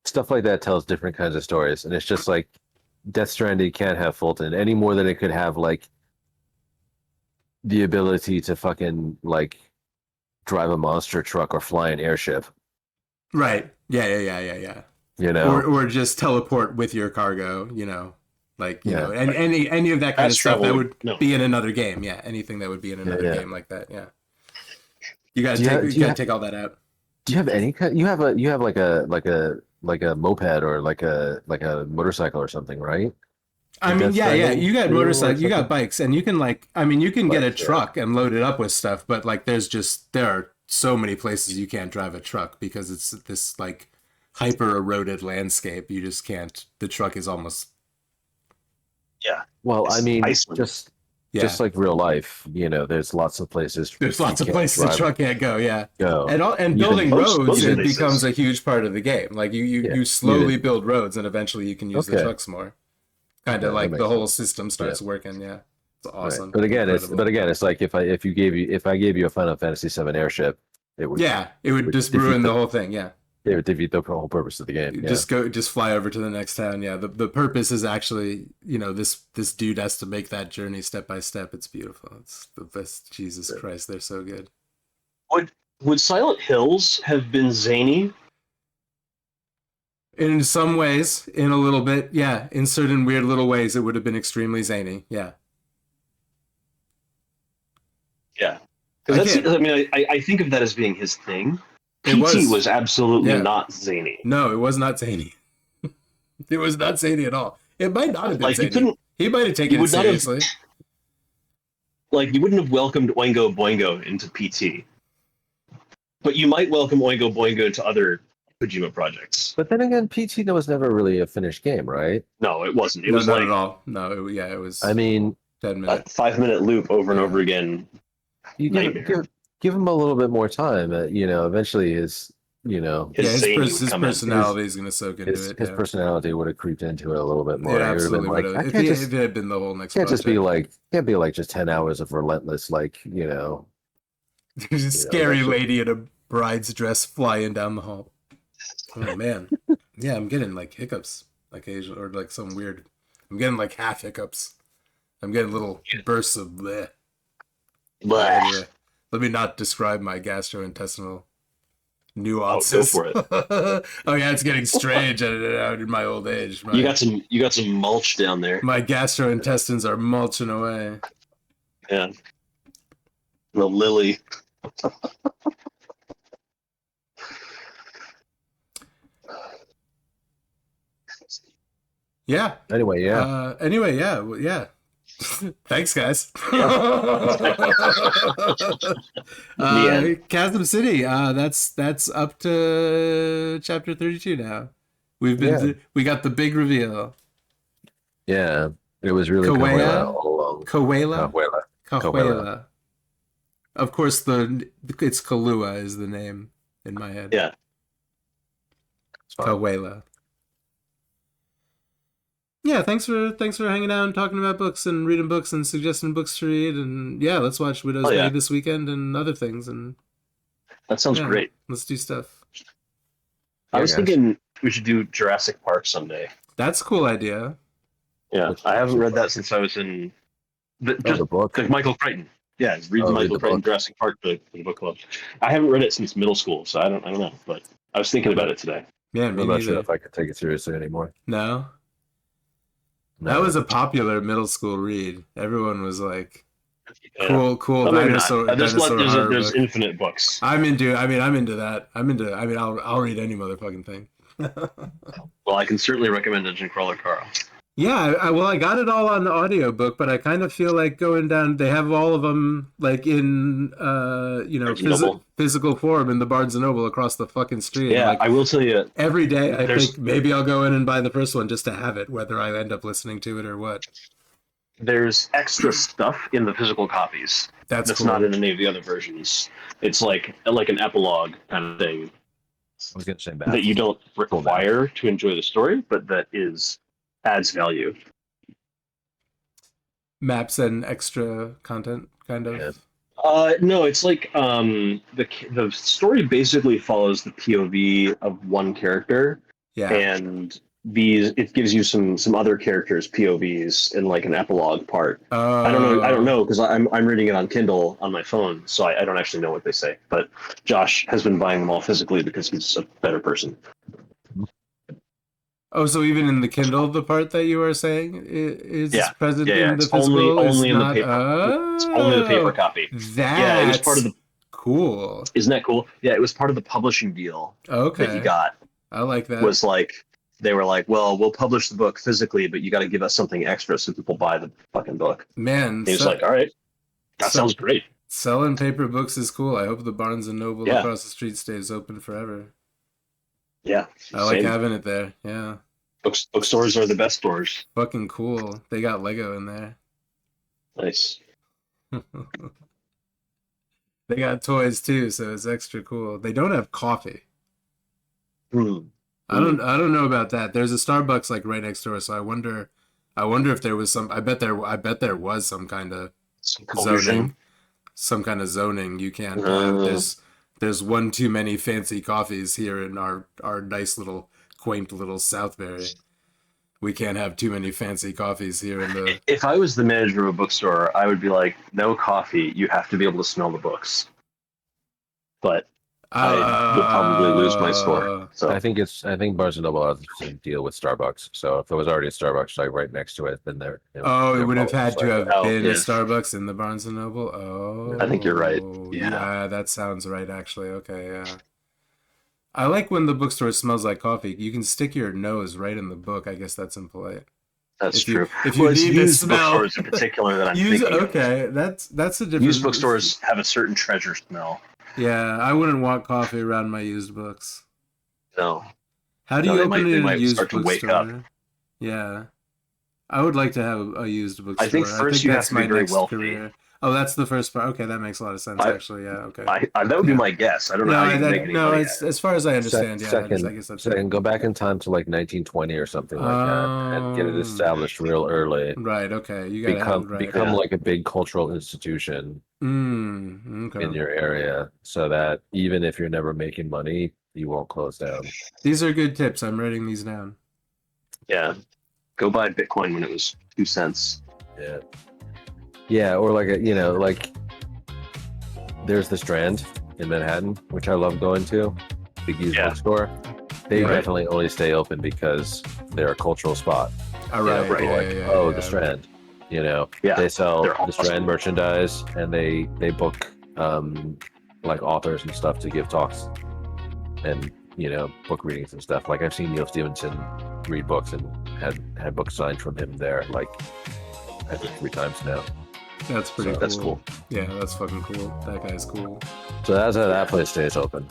stuff like that tells different kinds of stories, and it's just like Death Stranding can't have Fulton any more than it could have like the ability to fucking like drive a monster truck or fly an airship. Right. Yeah. You know, Or just teleport with your cargo, like, Yeah. and any of that kind of Fast stuff that travel, would no. be in another game. Yeah. Anything that would be in another yeah. game like that. Yeah. You gotta Do you have- take, do you you gotta take all that out. do you have any kind? You have like a moped or like a motorcycle or something, right? I mean, Death yeah. Stranding You got two or motorcycles, you got something? bikes, and you can you can get a Bikes, yeah. truck and load it up with stuff, but like there are so many places you can't drive a truck because it's this like hyper eroded landscape. You just can't. The truck is almost Well, I mean, Iceland. just yeah. just like real life, there's lots of places. There's you lots of can't places the drive- truck can't go. Yeah. go. And You building can- most roads, it places. becomes a huge part of the game. Like you slowly build roads, and eventually you can use the Okay. trucks more. Kind Yeah, of that like the makes whole system starts Yeah. working. Yeah, it's Right. awesome. But again, Incredible. it's like if I gave you a Final Fantasy VII airship, it would it would would just defeat ruin the the- whole thing. Yeah, it would defeat the whole purpose of the game. Yeah. just fly over to the next town. Yeah, the purpose is actually this dude has to make that journey step by step. It's beautiful. It's the best. Jesus Christ, they're so good. Would Silent Hills have been zany? In some ways, in a little bit, yeah. In certain weird little ways, it would have been extremely zany. Yeah. Yeah. Because can't- I mean, I think of that as being his thing. It PT was absolutely yeah. not zany. No, it was not zany. It was not zany at all. It might not have been Like, you zany. couldn't- He might have taken you it would not have- seriously. Like, you wouldn't have welcomed Oingo Boingo into PT, but you might welcome Oingo Boingo into other Kojima projects. But then again, PT was never really a finished game, right? No, it wasn't. It No, was not like at all. No, it was. I mean, 10 a minutes. 5-minute loop over and Yeah. over again. you Nightmare. give him a little bit more time. Eventually his, His zany would his come in. personality is going to soak into his it. his personality would have creeped into it a little bit more. Yeah, He would have absolutely. been like, Would I have. can't If it had been the whole next can't just be project. like just 10 hours of relentless, There's a scary lady in a bride's dress flying down the hall. Oh, man. Yeah, I'm getting like hiccups occasionally, or like some weird. I'm getting like half hiccups. I'm getting little bursts of bleh. Blah. Anyway, let me not describe my gastrointestinal nuances. for it. Oh yeah, it's getting strange out in my old age. You got some mulch down there. My gastrointestines are mulching away. Yeah. The lily. Yeah. Anyway, yeah. Anyway, yeah. Well, yeah. Thanks, guys. end. Chasm City. That's up to chapter 32 now. We got the big reveal. Yeah. It was really Kawea? Kawea all along. Kawela. Kawela. Kawela. Of course, it's Kalua is the name in my head. Yeah. It's fine. Kawela. Yeah, thanks for hanging out and talking about books and reading books and suggesting books to read, and yeah, let's watch Widow's Oh, yeah. Way this weekend and other things, and That sounds yeah, great. let's do stuff. I was guys. thinking we should do Jurassic Park someday. That's a cool idea. Yeah, I haven't read that since I was in just the book. like Michael Crichton. Yeah, read Oh, the read Michael the Crichton book. Jurassic Park for the book club. I haven't read it since middle school, so I don't know. But I was thinking about it today. Yeah, I'm me not sure neither. if I could take it seriously anymore. No, No. that was a popular middle school read. Everyone was like, Yeah. cool But maybe dinosaur. not. There's dinosaur horror there's book. infinite books. I'm into that. I'll read any motherfucking thing. Well, I can certainly recommend Dungeon Crawler Carl. Yeah, I got it all on the audiobook, but I kind of feel like going down. They have all of them like in Barnes and Noble. physical form in the Barnes and Noble across the fucking street. Yeah, Like, I will tell you. every day I There's- think maybe I'll go in and buy the first one just to have it, whether I end up listening to it or what. There's extra stuff in the physical copies That's cool. not in any of the other versions. It's like an epilogue kind of thing I was going to say that you don't require to enjoy the story, but that adds value. Maps and extra content, kind of. Yeah. No, it's like the story basically follows the POV of one character, Yeah. and it gives you some other characters' POVs in like an epilogue part. I don't know because I'm reading it on Kindle on my phone, so I don't actually know what they say. But Josh has been buying them all physically because he's a better person. Oh, so even in the Kindle, the part that you are saying is Yeah. present Yeah, in the it's only- physical? is only in the not, paper. It's only the paper copy. That's Yeah, it was part of the. cool. Isn't that cool? Yeah, it was part of the publishing deal Okay. that he got. I like that. Was like they were like, well, we'll publish the book physically, but you got to give us something extra so people buy the fucking book. Man, He was like, all right, that sounds great. selling paper books is cool. I hope the Barnes and Noble Yeah. across the street stays open forever. Yeah, I like same. having it there. Yeah. Bookstores are the best stores. Fucking cool. They got Lego in there. Nice. They got toys too, so it's extra cool. They don't have coffee. Hmm. I don't know about that. There's a Starbucks like right next door, so I wonder if there was some. I bet there was some kind of Some collusion. zoning. Some kind of zoning you can't have. There's one too many fancy coffees here in our nice little quaint little Southbury. We can't have too many fancy coffees here in the. If I was the manager of a bookstore, I would be like, no coffee. You have to be able to smell the books. But I would probably lose my score. So I think Barnes and Noble has the same deal with Starbucks. So if there was already a Starbucks like right next to it, then they're Oh, it they're would have probably had to just have been a yeah. Starbucks in the Barnes and Noble. Oh, I think you're right. Yeah. Yeah, that sounds right. Actually, okay, yeah. I like when the bookstore smells like coffee. You can stick your nose right in the book. I guess that's impolite. That's If you- true. if you Well, it's need to used smell- bookstores in particular that I'm thinking of. Okay, that's a different. Used bookstores have a certain treasure smell. Yeah, I wouldn't want coffee around my used books. No. How do No, you they open might- it they in a might used start to wake bookstore? up. Yeah, I would like to have a used bookstore. I think first you have that's to be my very next wealthy. career. Oh, that's the first part. Okay, that makes a lot of sense. Actually, yeah. Okay. That would be my guess. I don't know how you can make any money. it's as far as I understand. Yeah, second, I guess that's second, go back in time to like 1920 or something like that, and get it established real early. Right. Okay. You gotta Become like a big cultural institution Okay. in your area, so that even if you're never making money, you won't close down. These are good tips. I'm writing these down. Yeah. Go buy Bitcoin when it was 2 cents. Yeah. Yeah, or like like there's the Strand in Manhattan, which I love going to, big used bookstore. They Yeah. definitely only stay open because they're a cultural spot. All right. People are like, the Strand. Yeah, they sell they're the Strand awesome. merchandise, and they book like authors and stuff to give talks and book readings and stuff. Like I've seen Neil Stevenson read books and had books signed from him there, like I think 3 times now. That's pretty So cool. that's cool. Yeah, that's fucking cool. That guy's cool. So that's how that place stays open.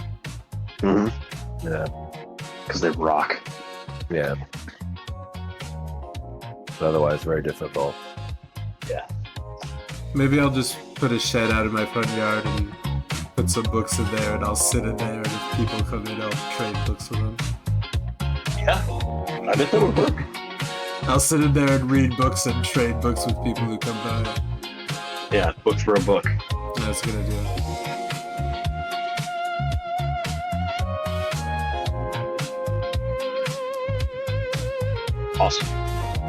Mm-hmm. Yeah, Because they rock. yeah. But otherwise, very difficult. Maybe I'll just put a shed out in my front yard and put some books in there, and I'll sit in there, and if people come in, I'll trade books with them. Yeah. I bet that would work. I'll sit in there and read books and trade books with people who come by. Yeah, book for a book. That's a good idea. Awesome.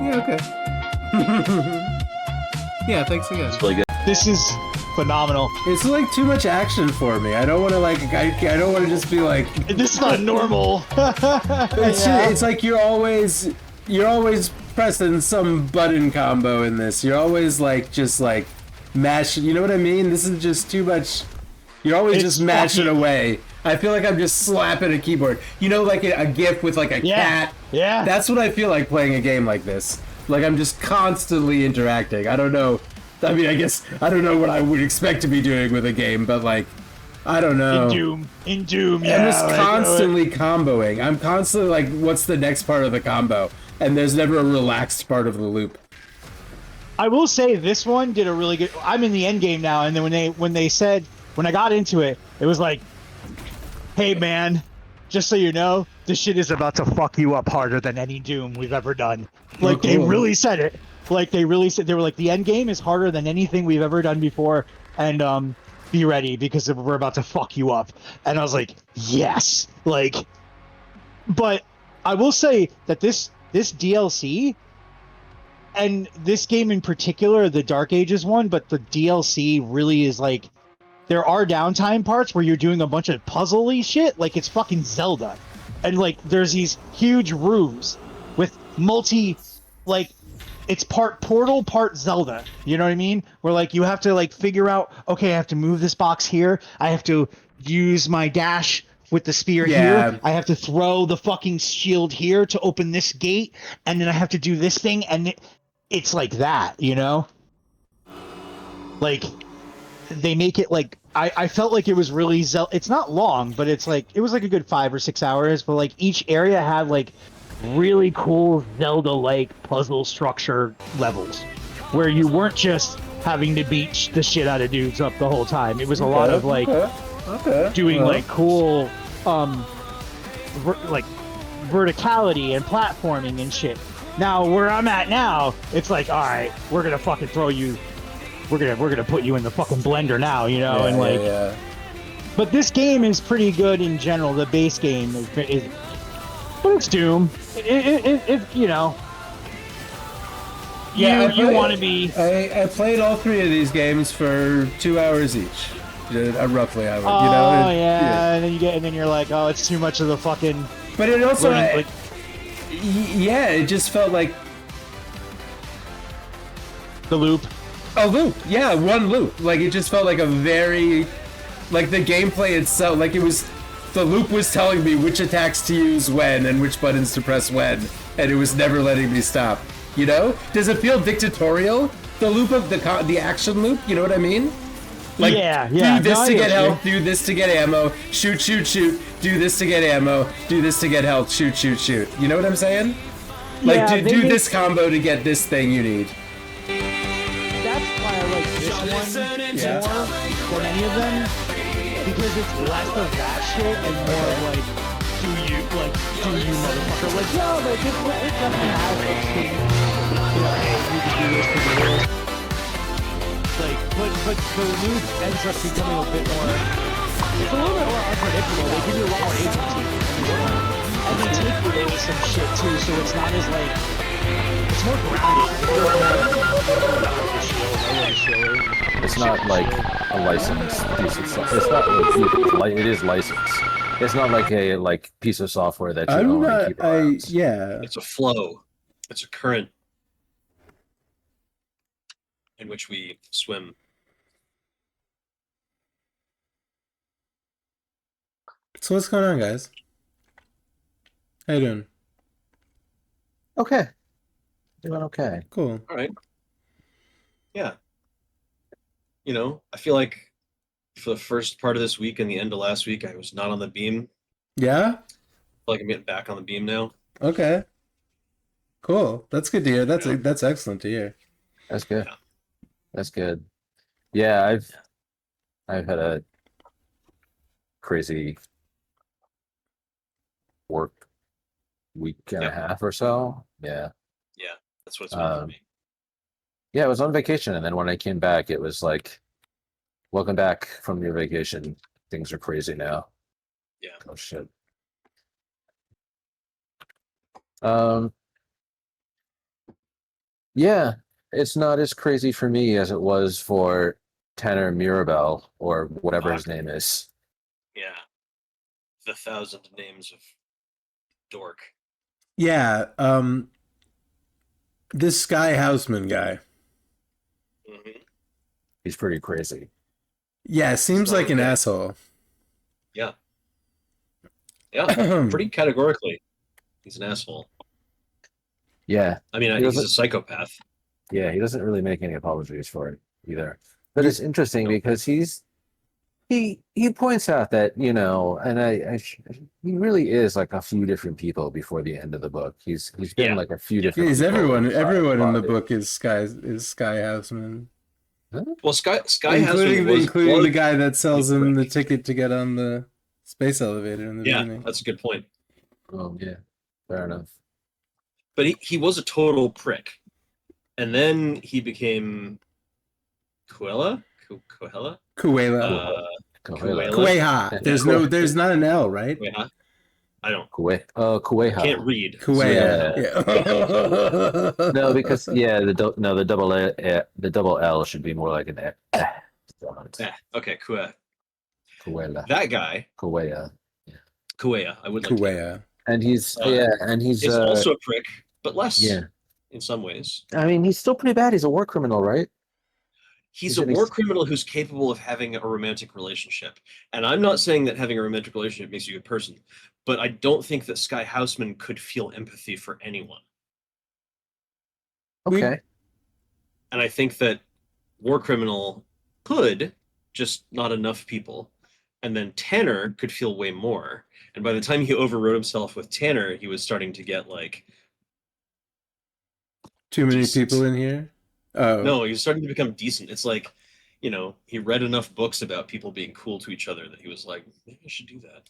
Yeah, okay. Yeah, thanks again. It's really good. This is phenomenal. It's like too much action for me. I don't want to I don't want to just be like. This is not normal. It's like you're always pressing some button combo in this. You're always just mashing. You know what I mean? This is just too much. You're always It's just mashing fucking- away. I feel like I'm just slapping a keyboard. You know, like a GIF with like a cat. Yeah. That's what I feel like playing a game like this. Like I'm just constantly interacting. I don't know. I mean, I guess I don't know what I would expect to be doing with a game, but like, I don't know. In Doom, yeah. I'm just like, constantly comboing. I'm constantly like, what's the next part of the combo? And there's never a relaxed part of the loop. I will say this one did a really good. I'm in the end game now, and then when I got into it, it was like, hey man, just so you know, this shit is about to fuck you up harder than any Doom we've ever done. Like they cool. really said it. Like they really said, they were like, the end game is harder than anything we've ever done before, and be ready because we're about to fuck you up. And I was like, yes. Like, but I will say that this DLC and this game in particular, the Dark Ages one, but the DLC really is like, there are downtime parts where you're doing a bunch of puzzle-y shit, like it's fucking Zelda. And like there's these huge rooms with it's part Portal, part Zelda. You know what I mean? Where like you have to like figure out, okay, I have to move this box here. I have to use my dash with the spear here. I have to throw the fucking shield here to open this gate, and then I have to do this thing, and it's like that, you know? Like they make it like I felt like it was really it's not long, but it's like it was like a good 5 or 6 hours, but like each area had like really cool Zelda-like puzzle structure levels where you weren't just having to beat the shit out of dudes up the whole time. It was a lot of like doing like cool like verticality and platforming and shit. Now where I'm at now, it's like, all right, we're gonna fucking throw you. We're gonna put you in the fucking blender now, you know, and like. Yeah. But this game is pretty good in general. The base game is but it's Doom. It you know. Yeah, you want to be. I played all 3 of these games for 2 hours each. roughly how it, Oh yeah, and then you're like, oh, it's too much of the fucking. But it also, learning, yeah, it just felt like the loop. a loop. Yeah, one loop. Like it just felt like a very, like the gameplay itself. Like it was, the loop was telling me which attacks to use when and which buttons to press when, and it was never letting me stop. You know? Does it feel dictatorial? The loop of the action loop. You know what I mean? Like, Yeah. do this No, to I get get health, do this to get ammo, shoot, do this to get ammo, do this to get health, shoot. You know what I'm saying? Like, Yeah, do this combo to get this thing you need. That's why I like this one more than any of them, because it's less of that shit and more of like, do you motherfucker? Like, no, like it definitely has like things, hey, you can do this, you can do this. Like, but the loop ends up becoming a bit more. It's a little bit more unpredictable. They give you a lot more agency, and they take away some shit too. So it's not as like. It's more grounded. It's not like a licensed piece of software. It's not like it is licensed. It's not like a piece of software that you own and keep around. It's a flow. It's a current in which we swim. So what's going on, guys? How you doing? Okay. Doing okay. Cool. All right. Yeah. You know, I feel like for the first part of this week and the end of last week, I was not on the beam. Yeah? I feel like I'm getting back on the beam now. Okay. Cool. That's good to hear. That's excellent to hear. That's good. Yeah. That's good. Yeah, I've had a crazy work week and a half or so. Yeah. Yeah, that's what it's been for me. Yeah, I was on vacation, and then when I came back, it was like, welcome back from your vacation. Things are crazy now. Yeah. Oh shit. Yeah, it's not as crazy for me as it was for Tanner Mirabel or whatever his name is. Yeah. The 1,000 names of dork. Yeah, this Sky Houseman guy. Mm-hmm. He's pretty crazy. Yeah, seems like an asshole. Yeah. Yeah, pretty categorically. He's an asshole. Yeah. I mean, he's a psychopath. Yeah, he doesn't really make any apologies for it either. But it's interesting because he points out that, you know, and he really is like a few different people before the end of the book. He's been like a few different He's people. everyone in the book is Sky Houseman. Huh? Well, Sky including Houseman the guy that sells him the ticket to get on the space elevator in the beginning. Yeah, that's a good point. Oh yeah, fair enough. But he was a total prick, and then he became Kuela. There's not an L, right? Kueha? I don't. Kueha. I can't read. Kueha. Yeah. No, because the double L should be more like an Okay, Kueha. Kuela. That guy. Kueha. Kueha. I would like Kueha. And he's he's also a prick, but less. Yeah. In some ways. I mean, he's still pretty bad. He's a war criminal, right? He's a war criminal who's capable of having a romantic relationship. And I'm not saying that having a romantic relationship makes you a good person, but I don't think that Sky Houseman could feel empathy for anyone. Okay. And I think that war criminal could, just not enough people. And then Tanner could feel way more. And by the time he overrode himself with Tanner, he was starting to get like too many people in here. Oh no, he was starting to become decent. It's like, you know, he read enough books about people being cool to each other that he was like, maybe I should do that.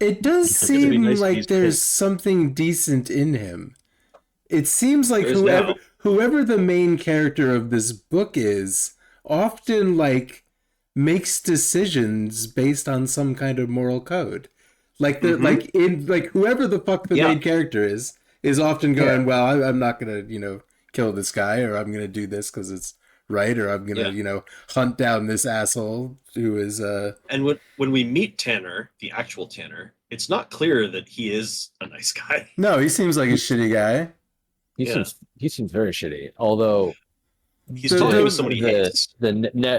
It does seem like there's something decent in him. It seems like whoever the main character of this book is often like makes decisions based on some kind of moral code. Like whoever the fuck the main character is often going, well, I'm not gonna, you know, kill this guy, or I'm gonna do this because it's right? Or I'm gonna, hunt down this asshole who is And when we meet Tanner, the actual Tanner, it's not clear that he is a nice guy. No, he seems like a shitty guy. He seems very shitty. Although He's talking with someone he the hates.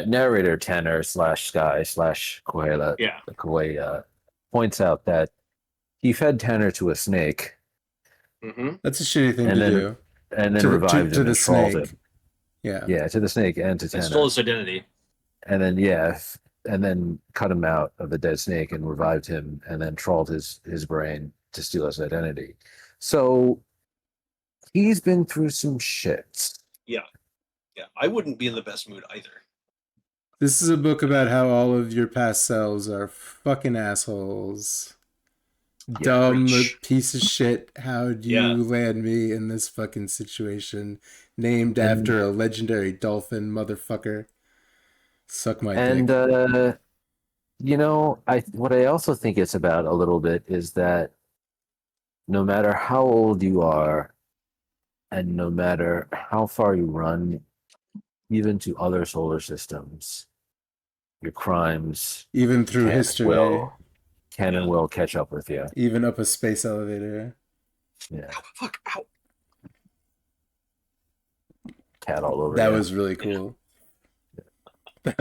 narrator Tanner / Sky / Koala Yeah. Koei points out that he fed Tanner to a snake Mm-hmm. That's a shitty thing And to then- do. and then To revived the him and trolled snake. him. Yeah. Yeah, to the snake and to And Tanner. stole his identity. And then and then cut him out of the dead snake and revived him and then trolled his brain to steal his identity. So he's been through some shit. Yeah, I wouldn't be in the best mood either. This is a book about how all of your past selves are fucking assholes. Dumb preach. piece of shit. How'd you Yeah. land me in this fucking situation? Named And- after a legendary dolphin, motherfucker. Suck my And dick. what I also think it's about a little bit is that no matter how old you are and no matter how far you run, even to other solar systems, your crimes Even through can history. and will catch up with you. Even up a space elevator. Yeah, Ow, fuck, ow. cat all over That you. was really cool. He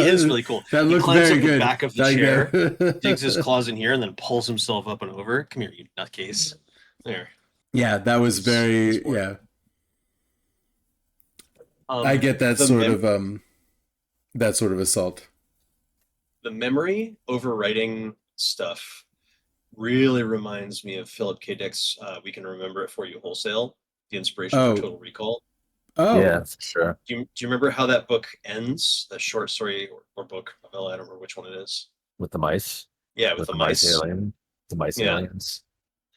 is really cool. That He looked climbs very up the good. back of the Like chair, that. digs his claws in here, and then pulls himself up and over. Come here, you nutcase. There. Yeah, that was very Sport. yeah. Um, I get that the sort of assault. the memory overwriting stuff really reminds me of Philip K. Dick's We Can Remember It For You Wholesale, the inspiration Oh. for Total Recall. Oh, Yeah, for sure. Do you remember how that book ends? The short story or book novella, I don't remember which one it is. With the mice. Yeah, with the mice. alien. The mice Yeah. aliens.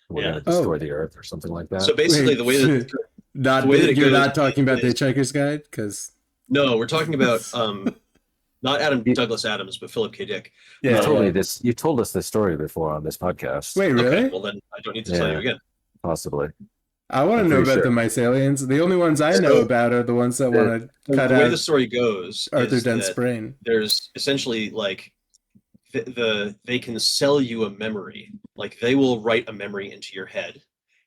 We're Yeah. gonna destroy Oh. the earth or something like that. So basically, Wait, the way that not the way that it you're goes not talking about the is- Hitchhiker's Guide because no, we're talking about not Douglas Adams, but Philip K. Dick. yeah. you told yeah. me this. You told us this story before on this podcast. Wait, really? Okay, well then I don't need to tell you Yeah. again. Possibly. I want to I'm know pretty about sure. the mice aliens. The only ones I know So- about are the ones that want to cut The way out the story goes Arthur is Dent's that brain. there's essentially like they can sell you a memory. Like they will write a memory into your head,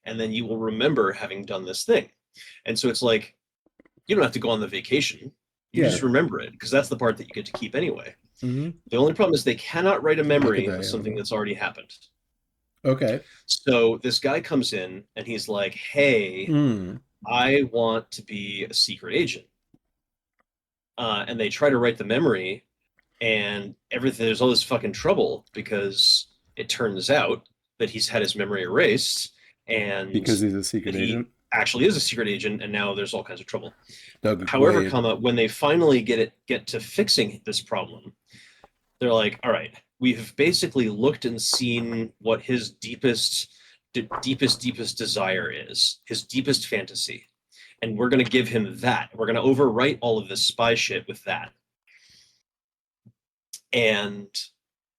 and then you will remember having done this thing. And so it's like you don't have to go on the vacation. You Yeah. just remember it because that's the part that you get to keep anyway. Hmm. The only problem is they cannot write a memory that, of yeah. something that's already happened. Okay. So this guy comes in and he's like, "Hey, Mm. I want to be a secret agent." And they try to write the memory, and everything. There's all this fucking trouble because it turns out that he's had his memory erased, and Because he's a secret he agent. actually is a secret agent, and now there's all kinds of trouble. Doug However, Quaid. when they finally get to fixing this problem, they're like, "All right, we've basically looked and seen what his deepest desire is, his deepest fantasy, and we're going to give him that. We're going to overwrite all of this spy shit with that." And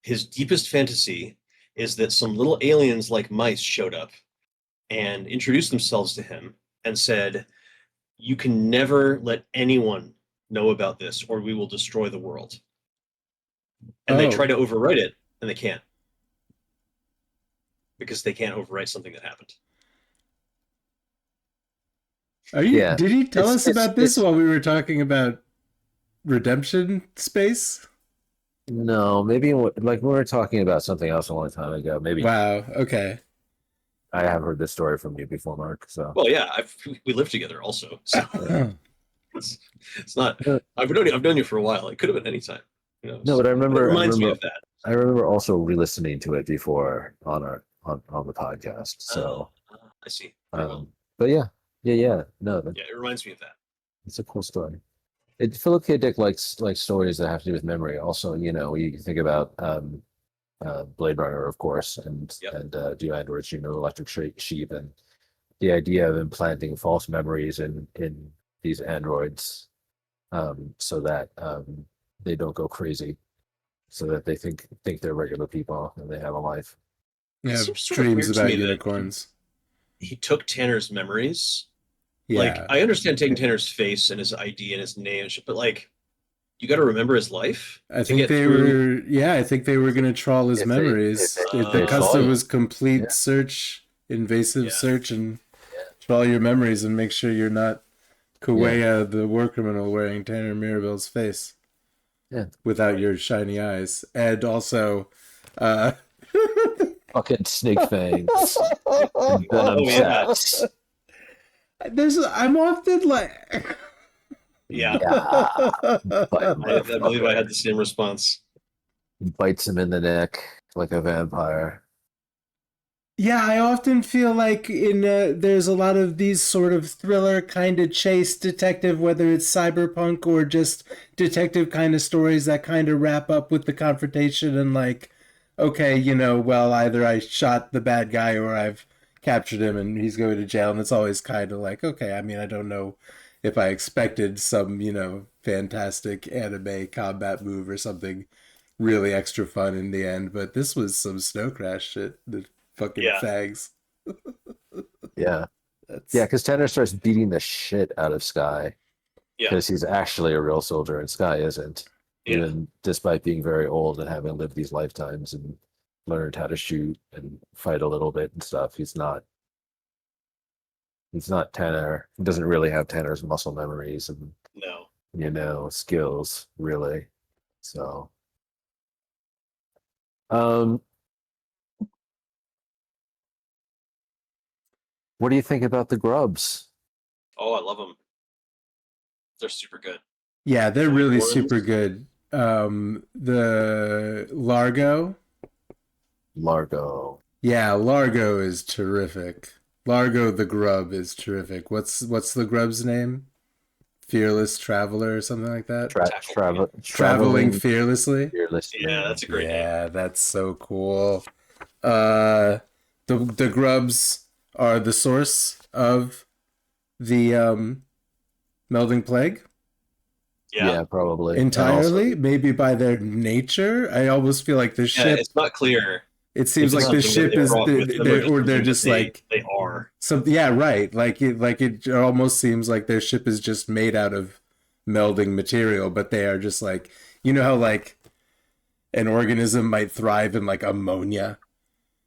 his deepest fantasy is that some little aliens like mice showed up and introduced themselves to him and said, "You can never let anyone know about this or we will destroy the world." And they Oh. try to overwrite it and they can't. Because they can't overwrite something that happened. Are you? Yeah. Did he tell It's- us about this it's- while we were talking about redemption space? No, maybe like we were talking about something else a long time ago. Maybe Wow. Okay. I have heard this story from you before, Mark. So Well, yeah, we live together also. So it's not. I've known you for a while. It could have been any time. Who knows? no, but I It remember. reminds me of that. I remember also re-listening to it before on the podcast. So, I see. Very well. but yeah. No, Yeah, it reminds me of that. it's a cool story. Philip K. Dick likes stories that have to do with memory. Also, you think about Blade Runner, of course, and Yep. and Do Androids Electric Sheep, and the idea of implanting false memories in these androids, so that they don't go crazy, so that they think they're regular people and they have a life. Yeah. Seems sort of Dreams weird to about me that- unicorns. He took Tanner's memories Like, Yeah. I understand taking Tanner's face and his ID and his name and shit, but like, you got to remember his life I to think get they through. were, yeah, I think they were going to trawl his If they memories. The they saw custom you. was complete Yeah. search, invasive Yeah. search, and trawl your memories and make sure you're not Kueya, the war criminal, wearing Tanner Mirabelle's face. Yeah. Without your shiny eyes. And also, uh, Fucking snake fangs. And venom Oh, yeah. sacks. I'm often like, Yeah, Yeah. Bite, I believe I motherfucker. had the same response. Bites him in the neck like a vampire. yeah, I often feel like there's a lot of these sort of thriller kind of chase detective, whether it's cyberpunk or just detective kind of stories that kind of wrap up with the confrontation and like, okay, well, either I shot the bad guy or I've captured him and he's going to jail, and it's always kind of like, okay, I mean, I don't know if I expected some, fantastic anime combat move or something really extra fun in the end, but this was some snow crash shit. The fucking Yeah. fags. Yeah. That's Yeah, because Tanner starts beating the shit out of Sky Yeah, because he's actually a real soldier and Sky isn't. yeah, Even despite being very old and having lived these lifetimes and learned how to shoot and fight a little bit and stuff, he's not Tanner. He doesn't really have Tanner's muscle memories and no. skills really. So um what do you think about the grubs? Oh, I love them. They're super good. yeah, they're Flaming really Horns. super good. The Largo. Largo. Yeah, Largo is terrific. Largo the Grub is terrific. What's the grub's name? Fearless Traveler or something like that? Traveling fearlessly. fearlessly. Yeah, that's a great name. Yeah, that's so cool. The grubs are the source of the melding plague Yeah, probably. entirely. Maybe by their nature, I almost feel like the yeah. ship. It's not clear. It seems if it's like the something that ship they is, brought with them or or they're something that just like they are. some. Yeah, right. Like it almost seems like their ship is just made out of melding material, but they are just like, how like an organism might thrive in like ammonia.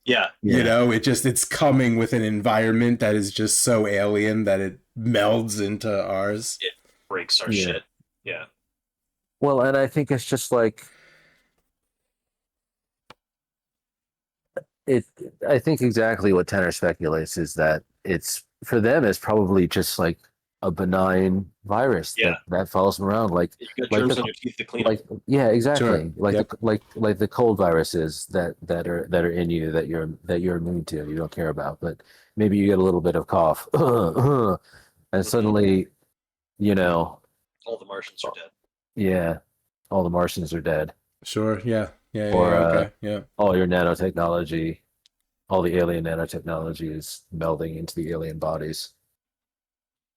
Yeah, It's coming with an environment that is just so alien that it melds into ours. it breaks our Yeah. shit. Yeah, Well, and I think it's just like it. I think exactly what Tanner speculates is that it's for them. It's probably just like a benign virus Yeah. that follows them around, like you got Like germs the- on your teeth to clean them. yeah, exactly, Sure. like Yep. like the cold viruses that are in you that you're immune to, you don't care about, but maybe you get a little bit of cough, and suddenly, All the Martians are dead. yeah, all the Martians are dead. Sure. Yeah. Yeah. Or, Yeah. Okay. Yeah. All your nanotechnology, all the alien nanotechnology is melding into the alien bodies.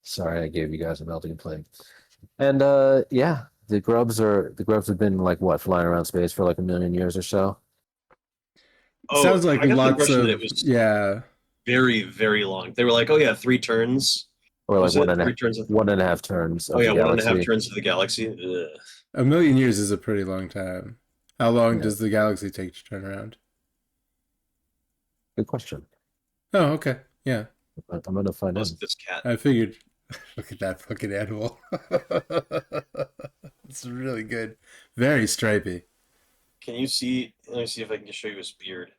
Sorry, I gave you guys a melting plague. And yeah, the grubs have been like what, flying around space for like 1 million years or so. Oh, Sounds like I got the lots impression of that it was yeah. very, very long. They were like, oh yeah, 3 turns. Or What like was it? 3 turns. 1.5 turns of Oh yeah, the 1.5 galaxy. turns of the galaxy. Ugh. 1 million years is a pretty long time. How long Yeah. does the galaxy take to turn around? Good question. Oh, okay. Yeah. I'm gonna find out. Was this cat? I figured. Look at that fucking animal. It's really good. Very stripy. Can you see? Let me see if I can show you his beard.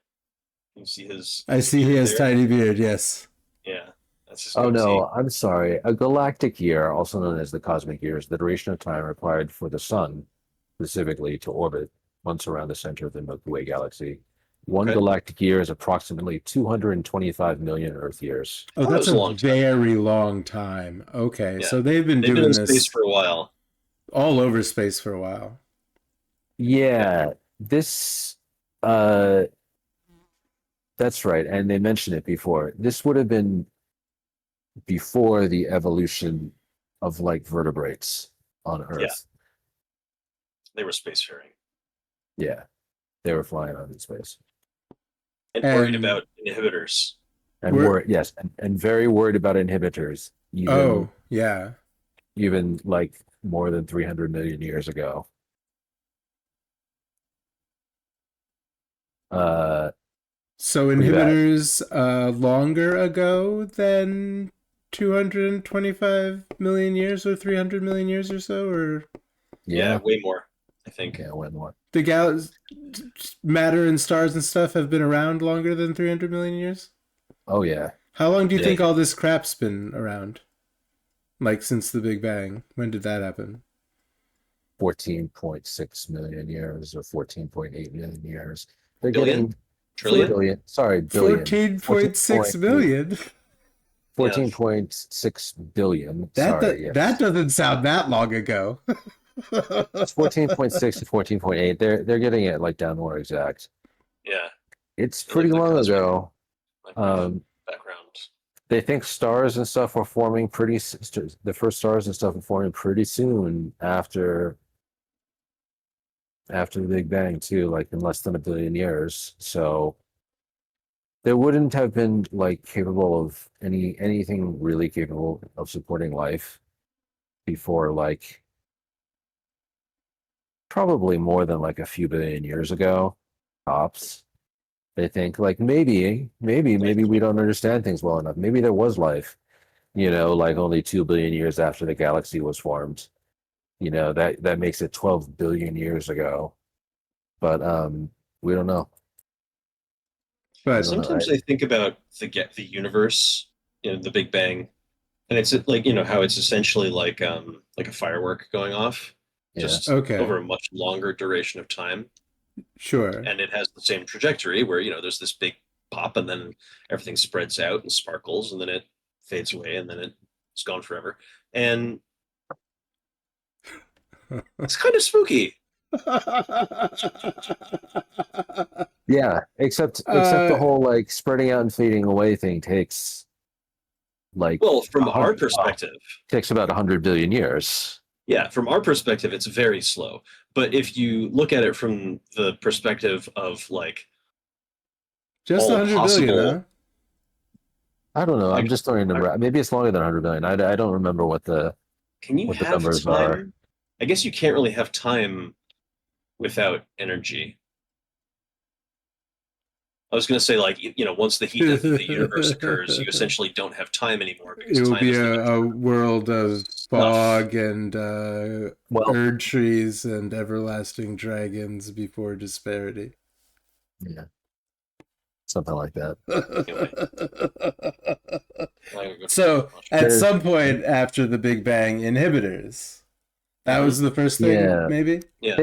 Can you see his? I see he has there? tiny beard, yes. Yeah, that's his. Oh goatee. no, I'm sorry. A galactic year, also known as the cosmic year, is the duration of time required for the sun, specifically, to orbit once around the center of the Milky Way galaxy. One Okay. galactic year is approximately 225 million Earth years. Oh, That that's was a a long time. very long time. Okay, Yeah. so they've been They've been doing in this space for a while. all over space for a while. Yeah, this that's right, and they mentioned it before. This would have been before the evolution of like vertebrates on Earth. Yeah. They were spacefaring Yeah, they were flying out in space. and worried And- about inhibitors. And We're- and very worried about inhibitors. Oh, yeah. even like more than 300 million years ago. So Pretty bad. inhibitors longer ago than 225 million years or 300 million years or so, or Yeah, Yeah, way more, I think. yeah, when what? the matter and stars and stuff have been around longer than 300 million years? Oh yeah, How long do you Yeah, think yeah. all this crap's been around? Like since the Big Bang? When did that happen? 14.6 million years or 14.8 million years. They're Billion? getting Trillion? billion. Sorry, billion. 14.6 million. 14.6 billion. Sorry, That yes. doesn't sound that long ago. It's 14.6 to 14.8. They're getting it like down more exact. Yeah. It's Yeah, like pretty the long cosmic ago. microwave background. They think stars and stuff were forming the first stars and stuff were forming pretty soon after the Big Bang too, like in less than a billion years. So there wouldn't have been like capable of anything really capable of supporting life before like probably more than like a few billion years ago, tops. They think like maybe we don't understand things well enough. Maybe there was life, like only 2 billion years after the galaxy was formed. That makes it 12 billion years ago. But we don't know. We But don't know. Sometimes I think about the universe, the Big Bang, and it's like how it's essentially like a firework going off, Yeah. just okay, over a much longer duration of time, sure. and it has the same trajectory where there's this big pop, and then everything spreads out and sparkles, and then it fades away, and then it's gone forever, and it's kind of spooky. Yeah, except the uh, whole like spreading out and fading away thing takes like Well, from a our hundred, perspective, takes about 100 billion years. yeah, from our perspective, it's very slow. But if you look at it from the perspective of like just all 100 billion, huh? possible, I don't know. I'm like, just throwing a number. Maybe it's longer than 100 billion. I don't remember what the can you have numbers are. time? I guess you can't really have time without energy. I was going to say, like, once the heat death of the universe occurs, you essentially don't have time anymore because It will time be is limited a world of to stuff. fog and Well, erd trees and everlasting dragons before disparity. yeah, something like that. Anyway, I would go So, too much. at some point after the Big Bang, inhibitors. That was the first thing, Yeah, maybe? Yeah,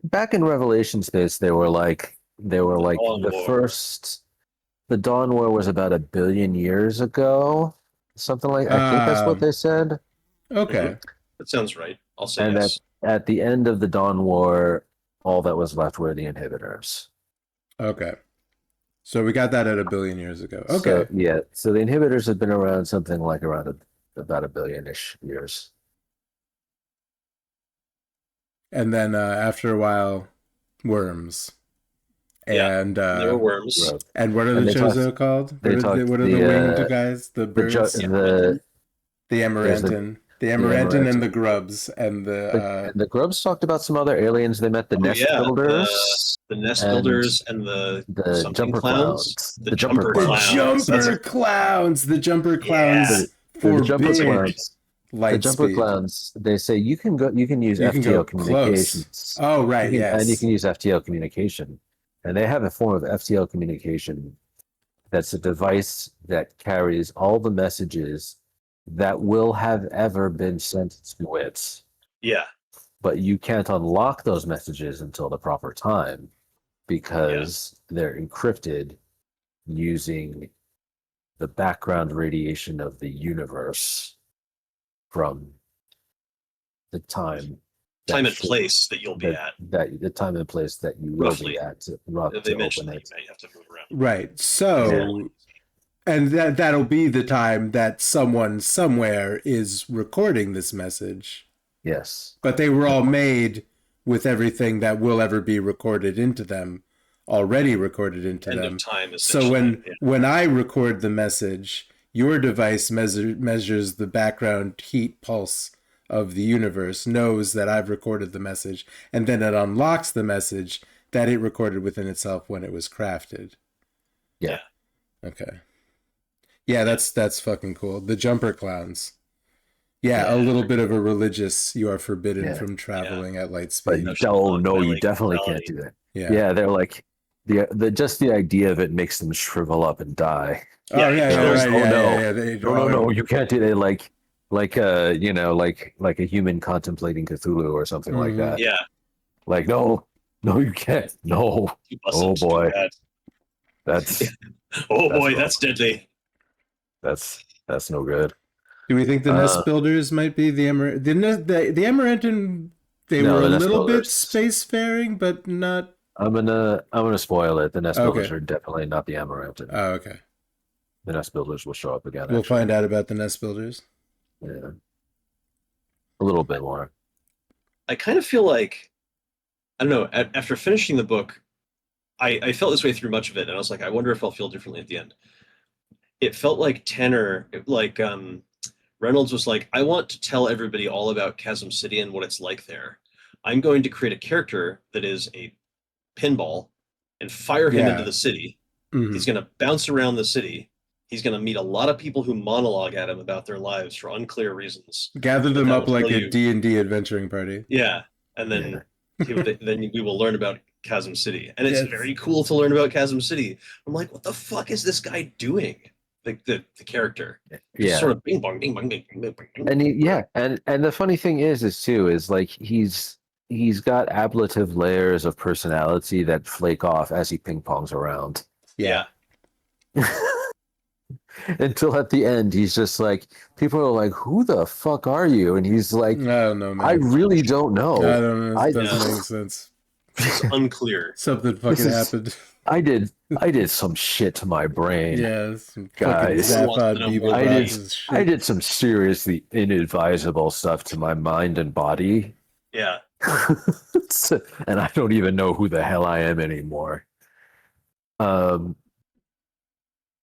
back in Revelation space, they were like the Dawn the War. first. The Dawn War was about a billion years ago, something like. I think that's what Um, they said. okay. That sounds right. I'll say And yes. at the end of the Dawn War, all that was left were the inhibitors. Okay. So we got that at a billion years ago. So Okay. yeah, so the inhibitors have been around something like about a billion-ish years. And then after a while, worms. Yeah, And there were worms. Growth. and what are And the they talked chozo called? they talked What are the winged guys? The birds? the The there's amarantin. The the amarantin and amaranth the grubs and the the grubs talked about some other aliens. They met the Oh nest yeah, builders the nest and builders and the the something jumper clowns, clowns. the The jumper jumper the clowns. clowns. jumper clowns. The jumper Yeah, clowns The jumper that's forbid great. clowns. The light jumper speed. clowns. They say you can use You can go FTL close. communications. Oh right, You yes. can use FTL communication, and they have a form of FTL communication that's a device that carries all the messages that will have ever been sent to it. Yeah, But you can't unlock those messages until the proper time because they're encrypted using the background radiation of the universe from the time time that and place that you'll be at. that the time and place that you will Roughly. be at to They open mentioned that it. you may have to move around. Right. So and that'll be the time that someone somewhere is recording this message. Yes. But they were all made with everything that will ever be recorded into them already recorded into End them. of time, So essentially. when I record the message, Your device measures the background heat pulse of the universe, knows that I've recorded the message, and then it unlocks the message that it recorded within itself when it was crafted. Yeah. Okay. Yeah, that's fucking cool. The jumper clowns. Yeah, a little bit of a religious, you are forbidden from traveling at light speed. But no, you definitely can't do that. Yeah, they're like just the idea of it makes them shrivel up and die. Oh yeah, right. No, you can't do that. Like like a human contemplating Cthulhu or something like that. Yeah. Like no, you can't. No. Oh boy. That's oh boy, that's deadly. That's no good. Do we think the nest builders might be the Amarantan? They were a little bit spacefaring, but not. I'm gonna spoil it. The nest builders are definitely not the Amarantan. Oh, okay. The nest builders will show up again. We'll find out about the nest builders. Yeah, a little bit more. I kind of feel like, I don't know. After finishing the book, I felt this way through much of it, and I was like, I wonder if I'll feel differently at the end. It felt like Reynolds was like, I want to tell everybody all about Chasm City and what it's like there. I'm going to create a character that is a pinball and fire him into the city. Mm-hmm. He's going to bounce around the city. He's going to meet a lot of people who monologue at him about their lives for unclear reasons. Gather them up like a D&D adventuring party. Yeah. And then then we will learn about Chasm City. And it's very cool to learn about Chasm City. I'm like, what the fuck is this guy doing? The character, sort of bing bong, bing bong, bing bong, bing bong. And the funny thing is like he's got ablative layers of personality that flake off as he ping pongs around. Yeah. Until at the end, he's just like, people are like, "Who the fuck are you?" And he's like, "No, man. I really don't know. I don't know. It doesn't make sense. It's unclear. Something fucking happened." I did some shit to my brain. Yeah, guys. I did some seriously inadvisable stuff to my mind and body. Yeah. And I don't even know who the hell I am anymore.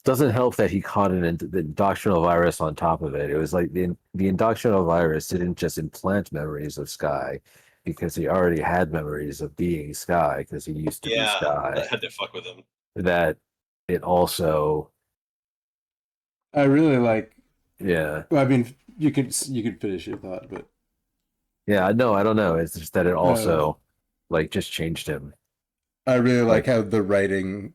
Doesn't help that he caught the indoctrinal virus on top of it. It was like the indoctrinal virus didn't just implant memories of Sky, because he already had memories of being Sky, because he used to be Sky. That had to fuck with him. That it also. I really like. Yeah. Well, I mean, you could finish your thought, but. Yeah, no, I don't know. It's just that it also, like, just changed him. I really like how the writing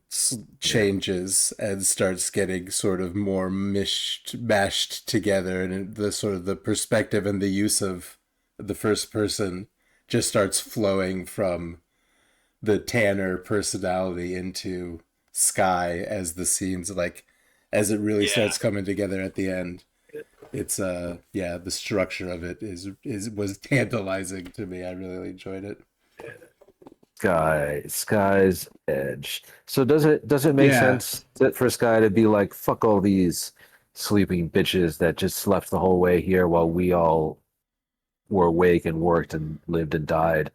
changes and starts getting sort of more mashed together, and the sort of the perspective and the use of the first person just starts flowing from the Tanner personality into Sky as the scenes, like, as it really starts coming together at the end. It's the structure of it was tantalizing to me. I really enjoyed it. Sky's Edge. So does it make sense for Sky to be like, fuck all these sleeping bitches that just slept the whole way here while we all were awake and worked and lived and died?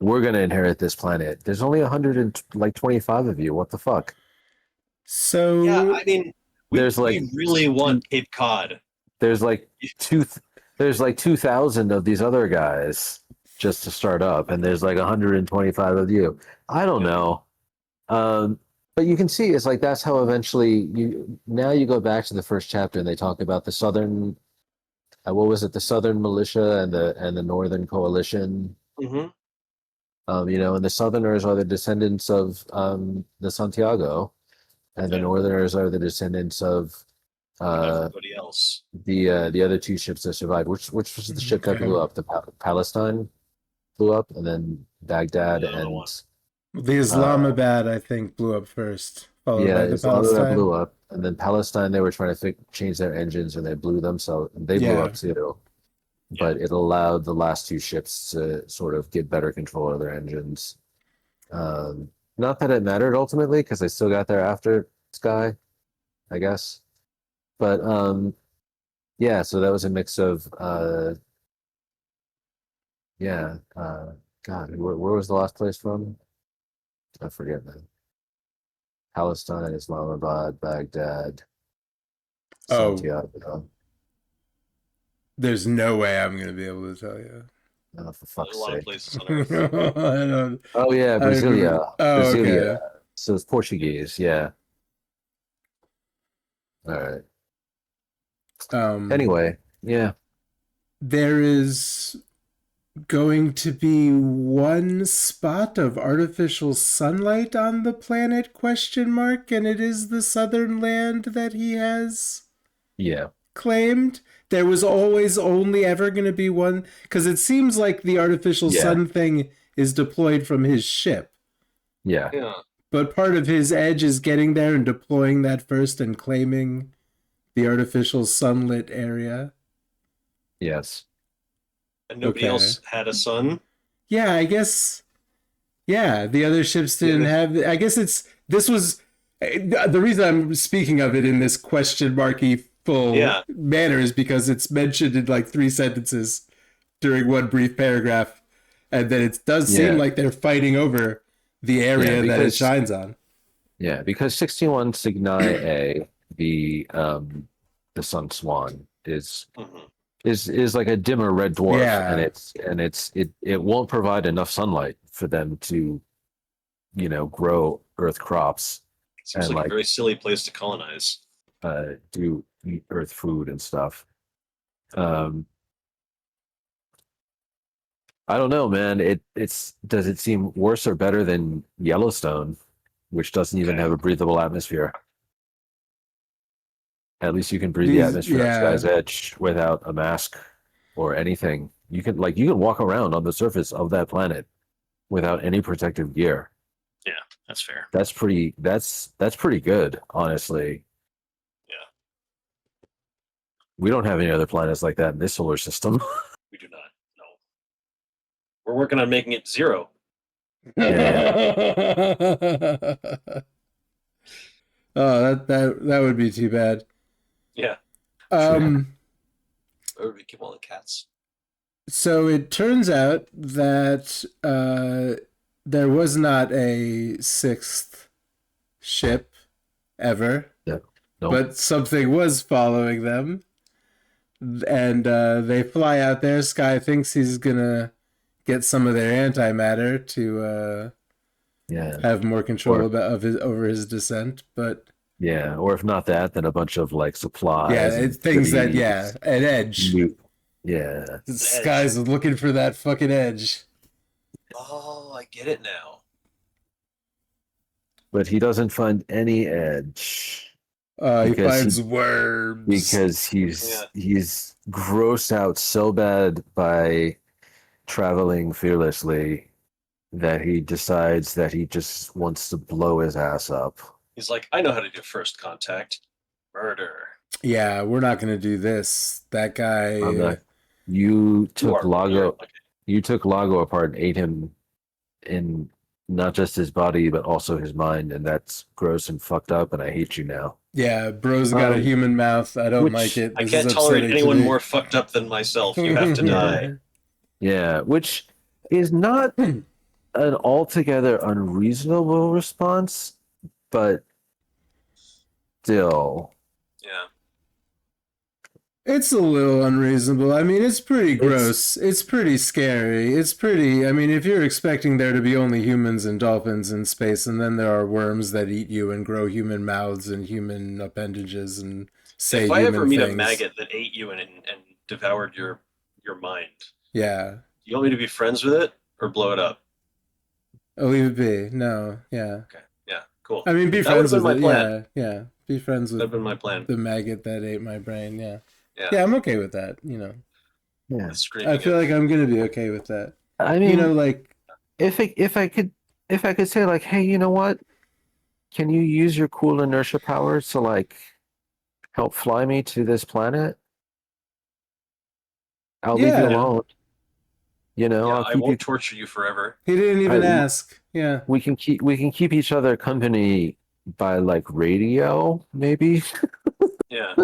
We're gonna inherit this planet. There's only 125 of you. What the fuck? So I mean, we really want Cape Cod. There's like 2,000 of these other guys just to start up, and there's like 125 of you. I don't know. But you can see it's like that's how eventually you go back to the first chapter and they talk about the Southern what was it, the Southern Militia and the Northern Coalition. Mm-hmm. And the Southerners are the descendants of the Santiago, and the Northerners are the descendants of everybody else. The other two ships that survived. Which was the ship that blew up? The Palestine blew up, and then Baghdad and the Islamabad, I think, blew up first. Followed by the Islamabad Palestine blew up, and then Palestine. They were trying to change their engines, and they blew them. So they blew up too. But it allowed the last two ships to sort of get better control of their engines. Not that it mattered ultimately, because they still got there after Sky, I guess. But so that was a mix of God, where was the last place from? I forget, man. Palestine, Islamabad, Baghdad. Oh. Santiago. There's no way I'm gonna be able to tell you. Oh, for There's fuck's a lot of sake. places on Earth. I don't. Oh yeah, Brasilia. Oh, Brasilia. okay. So it's Portuguese, yeah. All right. Anyway, yeah. There is going to be one spot of artificial sunlight on the planet, ? And it is the southern land that he has Yeah. claimed. There was always only ever going to be one, because it seems like the artificial Yeah. sun thing is deployed from his ship. Yeah. Yeah. But part of his edge is getting there and deploying that first and claiming the artificial sunlit area. Yes. And nobody Okay. else had a son. Yeah, I guess. Yeah, the other ships didn't have. I guess this was the reason I'm speaking of it in this question marky full manner is because it's mentioned in like 3 sentences during one brief paragraph, and then it does seem like they're fighting over the area that it shines on. Yeah, because 61 Cygni A, the sun swan is like a dimmer red dwarf, and it won't provide enough sunlight for them to, grow Earth crops. Seems and like a very silly place to colonize. Do eat Earth food and stuff. I don't know, man. Does it seem worse or better than Yellowstone, which doesn't even have a breathable atmosphere? At least you can breathe the atmosphere of Sky's Edge without a mask or anything. You can walk around on the surface of that planet without any protective gear. Yeah, that's fair. That's pretty good, honestly. Yeah. We don't have any other planets like that in this solar system. We do not. No. We're working on making it 0. Oh, that would be too bad. Yeah. Or we keep all the cats. So it turns out that there was not a 6th ship ever, but something was following them, and they fly out there. Sky thinks he's gonna get some of their antimatter to have more control over his descent, but or if not that, then a bunch of like supplies. Yeah, it's things that an edge. Yeah, Sky's looking for that fucking edge. Oh, I get it now. But he doesn't find any edge. He finds worms because he's grossed out so bad by traveling fearlessly that he decides that he just wants to blow his ass up. He's like, I know how to do first contact. Murder. Yeah, we're not going to do this. That guy... You took Lago apart and ate him in not just his body, but also his mind, and that's gross and fucked up, and I hate you now. Yeah, bro's got a human mouth. I don't like it. I can't tolerate anyone more fucked up than myself. You have to die. Yeah, which is not an altogether unreasonable response, but still. Yeah. It's a little unreasonable. I mean, it's pretty gross. It's pretty scary. I mean, if you're expecting there to be only humans and dolphins in space, and then there are worms that eat you and grow human mouths and human appendages and say human things. If I ever meet a maggot that ate you and devoured your mind, yeah. You want me to be friends with it or blow it up? I'll leave it be. No, yeah. Okay, yeah, cool. I mean, be friends with it. Yeah. Be friends with That'd been my plan. The maggot that ate my brain, yeah. Yeah, I'm okay with that, Yeah. I feel like I'm gonna be okay with that. I mean, like if I could say like, hey, you know what? Can you use your cool inertia powers to like help fly me to this planet? I'll leave you alone. I won't torture you forever. He didn't even ask. Yeah. We can keep each other company by like radio, maybe. Yeah.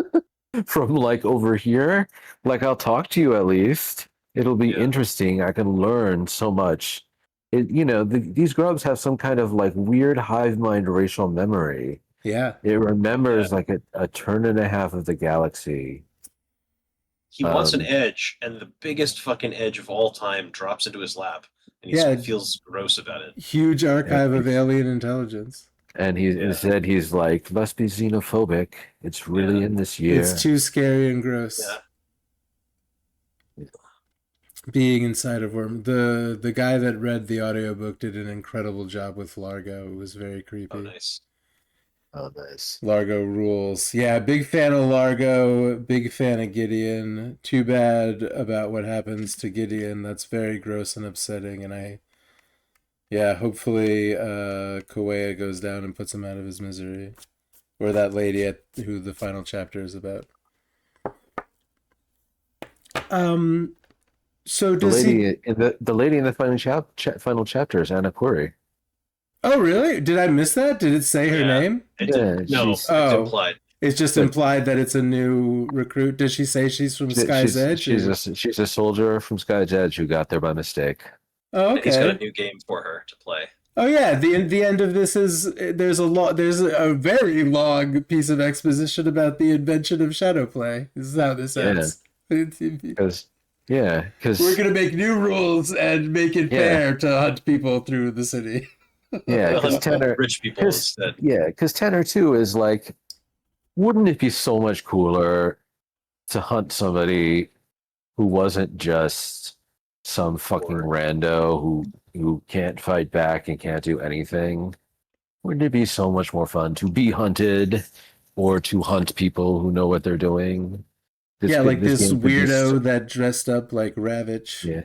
From like over here, like I'll talk to you at least. It'll be interesting. I can learn so much. These grubs have some kind of like weird hive mind racial memory. Yeah. It remembers like a turn and a half of the galaxy. He wants an edge, and the biggest fucking edge of all time drops into his lap, and he Yeah. feels gross about it. Huge archive of alien intelligence. And instead he's like, must be xenophobic. It's really in this year. It's too scary and gross. Yeah. Being inside of worm. The guy that read the audiobook did an incredible job with Largo. It was very creepy. Oh, nice. Oh, nice. Largo rules. Yeah, big fan of Largo, big fan of Gideon. Too bad about what happens to Gideon. That's very gross and upsetting, and hopefully Kawea goes down and puts him out of his misery. Or that lady who the final chapter is about. So does the lady in the final chapter is Anna Query. Oh, really? Did I miss that? Did it say her name? No, it's implied. It's just implied that it's a new recruit. Does she say she's from Sky's Edge? She's a soldier from Sky's Edge who got there by mistake. Oh, okay. And he's got a new game for her to play. Oh yeah, the end of this is there's a very long piece of exposition about the invention of shadowplay. This is how this ends. Because we're gonna make new rules and make it fair to hunt people through the city. Yeah, because Tenor, rich people instead. Yeah, because Tenor 2 is like, wouldn't it be so much cooler to hunt somebody who wasn't just some fucking rando who can't fight back and can't do anything? Wouldn't it be so much more fun to be hunted or to hunt people who know what they're doing? This weirdo that dressed up like Ravage. Yeah.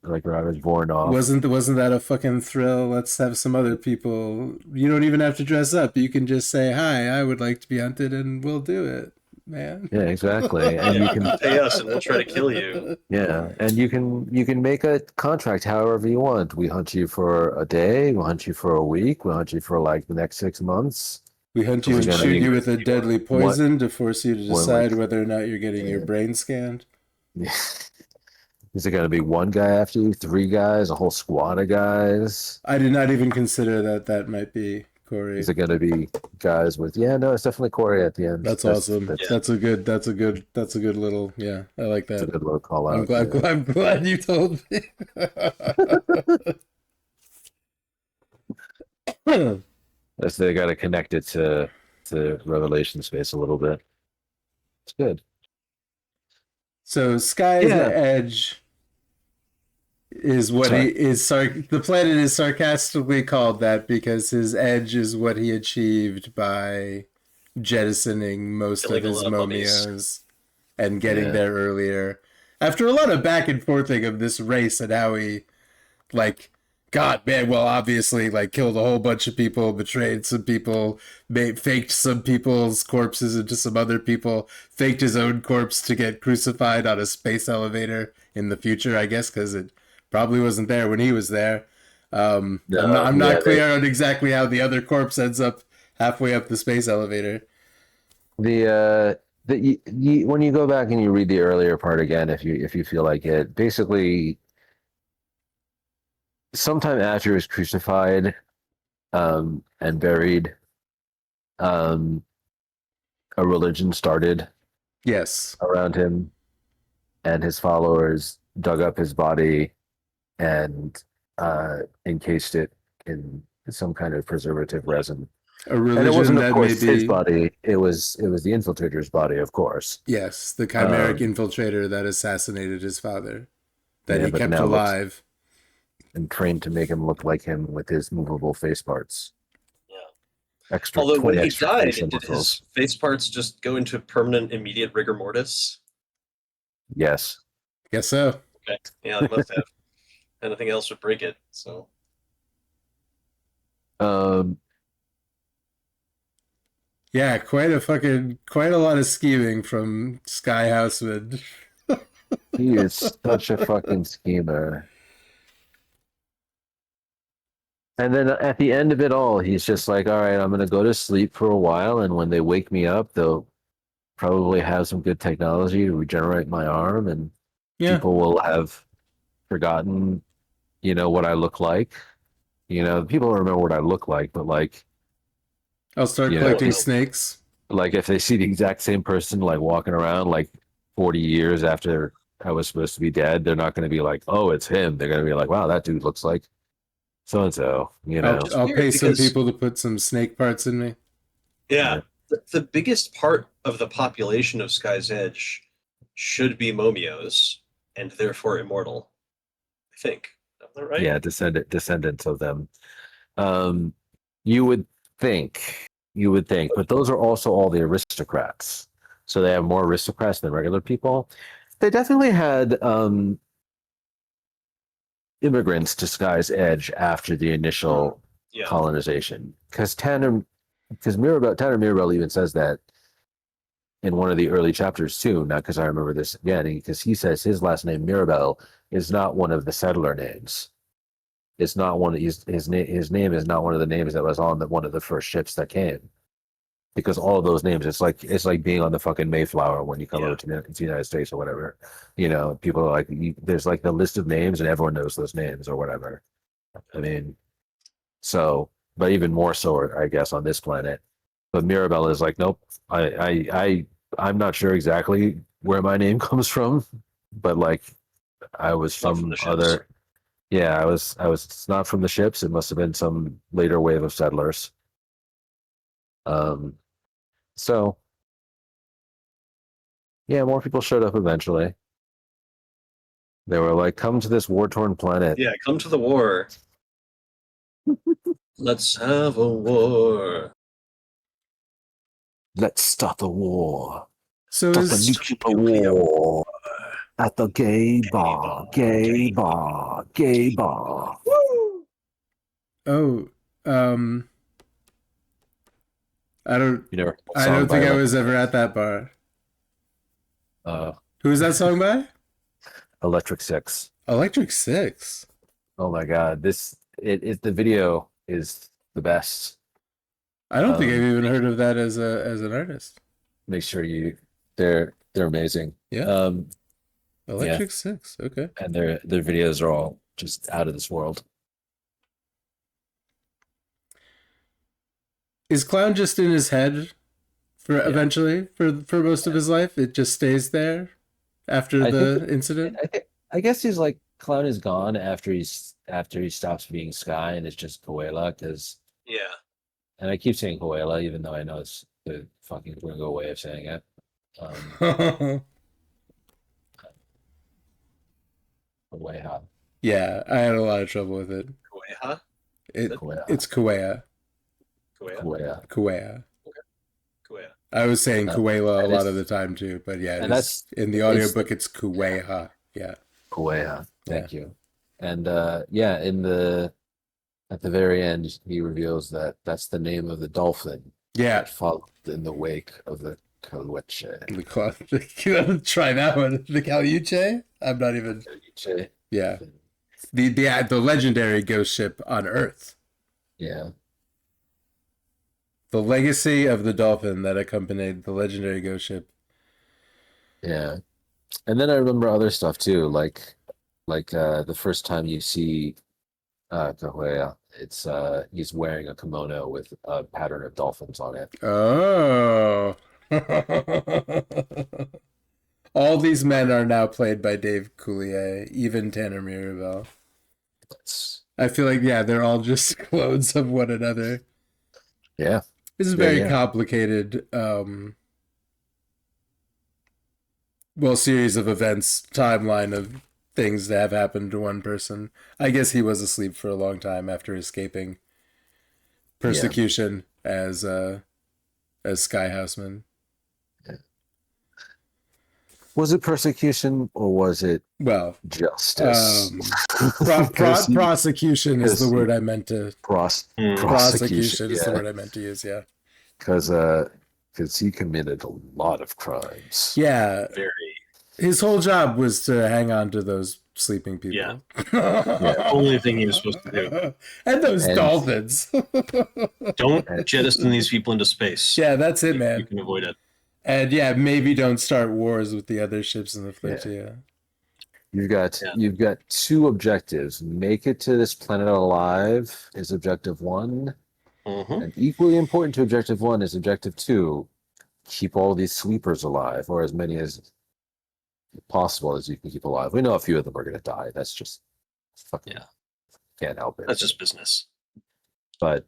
Like Ravage Voronov. Wasn't that a fucking thrill? Let's have some other people. You don't even have to dress up. You can just say, "Hi, I would like to be hunted," and we'll do it, man. Yeah, exactly. And you can pay us, and we'll try to kill you. Yeah, and you can make a contract however you want. We hunt you for a day. We'll hunt you for a week. We'll hunt you for like the next 6 months. We hunt you and shoot you with a deadly poison to force you to decide whether or not you're getting your brain scanned. Yeah. Is it going to be one guy after you, 3 guys, a whole squad of guys? I did not even consider that might be Corey. Is it going to be guys with? Yeah, no, it's definitely Corey at the end. That's awesome. That's a good little. Yeah, I like that. That's a good little call out. I'm glad you told me. As they got to connect it to Revelation space a little bit. It's good. So Sky's Edge is what he is. The planet is sarcastically called that because his edge is what he achieved by jettisoning most of his momias and getting there earlier. After a lot of back and forthing of this race and how he, obviously, killed a whole bunch of people, betrayed some people, faked some people's corpses into some other people, faked his own corpse to get crucified on a space elevator in the future, I guess, because it probably wasn't there when he was there. I'm not clear on exactly how the other corpse ends up halfway up the space elevator. When you go back and you read the earlier part again, if you feel like it, basically sometime after he was crucified and buried, a religion started around him, and his followers dug up his body and encased it in some kind of preservative resin. A religion and it wasn't, of that course, his body. It was the infiltrator's body, of course. Yes, the chimeric infiltrator that assassinated his father, that he kept alive. And trained to make him look like him with his movable face parts. Yeah. Although when he died, did his face parts just go into permanent, immediate rigor mortis? Yes. Guess so. Okay. Yeah, they must have. Anything else would break it. So. Yeah, quite a lot of scheming from Sky Houseman. He is such a fucking schemer. And then at the end of it all, he's just like, all right, I'm going to go to sleep for a while. And when they wake me up, they'll probably have some good technology to regenerate my arm. And people will have forgotten, what I look like. People remember what I look like, but I'll start You know, collecting just- snakes. Like if they see the exact same person like walking around like 40 years after I was supposed to be dead, they're not going to be like, "Oh, it's him." They're going to be like, "Wow, that dude looks like so and so." You know. It's I'll weird pay some because- people to put some snake parts in me. Yeah. The biggest part of the population of Sky's Edge should be Momios, and therefore immortal. I think. Is that right? Yeah, descendants of them. Um, you would think, but those are also all the aristocrats. So they have more aristocrats than regular people. They definitely had immigrants to Sky's Edge after the initial Yeah. colonization. Because Tanner Mirabel even says that in one of the early chapters too. Not because I remember this again, because he says his last name Mirabel is not one of the settler names. It's not one of his name is not one of the names that was on one of the first ships that came. Because all of those names, it's like being on the fucking Mayflower when you come over to the United States or whatever. You know, people are like, there's like the list of names and everyone knows those names or whatever. I mean, so, but even more so, I guess, on this planet. But Mirabel is like, nope, I'm not sure exactly where my name comes from, but like, I was Not from from the ships. other. Yeah, I was. It's not from the ships. It must have been some later wave of settlers. So yeah, more people showed up eventually. They were like, "Come to this war-torn planet." Yeah, come to the war. Let's have a war. Let's start the war. So Start the is nuclear war at the gay bar. Gay bar. Gay bar. oh I don't You never. I don't think I was ever at that bar. Who's that song by? Electric Six. Electric Six. Oh my God! The video is the best. I don't think Um, I've even heard of that as an artist. Make sure they're amazing. Yeah. Electric Six. Okay. And their videos are all just out of this world. Is Clown just in his head for eventually for most of his life? It just stays there after I the think- incident? I guess he's like Clown is gone after he stops being Sky and it's just Koala Yeah. and I keep saying Koala even though I know it's the fucking Gringo way of saying it. Koala. Yeah, I had a lot of trouble with it. Kueha? Koala. It's Kuea. Kueha? Koala. Kuea. Kueha. I was saying Kuela a that lot is- of the time too, but yeah, and in the audiobook it's Kueha. Yeah. Koala. Thank you. And at the very end he reveals that that's the name of the dolphin Yeah. that followed in the wake of the Caluche. Try that one. The Caluche? I'm not even. Yeah. The legendary ghost ship on Earth. Yeah. The legacy of the dolphin that accompanied the legendary ghost ship. Yeah. And then I remember other stuff too, like the first time you see Kahoya, it's he's wearing a kimono with a pattern of dolphins on it. Oh. All these men are now played by Dave Coulier, even Tanner Mirabel. That's, I feel like, yeah, they're all just clones of one another. yeah. This is a Yeah, very yeah. complicated, series of events, timeline of things that have happened to one person. I guess he was asleep for a long time after escaping persecution as Sky Houseman. Was it persecution or was it Well, justice? prosecution is the word I meant to. Prosecution is the word I meant to use. Yeah. Because he committed a lot of crimes. Yeah. Very. His whole job was to hang on to those sleeping people. Yeah. Only thing he was supposed to do. And those And- dolphins. Don't jettison these people into space. Yeah, that's it, You man. can avoid it. And yeah, maybe don't start wars with the other ships in the fleet. Yeah. You've got Yeah. you've got two objectives. Make it to this planet alive is objective one, And equally important to Objective 1 is Objective 2. Keep all these sweepers alive, or as many as possible as you can keep alive. We know a few of them are going to die. That's just fucking can't help it. That's just business. But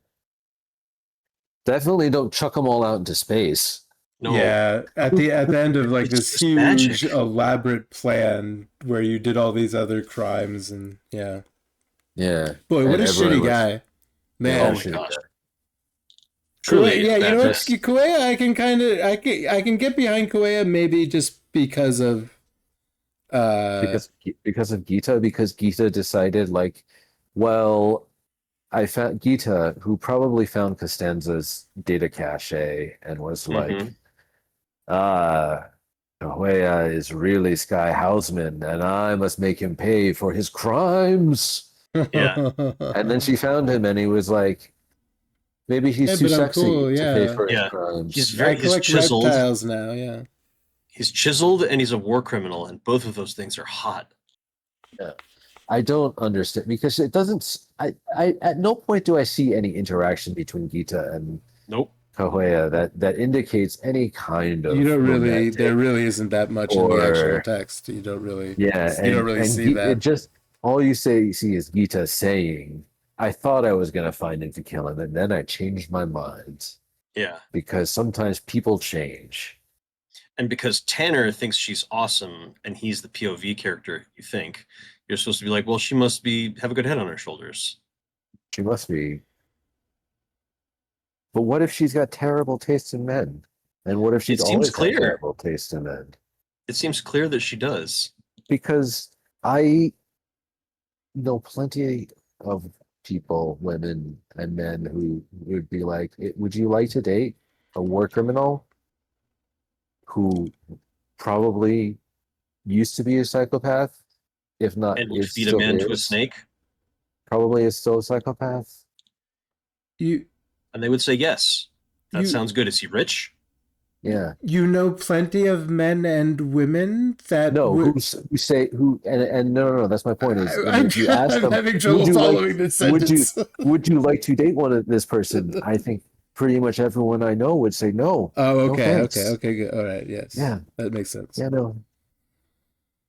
definitely don't chuck them all out into space. No. Yeah, at the end of like It's this just huge magic. elaborate plan where you did all these other crimes and Yeah. boy, what And a everyone shitty was- guy, Oh man. my gosh. Kuei, Truly, yeah, you know what? just- Kuei, I can get behind Kuei maybe just because of because of Gita, because Gita decided like, well, I found Gita, who probably found Costanza's data cache and was like, Mhm. Kahuya is really Sky Houseman, and I must make him pay for his crimes. Yeah. And then she found him, and he was like, maybe he's Yeah, too but I'm sexy cool, to yeah. pay for his Yeah. crimes. He's I he's collect chiseled. reptiles now, yeah. He's chiseled and he's a war criminal, and both of those things are hot. I don't understand because it doesn't. I at no point do I see any interaction between Gita and Nope. Kahuya that indicates any kind of. You don't really, romantic- there really isn't that much in the or- actual text. You don't really, Yeah, you don't really see It that. just all you see is Gita saying, "I thought I was gonna find him to kill him, and then I changed my mind Yeah. because sometimes people change." And because Tanner thinks she's awesome and he's the POV character, you think, you're supposed to be like, well, she must have a good head on her shoulders. She must be. But what if she's got terrible taste in men? And what if she's It seems always had clear. terrible taste in men? It seems clear that she does. Because I know plenty of people, women and men, who would be like, would you like to date a war criminal who probably used to be a psychopath, if not And would is feed a still man to a is, snake. probably is still a psychopath? You And they would say, yes. That You- sounds good. Is he rich? Yeah. you know plenty of men and women that No, would, who say who and no, that's my point is if you ask I'm them, having would trouble you like- following this would you sentence. would you like to date this person? I think pretty much everyone I know would say no. Oh, No okay, thanks. okay, good. All right, yes. Yeah. That makes sense. Yeah, no.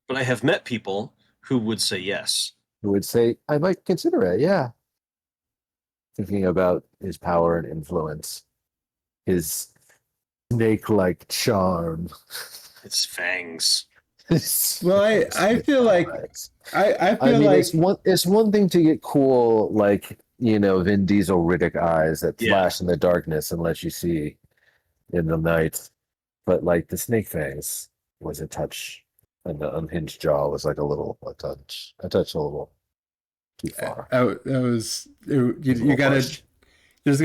But I have met people who would say yes. Who would say I might consider it? Yeah. Thinking about his power and influence, his snake-like charm. It's fangs. Well, I feel like I I feel mean, like it's one thing to get cool, like, Vin Diesel Riddick eyes that Yeah. flash in the darkness and let you see in the night. But like the snake fangs was a touch, and the unhinged jaw was like a touch a little too far. that was A you little gotta harsh. there's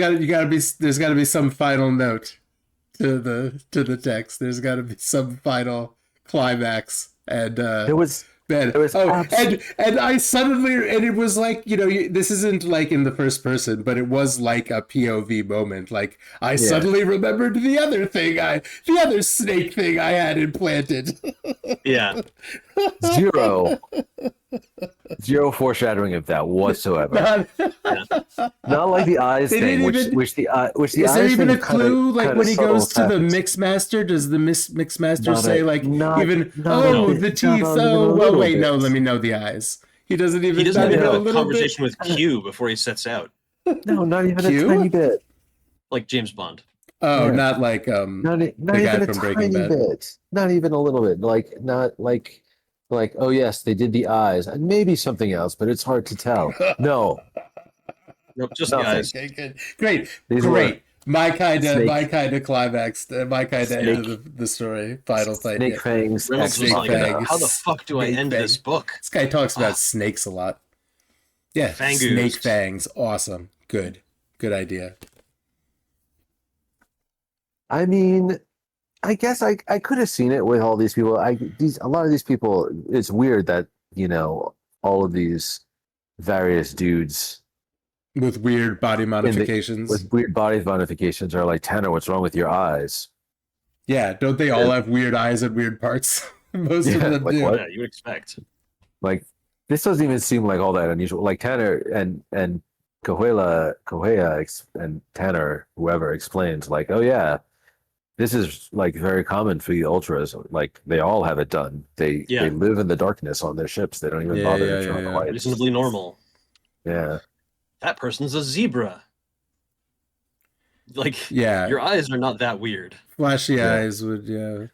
gotta be some final note to the text. There's gotta be some final climax and There was man, there was and I suddenly, and it was like, this isn't like in the first person, but it was like a POV moment. Like I suddenly remembered the other snake thing I had implanted. Yeah. zero foreshadowing of that whatsoever. Not- Not like the eyes They thing, didn't which even- the Is there eyes even a thing kinda- clue? Like kinda when he subtle goes to the happens. mix master, does the mix master Not say a- like not- even not a bit- the not teeth? even a Oh well, little wait, bit. no, let me know the eyes. He doesn't even. He doesn't not even even have a little conversation with Q before he sets out, No, not even Q? a tiny bit. like James Bond. Oh, Yeah. not like Not guy even a from Breaking tiny Bad. bit. Not even a little bit. Like, oh yes, they did the eyes and maybe something else, but it's hard to tell. No, Nope, just Nothing. the eyes. Okay, good, great, These great. My kind Snake- of climax, my kind of end of the story, final fight. snake Yeah. fangs. Reynolds was Snake like, fangs. how the fuck do I Snake end fangs. this book? This guy talks about snakes a lot. Yeah, Fangoos. snake fangs, awesome, good idea. I mean, I guess I could have seen it with all these people. A lot of these people. It's weird that all of these various dudes With weird body modifications. with weird body modifications are like, Tanner, what's wrong with your eyes? Yeah, don't they all have weird eyes at weird parts? Most of Yeah, them like do. what? Yeah, you would expect. Like, this doesn't even seem like all that unusual. Like Tanner and And Tanner, whoever, explains like, oh yeah, this is like very common for the ultras. Like they all have it done. They live in the darkness on their ships. They don't even bother to turn on the lights. Reasonably normal. Yeah. That person's a zebra. Like, Yeah. your eyes are not that weird. Flashy eyes would,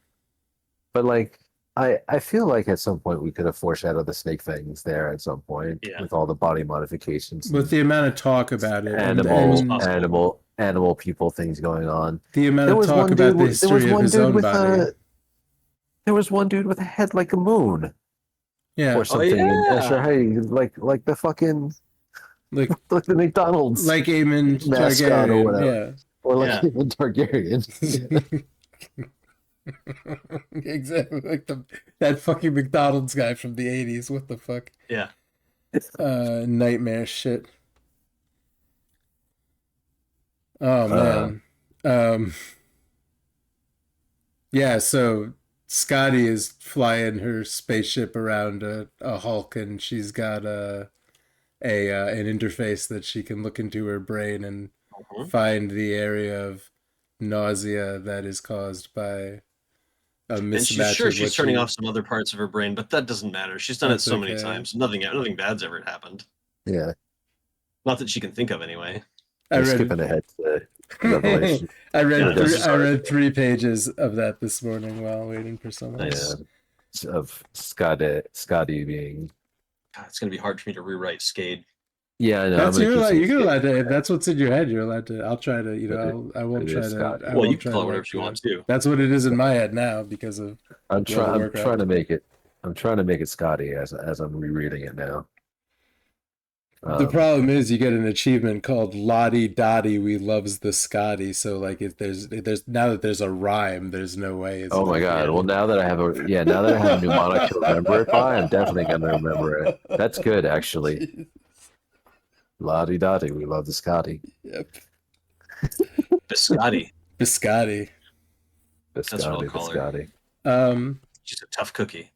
But like, I feel like at some point we could have foreshadowed the snake fangs there at some point with all the body modifications. With the amount of talk about it. Animal people things going on. The amount of talk about the history of his own body. There was one dude with a head like a moon. Yeah. Or something. Like the fucking like the McDonald's. Like Aemon Targaryen. Or whatever. Yeah. Or like Aemon Targaryen. Exactly, like that fucking McDonald's guy from the 80s. What the fuck? Yeah. Nightmare shit. Oh man. Yeah, so Scotty is flying her spaceship around a Hulk, and she's got an interface that she can look into her brain and find the area of nausea that is caused by a mismatch. And she's sure she's turning off some other parts of her brain, but that doesn't matter. She's done it so many times. Nothing bad's ever happened. Yeah. Not that she can think of anyway. Skipping ahead to Revelation. I read 3 pages of that this morning while waiting for someone. Nice. Of Scotty being. God, it's gonna be hard for me to rewrite Skade. Yeah, I know. That's you're allowed to. If that's what's in your head, you're allowed to. I'll try to. I won't try to. Well, you can call it whatever you want to. That's what it is in my head now because of. I'm trying to make it. I'm trying to make it Scotty as I'm rereading it now. The problem is you get an achievement called Lottie Dottie We Loves the Scotty. So like if there's now that there's a rhyme, there's no way. Oh my god! Well, now that I have a mnemonic to remember it by, I'm definitely gonna remember it. That's good, actually. Lottie Dottie, we love the Scotty. Yep. Biscotti. Biscotti. That's what I'll call her. She's a tough cookie.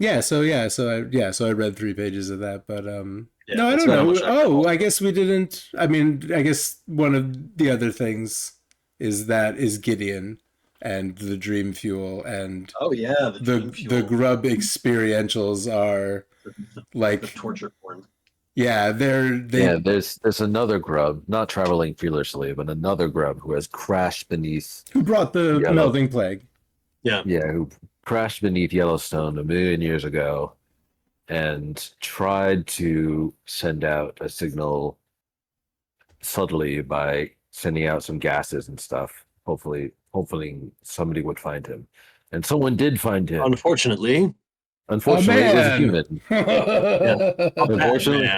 So I read 3 pages of that, but no, I don't know. I guess we didn't. I mean, I guess one of the other things is Gideon and the Dream Fuel and the Grub experientials are like the torture porn. Yeah, there's another grub, not traveling fearlessly, but another grub who has crashed beneath. Who brought the melting plague? Yeah, who crashed beneath Yellowstone 1 million years ago, and tried to send out a signal subtly by sending out some gases and stuff. Hopefully somebody would find him, and someone did find him. Unfortunately, it was a human. Unfortunately,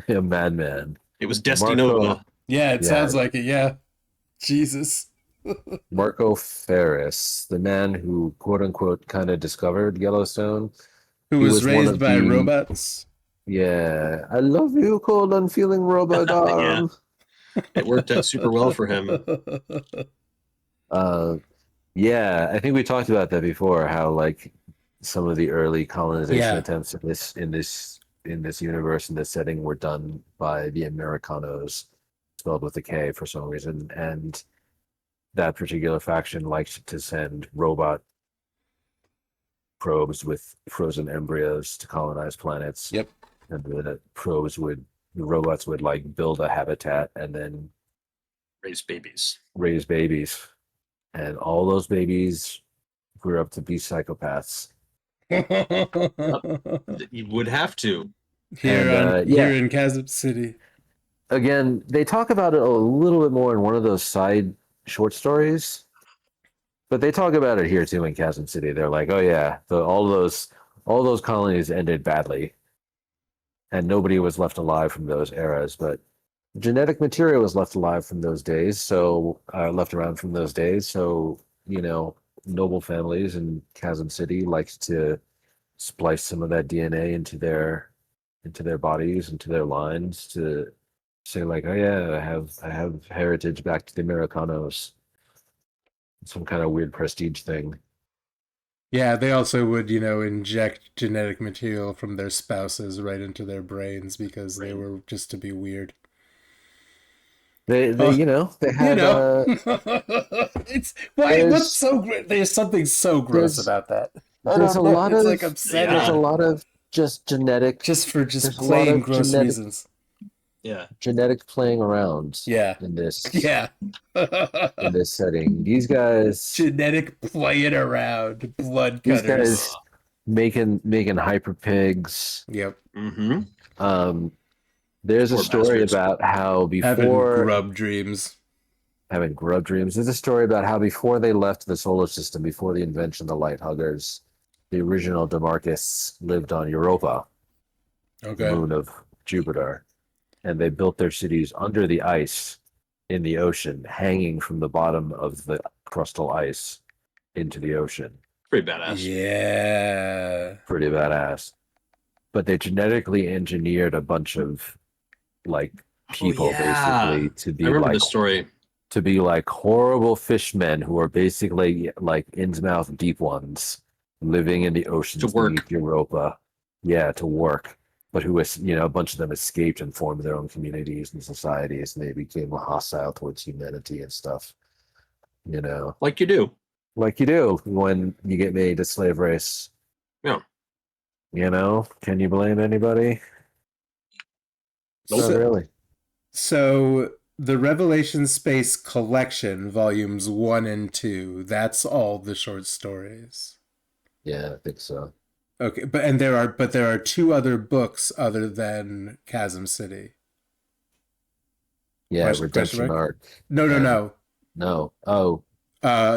a madman. It was Destinova. Yeah, it sounds like it. Yeah, Jesus. Marco Ferris, the man who quote unquote kind of discovered Yellowstone, who was raised by robots. Yeah, I love you, cold, unfeeling robot arm. It worked out super well for him. Yeah, I think we talked about that before. How like some of the early colonization attempts in this universe, in this setting, were done by the Americanos, spelled with a K for some reason, and that particular faction liked to send robot probes with frozen embryos to colonize planets. Yep. And the robots would like build a habitat and then raise babies. And all those babies grew up to be psychopaths. You would have to. Here in Chasm City. Again, they talk about it a little bit more in one of those side short stories, but they talk about it here too in Chasm City. They're like, oh yeah, all those colonies ended badly, and nobody was left alive from those eras, but genetic material was left alive from those days, so left around from those days. So noble families in Chasm City liked to splice some of that DNA into their bodies, into their lines, to say like, oh yeah, I have heritage back to the Americanos. Some kind of weird prestige thing. Yeah, they also would, inject genetic material from their spouses right into their brains because they were just to be weird. They Oh, they had it's why? What's there's so great? There's something so gross there's about that. I there's don't a know. lot It's like of there's a Yeah. upsetting, lot of just genetic just for just there's a lot plain of gross reasons. Yeah. genetic playing around Yeah, in this yeah. in this setting. Genetic playing around, blood These cutters. guys making hyper pigs. Yep, Mm-hmm. Um, there's a Poor story bastards. about how having before grub dreams. having grub dreams. There's a story about how before they left the solar system, before the invention of the light huggers, the original Demarcus lived on Europa, the Okay. moon of Jupiter, and they built their cities under the ice in the ocean, hanging from the bottom of the crustal ice into the ocean. Pretty badass. Yeah. Pretty badass. But they genetically engineered a bunch of like people basically to I be remember like this story. to be like horrible fishmen who are basically like Innsmouth deep ones living in the oceans To work. beneath Europa. Yeah, to work. But who is a bunch of them escaped and formed their own communities and societies, and they became hostile towards humanity and stuff. Like you do. Like you do when you get made a slave race. Yeah. Can you blame anybody? Not So, really. so the Revelation Space Collection, volumes 1 and 2, that's all the short stories. Yeah, I think so. Okay, but there are 2 other books other than Chasm City. Yeah, Question redemption mark? arc. No. No. Oh,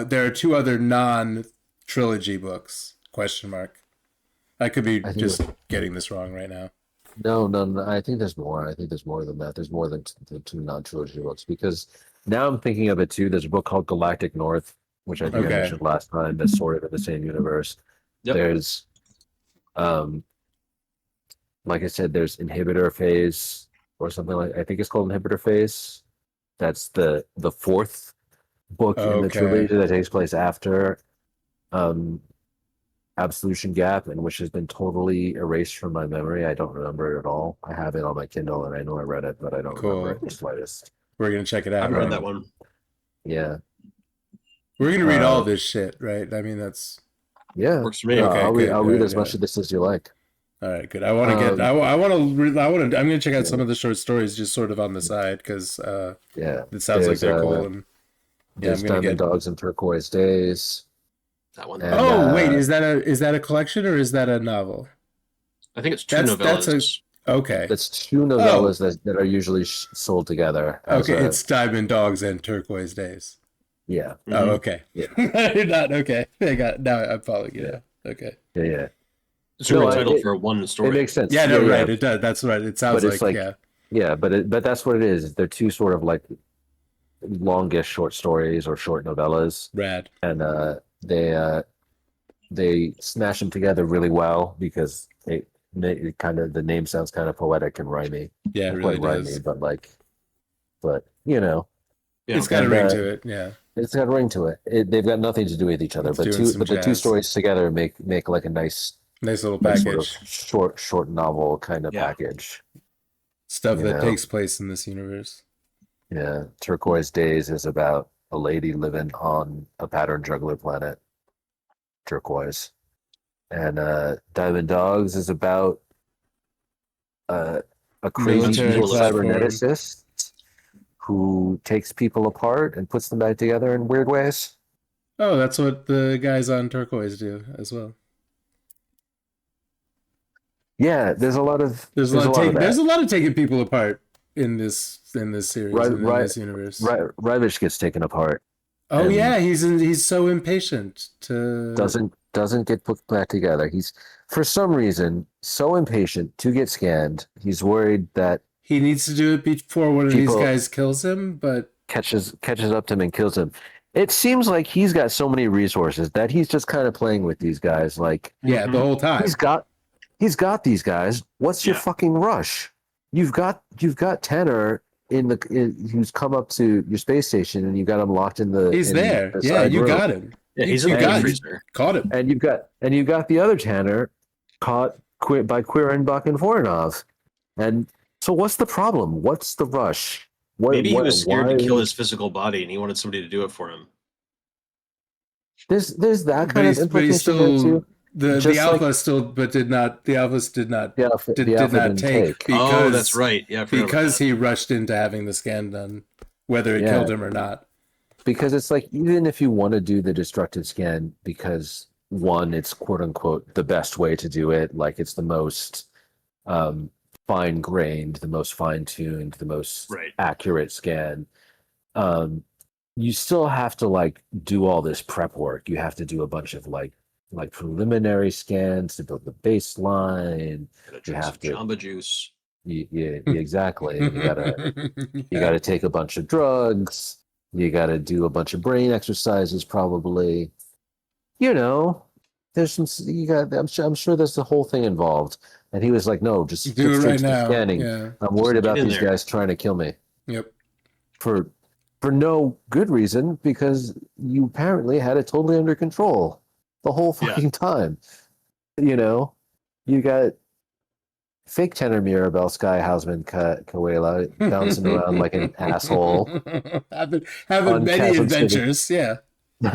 There are 2 other non-trilogy books. Question mark. I could be I think just getting this wrong right now. no. I think there's more. I think there's more than that. There's more than the 2 non-trilogy books because now I'm thinking of it too. There's a book called Galactic North, which I think I Okay. mentioned last time. That's sort of in the same universe. Yep. There's, like I said, there's Inhibitor Phase or something I think it's called Inhibitor Phase. That's the 4th book in the Okay. trilogy that takes place after Absolution Gap, and which has been totally erased from my memory. I don't remember it at all. I have it on my Kindle and I know I read it, but I don't remember it the slightest. We're going to check it out. I've read right? that one. Yeah. We're going to read all this shit, right? I mean, that's... Yeah. Works for me. Yeah, Okay, I'll good, read good, as much of this as you like. All right, good. I want to get. I'm going to check out some of the short stories just sort of on the side because Yeah. it sounds like they're cool. And There's I'm gonna Diamond Dogs and Turquoise Days. That one. And, oh wait, is that a collection or is that a novel? I think it's 2 That's novellas. Okay. That's 2 novellas that are usually sold together. Okay, it's Diamond Dogs and Turquoise Days. Yeah. Oh, okay. Yeah. Not okay. I got now. I'm following you. Now. Okay. Yeah. It's a great title it- for one story. It makes sense. Yeah. No. Right. It does. That's right. It sounds But it's like like- yeah. Yeah, but that's what it is. They're 2 sort of like longish short stories or short novellas, Rad. and they smash them together really well because it kind of the name sounds kind of poetic and rhymey. Yeah. It Not really quite does. rhymey, but Yeah. It's got a And, ring to it. Yeah. it's got a ring to it. They've got nothing to do with each other, It's but doing some the 2 jazz. stories together make like a nice Nice little sort package. of short novel kind of Yeah. package. Stuff you that know. takes place in this universe. Yeah, Turquoise Days is about a lady living on a pattern juggler planet, Turquoise, and Diamond Dogs is about a crazy Military evil platform. cyberneticist who takes people apart and puts them back together in weird ways. Oh, that's what the guys on Turquoise do as well. Yeah, there's a lot of There's a lot of there's a that. lot of taking people apart in this series Right- and in right- this universe. Ravish gets taken apart. Oh and- yeah, he's so impatient to Doesn't get put back together. He's for some reason so impatient to get scanned. He's worried that he needs to do it before one of People- these guys kills him, but catches up to him and kills him. It seems like he's got so many resources that he's just kind of playing with these guys. Like yeah, the whole time. he's got these guys. What's your Yeah. fucking rush? You've got Tanner who's come up to your space station and you got him locked in the. He's in there. the Yeah, side you room. got him. Yeah, he's in You the got it. freezer. Caught him. And you've got the other Tanner caught by Quirenbach and Voronov. And so what's the problem? What's the rush? Maybe he was scared to kill why- his physical body, and he wanted somebody to do it for him. There's that But kind of he's implication there still too. the Just alpha like- still, but did not. The alphas did not The alpha did the alpha not didn't take because Oh, that's right. Yeah, I forgot about because that. he rushed into having the scan done, whether it Yeah. killed him or not. Because it's like, even if you want to do the destructive scan, because one, it's quote unquote the best way to do it, like it's the most fine grained, the most fine tuned, the most Right. accurate scan. You still have to like do all this prep work. You have to do a bunch of like preliminary scans to build the baseline. Gotta drink have some to- Jamba Juice. Exactly. You gotta take a bunch of drugs. You gotta do a bunch of brain exercises, probably. There's some. I'm sure there's the whole thing involved. And he was like, "No, just Do skip it straight right to the now. scanning. Yeah. I'm worried Just get about in these there." guys trying to kill me Yep. for no good reason, because you apparently had it totally under control the whole Yeah. fucking time. You got fake Tenor Mirabelle Sky Hausman Coela bouncing around like an asshole. having on many Chasm City. adventures. Yeah.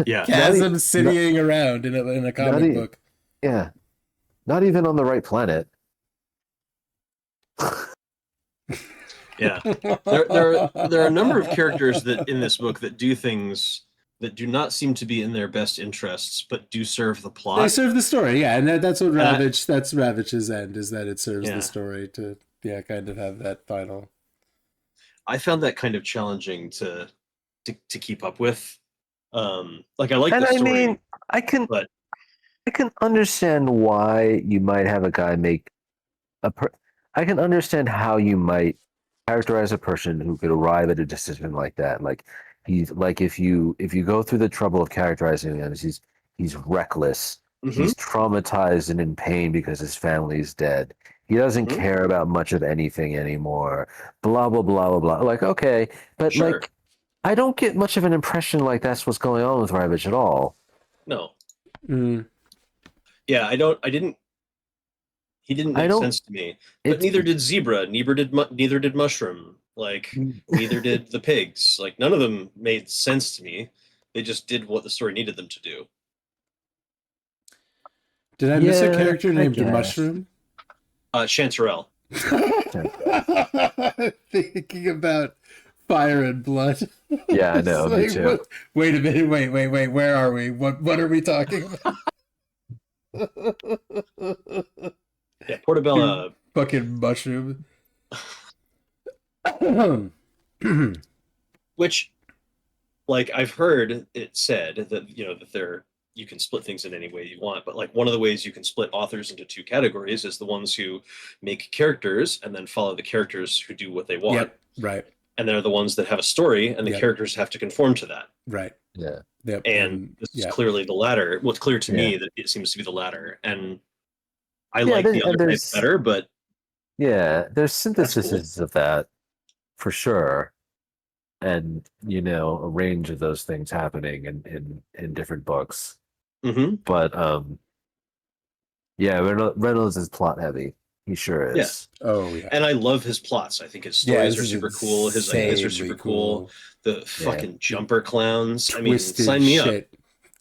Yeah. Chasm citying around in a comic book. Yeah, not even on the right planet. Yeah. There are a number of characters that in this book that do things that do not seem to be in their best interests, but do serve the plot. They serve the story, yeah, and that's what And that's Ravitch's end, is that it serves Yeah. the story to kind of have that final. I found that kind of challenging to keep up with. Like I like And the I story. mean, I can but- understand why you might have a guy make I can understand how you might characterize a person who could arrive at a decision like that. Like he's like, if you go through the trouble of characterizing him, he's reckless. Mhm. He's traumatized and in pain because his family's dead. He doesn't Mhm. care about much of anything anymore. Blah blah blah blah blah. Like, okay, but Sure. like, I don't get much of an impression like that's what's going on with Ravitch at all. No. Mm. Yeah, he didn't make sense to me. But It's- neither did Zebra, neither did Mushroom, like neither did the pigs. Like none of them made sense to me. They just did what the story needed them to do. Did I miss a Yeah, character I named the guess. Mushroom? Chanterelle. Thinking about Fire and Blood. Yeah, I know. Me It's too. like, wait a minute. Wait. Where are we? What are we talking about? Yeah, Portobello. Fucking mushroom. Which, like, I've heard it said that that you can split things in any way you want, but like one of the ways you can split authors into two categories is the ones who make characters and then follow the characters who do what they want. Yep. Right. And they're the ones that have a story, and the Yep. characters have to conform to that. Right. Yeah. Yep. And this is yeah. clearly the latter. Well, it's clear to me Yeah. that it seems to be the latter. And I Yeah, like there- the and other type there's- better, but Yeah, there's syntheses cool. of that for sure. And a range of those things happening in different books. mhm. But yeah, Reynolds is plot heavy. He sure is. Oh yeah. And I love his plots. I think his Yeah, stories this are is super cool. His ideas are insanely super cool. The fucking jumper clowns. I mean, Twisted sign me up. shit.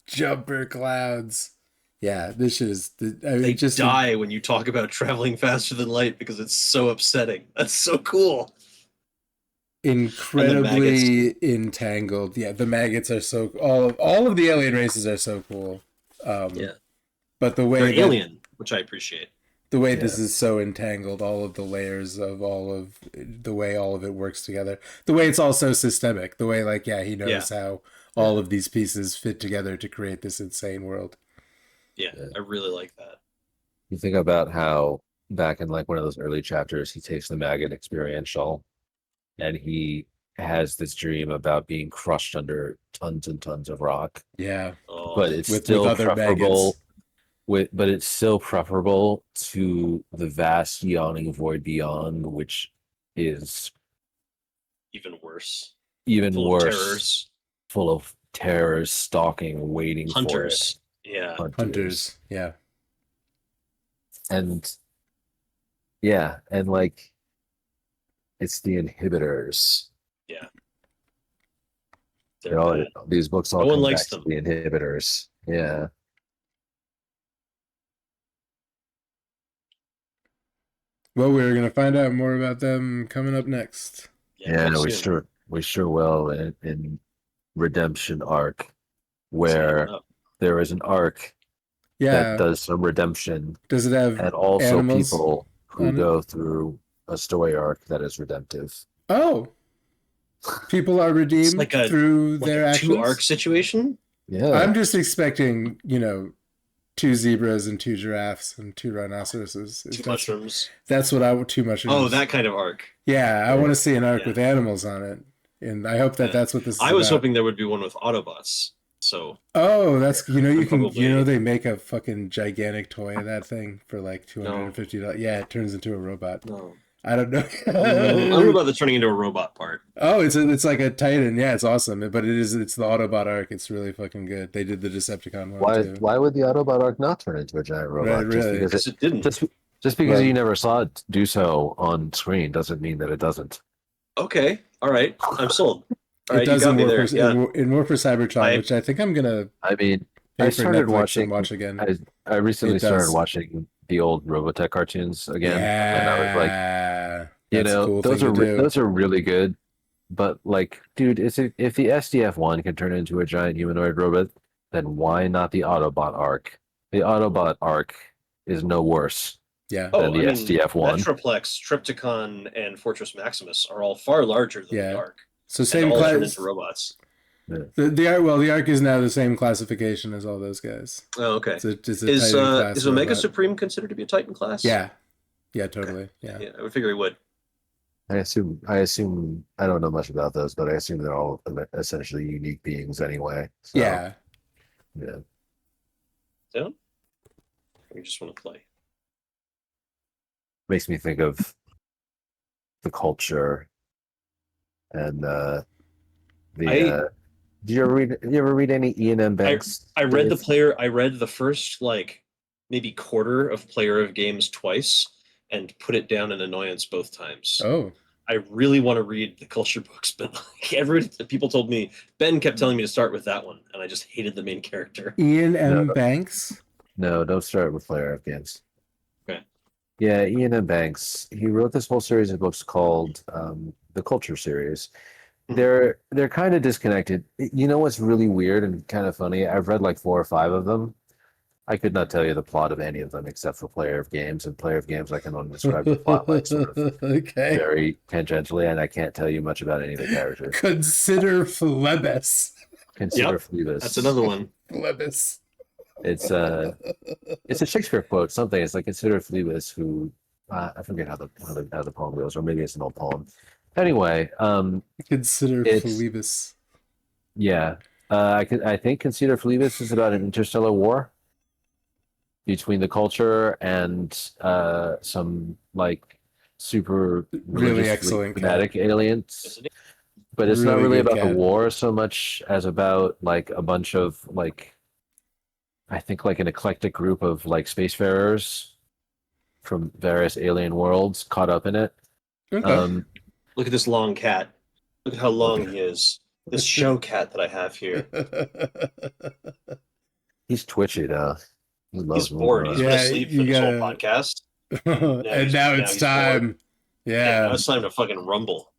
Jumper clouds. Yeah, this shit is. They die when you talk about traveling faster than light because it's so upsetting. That's so cool. incredibly entangled. Yeah, the maggots are so all of the alien races are so cool. Yeah. But the way They're that, alien, which I appreciate. the way this is so entangled, all of the layers of the way all of it works together, the way it's all so systemic, the way he knows how all of these pieces fit together to create this insane world. Yeah, I really like that. You think about how back in like one of those early chapters, he takes the maggot experiential, and he has this dream about being crushed under tons and tons of rock. Yeah, Oh, But it's with still other preferable. maggots. But it's still preferable to the vast yawning void beyond, which is even worse. even Full of worse, terrors. full of terrors stalking, waiting Hunters. Yeah. for it. Hunters. Yeah. And yeah, and like it's the inhibitors. Yeah. They're all, bad. these books all No one come likes back to them. the inhibitors. Yeah. Well, we're gonna find out more about them coming up next. Yeah, pretty we soon. sure will in Redemption Arc, Setting where one up. there is an arc that Yeah. does some redemption, Does it have and also animals people who on it? go through a story arc that is redemptive. Oh, people are redeemed like a- through Like their a actions. 2 arc situation? Yeah. I'm just expecting, 2 zebras and 2 giraffes and 2 rhinoceroses. 2 mushrooms. That's what I would. 2 mushrooms. Oh, that kind of arc. Yeah, I want to see an arc Yeah. with animals on it, and I hope that Yeah. that's what this is I was about. hoping there would be one with Autobots. So Oh, that's you can Probably- they make a fucking gigantic toy of that thing for like $250. Yeah, it turns into a robot. no. I don't know. I don't know about the turning into a robot part. Oh, it's like a Titan. Yeah, it's awesome. But it's the Autobot arc. It's really fucking good. They did the Decepticon one Why too. why would the Autobot arc not turn into a giant robot? Right, really. Because it didn't. Just because Well- you never saw it do so on screen doesn't mean that it doesn't. Okay. All right. I'm sold. All It right, you does got in me more, there. for, Yeah. in more for Cybertron, which I think I'm gonna I mean, pay I for started Netflix watching. and watch again. I recently It does. started watching the old Robotech cartoons again, and I was like, that's a cool those thing are to do. those are really good. But like, dude, if the SDF one can turn into a giant humanoid robot, then why not the Autobot arc? The Autobot arc is no worse Yeah. Oh, than the SDF one. Metroplex, Triptychon, and Fortress Maximus are all far larger than Yeah. the Ark. So And same all turn class. into robots. The arc. Well, the arc is now the same classification as all those guys. Oh, okay. It's a Is Titan class is Omega robot. Supreme considered to be a Titan class? Yeah. Yeah. Totally. Yeah. Yeah, I would figure he would. I assume I don't know much about those, but I assume they're all essentially unique beings anyway. So, Yeah. yeah. Down? Or you just want to play? Makes me think of the culture and did you ever read any Ian M. Banks? I read the Dave? I read the first maybe quarter of Player of Games twice and put it down in annoyance both times. Oh. I really want to read the culture books, but people told me, Ben kept telling me to start with that one, and I just hated the main character. Ian M. No. Banks. No, don't start with Player of Games. Okay. Yeah, Ian M. Banks. He wrote this whole series of books called the Culture series. Mhm. They're kind of disconnected. You know what's really weird and kind of funny? I've read like 4 or 5 of them. I could not tell you the plot of any of them except for Player of Games. And Player of Games, I can only describe the plot like sort of Okay. very tangentially, and I can't tell you much about any of the characters. Consider Phlebas. Consider Yep, Phoebus. That's another one. Phlebas. It's a Shakespeare quote. Something. It's like consider Phoebus, who I forget how the poem goes, or maybe it's an old poem. Anyway, Consider It's- Phlebas. yeah, I think consider Phoebus is about an interstellar war between the culture and some like super Really religiously excellent cat. fanatic aliens. Isn't it? But it's not Really really good about the cat. war so much as about like a bunch of like I think like an eclectic group of like spacefarers from various alien worlds caught up in it. Okay. Look at this long cat. Look at how long he is. This show cat that I have here. He's twitchy though. He loves He's bored. He's moving been Yeah, asleep you for this whole gotta- podcast. And now it's he's time. Yeah, Yeah. it's time to fucking rumble.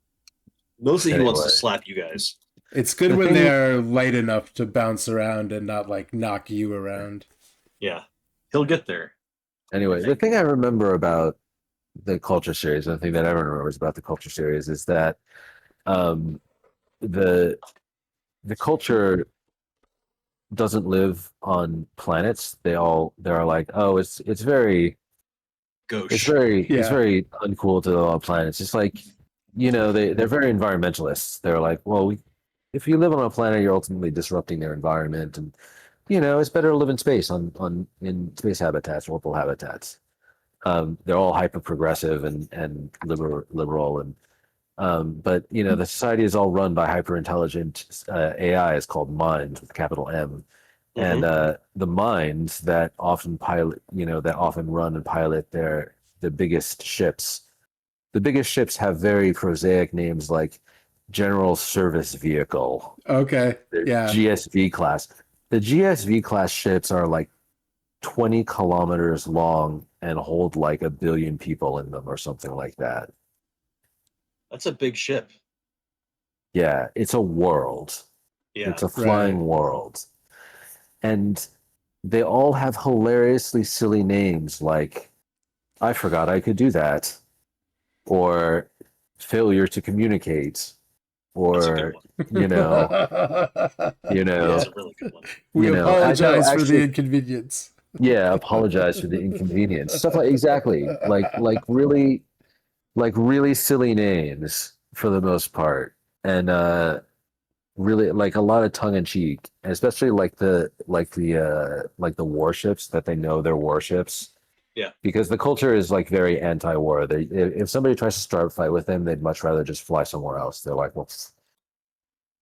Mostly he wants to Anyway. slap you guys. It's good The when thing- they are light enough to bounce around and not like knock you around. Yeah. He'll get there. Anyway, the thing I remember about the Culture series, and the thing that everyone remembers about the Culture series, is that the culture doesn't live on planets. They're like, oh, it's very Gauche. it's very Yeah. uncool to live on planets. It's like, they're very environmentalists. They're like, well, if you live on a planet, you're ultimately disrupting their environment, and it's better to live in space in space habitats, orbital habitats. They're all hyper progressive and liberal, and But the society is all run by hyper intelligent AI. It's called minds with capital M, and the minds that often pilot, that often run and pilot the biggest ships. The biggest ships have very prosaic names like General Service Vehicle. Okay. They're Yeah. GSV class. The GSV class ships are like 20 kilometers long and hold like 1 billion people in them or something like that. That's a big ship. Yeah, it's a world. Yeah. It's a flying world. And they all have hilariously silly names like I forgot I could do that, or failure to communicate, That's a good or one. you know, That's a really good one. We I know, apologize for the actually, inconvenience. yeah, apologize for the inconvenience. Stuff like exactly like really silly names for the most part, and really like a lot of tongue in cheek, especially like the warships that they know they're warships. Yeah. Because the culture is like very anti-war. If somebody tries to start a fight with them, they'd much rather just fly somewhere else. They're like, well,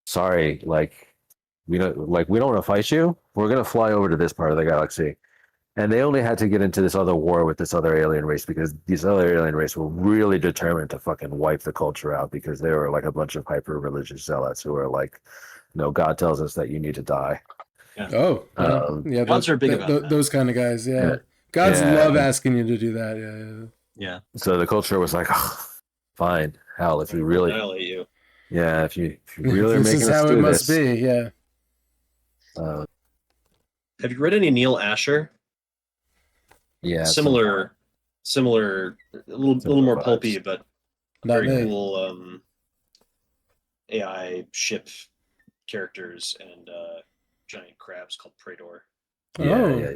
sorry, like we don't want to fight you. We're gonna fly over to this part of the galaxy. And they only had to get into this other war with this other alien race because these other alien race were really determined to fucking wipe the culture out because they were like a bunch of hyper religious zealots who were like, no, God tells us that you need to die. Yeah. Oh, yeah. Gods are big about that. Those kind of guys. Yeah. Yeah. Gods Yeah. love asking you to do that. Yeah. Yeah. So the culture was like, oh, fine, hell, if you We'll really, annihilate you. yeah, if you really are This making is us how do it must this, be. Yeah. Have you read any Neil Asher? yeah, Similar, a little more vibes. pulpy, but Not very me. cool AI ship characters and giant crabs called Praetor. Oh. yeah.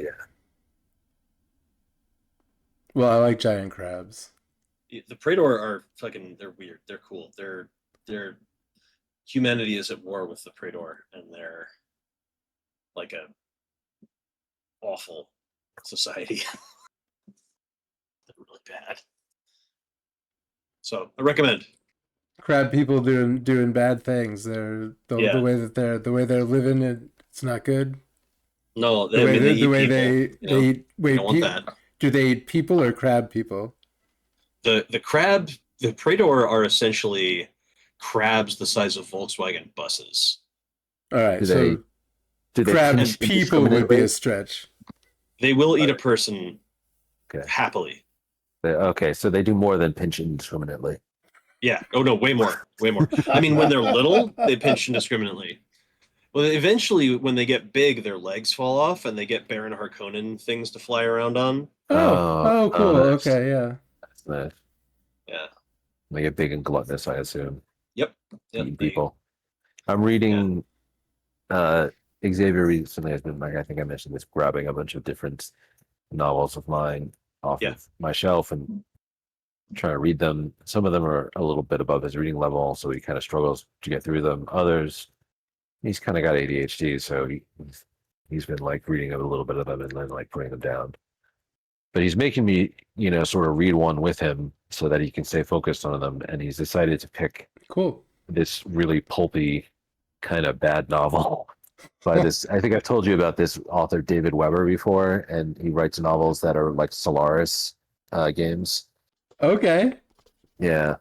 Well, I like giant crabs. The Praetor are fucking. They're weird. They're cool. They're humanity is at war with the Praetor, and they're like a awful society. They're really bad. So I recommend. Crab people doing bad things. They're Yeah. the way they're living. It's not good. No, The way they the eat way people. they eat. Wait, You don't want that. do they eat people or crab people? The crab, the Praetor are essentially crabs the size of Volkswagen buses. All right, Do so they crab pinch people would be indiscriminately? a stretch. They will eat a person Okay. happily. Okay, so they do more than pinch indiscriminately. Yeah. Oh no, way more. Way more. I mean, when they're little, they pinch indiscriminately. Well, eventually, when they get big, their legs fall off, and they get Baron Harkonnen things to fly around on. Oh, cool. nice. Okay, yeah. That's nice. Yeah. They get big and gluttonous, I assume. Yep. Eating people. I'm reading. Xavier recently has been like, I think I mentioned this, grabbing a bunch of different novels of mine off of my shelf and trying to read them. Some of them are a little bit above his reading level, so he kind of struggles to get through them. Others, he's kind of got ADHD, so he's been like reading a little bit of them and then like putting them down. But he's making me, sort of read one with him so that he can stay focused on them. And he's decided to pick Cool. this really pulpy, kind of bad novel by this. I think I've told you about this author, David Weber, before, and he writes novels that are like Solaris games. Okay. Yeah.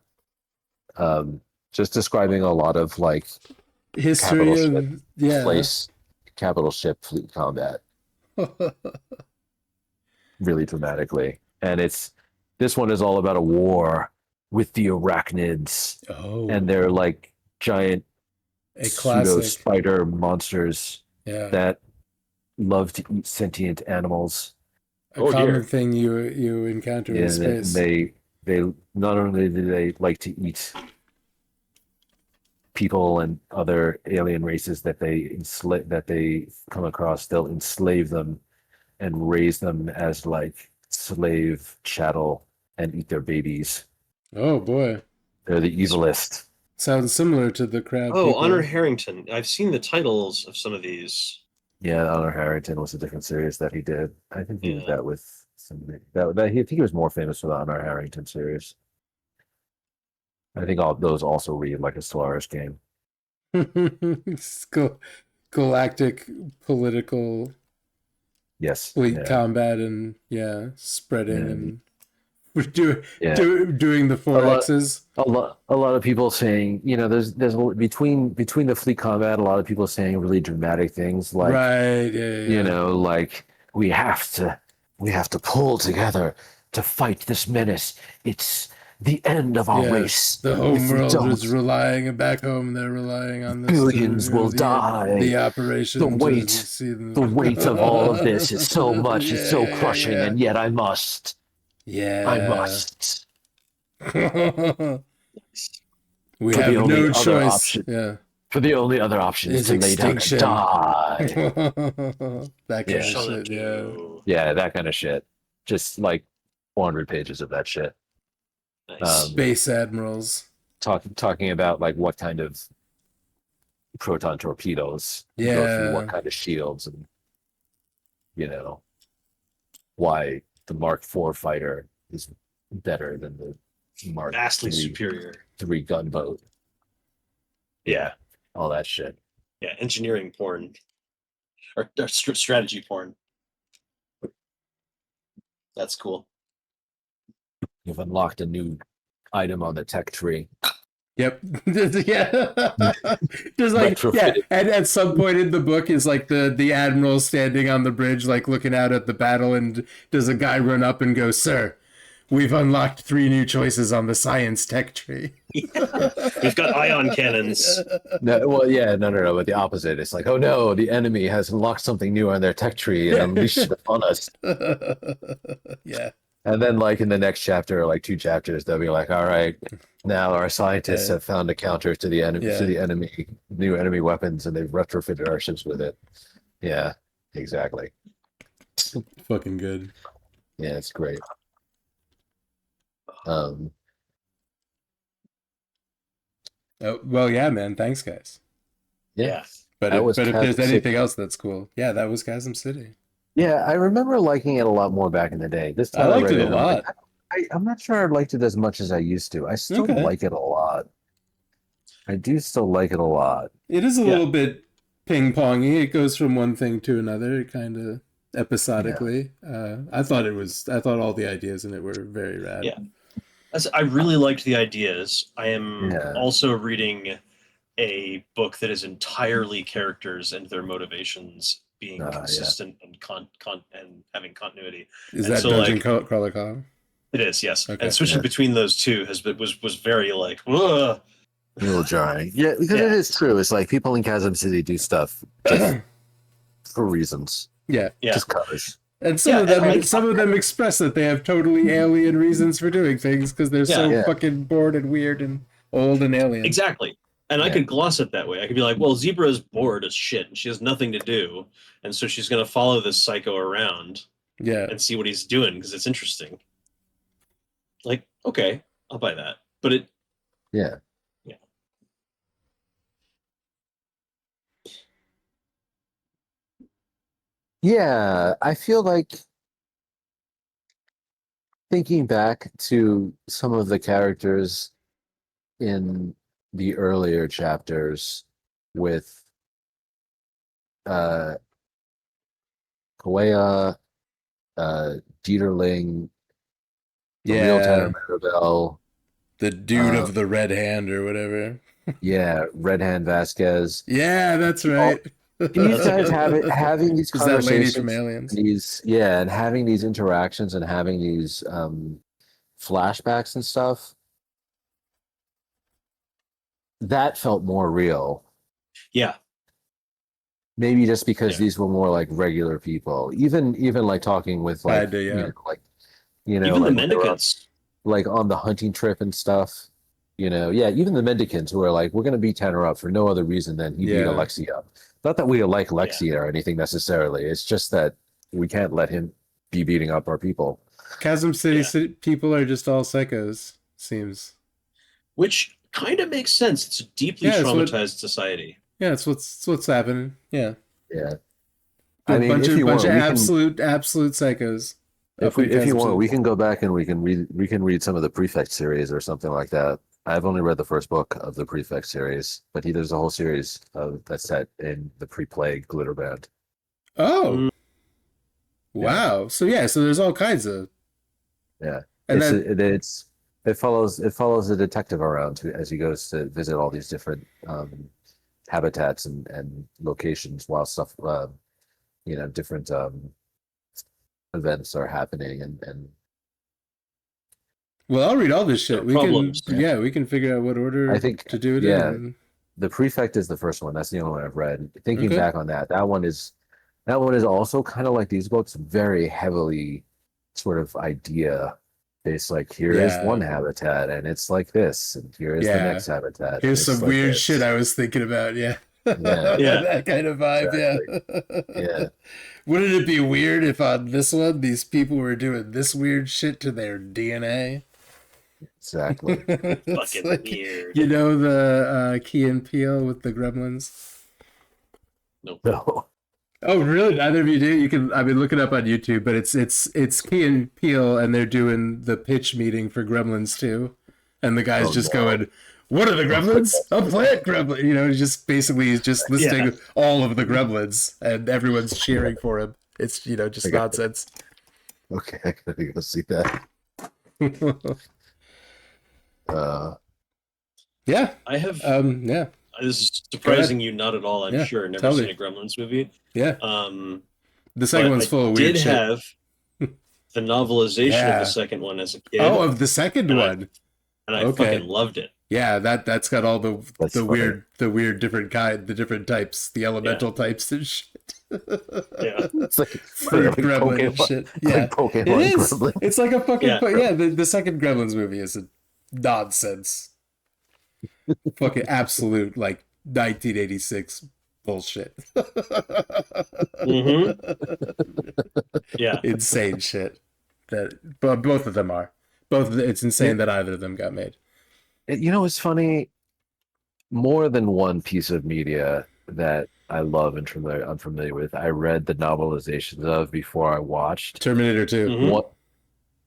Just describing a lot of like History of capital ship fleet combat really dramatically. And this one is all about a war with the arachnids. Oh. And they're like giant A pseudo classic. spider monsters that love to eat sentient animals. A common thing you encounter in space. They not only do they like to eat people and other alien races that they come across, they'll enslave them and raise them as like slave chattel and eat their babies. Oh boy. They're the evilest. Sounds similar to the crab. Oh, people. Honor Harrington. I've seen the titles of some of these. Yeah, Honor Harrington was a different series that he did. I think he did Yeah. that with somebody. I think he was more famous for the Honor Harrington series. I think all those also read like a Stellaris game. Galactic political Yes. fleet Yeah. combat and spreading Yeah. and do, Yeah. doing the 4X's. A lot of people saying, there's between the fleet combat, a lot of people saying really dramatic things like, Right, yeah. Like we have to pull together to fight this menace. It's the end of our race. The If home we world don't, is relying back home. They're relying on this. billions will die. The operation. The weight of all of this is so much. It's so crushing, and yet I must. Yeah. I must. We For have the only no other choice. option. Yeah. For the only other option is It's to lay down and extinction. die. That kind of Shut shit, it, yeah. dude. Yeah, that kind of shit. Just like 400 pages of that shit. Nice. Space admirals. Talking about like what kind of proton torpedoes go through what kind of shields, and why the Mark IV fighter is better than the Mark Vastly III superior. gunboat. Yeah, all that shit. Yeah, engineering porn. Or strategy porn. That's cool. You've unlocked a new item on the tech tree. Yep. Yeah. There's like and at some point in the book is like the admiral standing on the bridge, like looking out at the battle, and does a guy run up and go, "Sir, we've unlocked 3 new choices on the science tech tree." We've got ion cannons. No, but the opposite. It's like, oh no, the enemy has unlocked something new on their tech tree and unleashed it upon us. Yeah. And then, like in the next chapter, or like 2 chapters, they'll be like, "All right, now our scientists have found a counter to the enemy, new enemy weapons, and they've retrofitted our ships with it." Yeah, exactly. Fucking good. Yeah, it's great. Well, yeah, man. Thanks, guys. Yeah. But if there's anything else that's cool, that was Chasm City. Yeah, I remember liking it a lot more back in the day. This time I liked it a lot. I'm not sure I liked it as much as I used to. I still like it a lot. I do still like it a lot. It is a little bit ping-pongy. It goes from one thing to another, kind of episodically. I thought all the ideas in it were very rad. Yeah. I really liked the ideas. I am also reading a book that is entirely characters and their motivations being consistent and and having continuity. Is that Dungeon Crawler Con? It is, yes. Okay. And switching between those two was very like, whoa. A little jarring. Yeah, because it is true. It's like people in Chasm City do stuff just for reasons. Yeah. Just cause. And some of them express that they have totally alien reasons for doing things because they're so fucking bored and weird and old and alien. Exactly. And I could gloss it that way. I could be like, well, Zebra's bored as shit and she has nothing to do. And so she's going to follow this psycho around and see what he's doing because it's interesting. Like, okay, I'll buy that. But it... Yeah. Yeah, I feel like thinking back to some of the characters in the earlier chapters with Koea, Dieterling, the real Tanner Maribel, the dude of the red hand or whatever. Red Hand Vasquez. Yeah, that's right. These guys having these conversations, that lady from Aliens. And having these interactions and having these flashbacks and stuff, that felt more real. Yeah. Maybe just because these were more like regular people. Even like talking with like even like the mendicants, like on the hunting trip and stuff. Even the mendicants who are like, we're gonna beat Tanner up for no other reason than he beat Alexia up. Not that we like Lexia or anything necessarily. It's just that we can't let him be beating up our people. Chasm City people are just all psychos, seems. Which kind of makes sense. It's a deeply traumatized society. Yeah, it's what's happening. Yeah. Yeah. I mean, bunch of absolute psychos. If you want, we can go back and we can read some of the Prefect series or something like that. I've only read the first book of the Prefect series, but there's a whole series that's set in the pre-plague glitter band. Oh, Yeah. wow. So yeah, so there's all kinds of Yeah, and it follows a detective around as he goes to visit all these different habitats and locations while stuff different events are happening and well, I'll read all this shit. We problems. can we can figure out what order I think to do it yeah, in. the Prefect is the first one. That's the only one I've read. Thinking Okay. back on that one is also kind of like these books, very heavily sort of idea based. Like here is Yeah. one habitat, and it's like this, and here is the Yeah. next habitat. and Here's it's some like weird this. shit I was thinking about. Yeah. Yeah. Yeah. That kind of vibe. Yeah. Wouldn't it be weird if on this one these people were doing this weird shit to their DNA? Exactly. It's Fucking like, weird. you know the Key and Peele with the gremlins? No. Oh, really? Neither of you do? You can, I mean, look it up on YouTube, but it's Key and Peele, and they're doing the pitch meeting for Gremlins 2. And the guy's just going, what are the gremlins? A plant gremlin. You know, just basically he's just listing all of the gremlins, and everyone's cheering for him. It's, just nonsense. Okay, I gotta go see that. Yeah. I have. Yeah. This is surprising you not at all. I'm Yeah, sure. Never tell seen me. a Gremlins movie. Yeah. The second But one's full of weird did shit. have the novelization Yeah. of the second one as a kid. Oh, of the second And one. and I okay. fucking loved it. Yeah, that's got all the That's the funny. weird the different types, the elemental types and shit. Yeah. It's like Fruit gremlin and shit. Yeah, like Pokemon it is. Gremlin. It's like a fucking Yeah. the second Gremlins movie is a nonsense. Fucking absolute like 1986 bullshit. Yeah. Insane shit. But both of them are. It's insane that either of them got made. It's funny. More than one piece of media that I love and I'm familiar with, I read the novelizations of before I watched. Terminator 2. Mhm. What?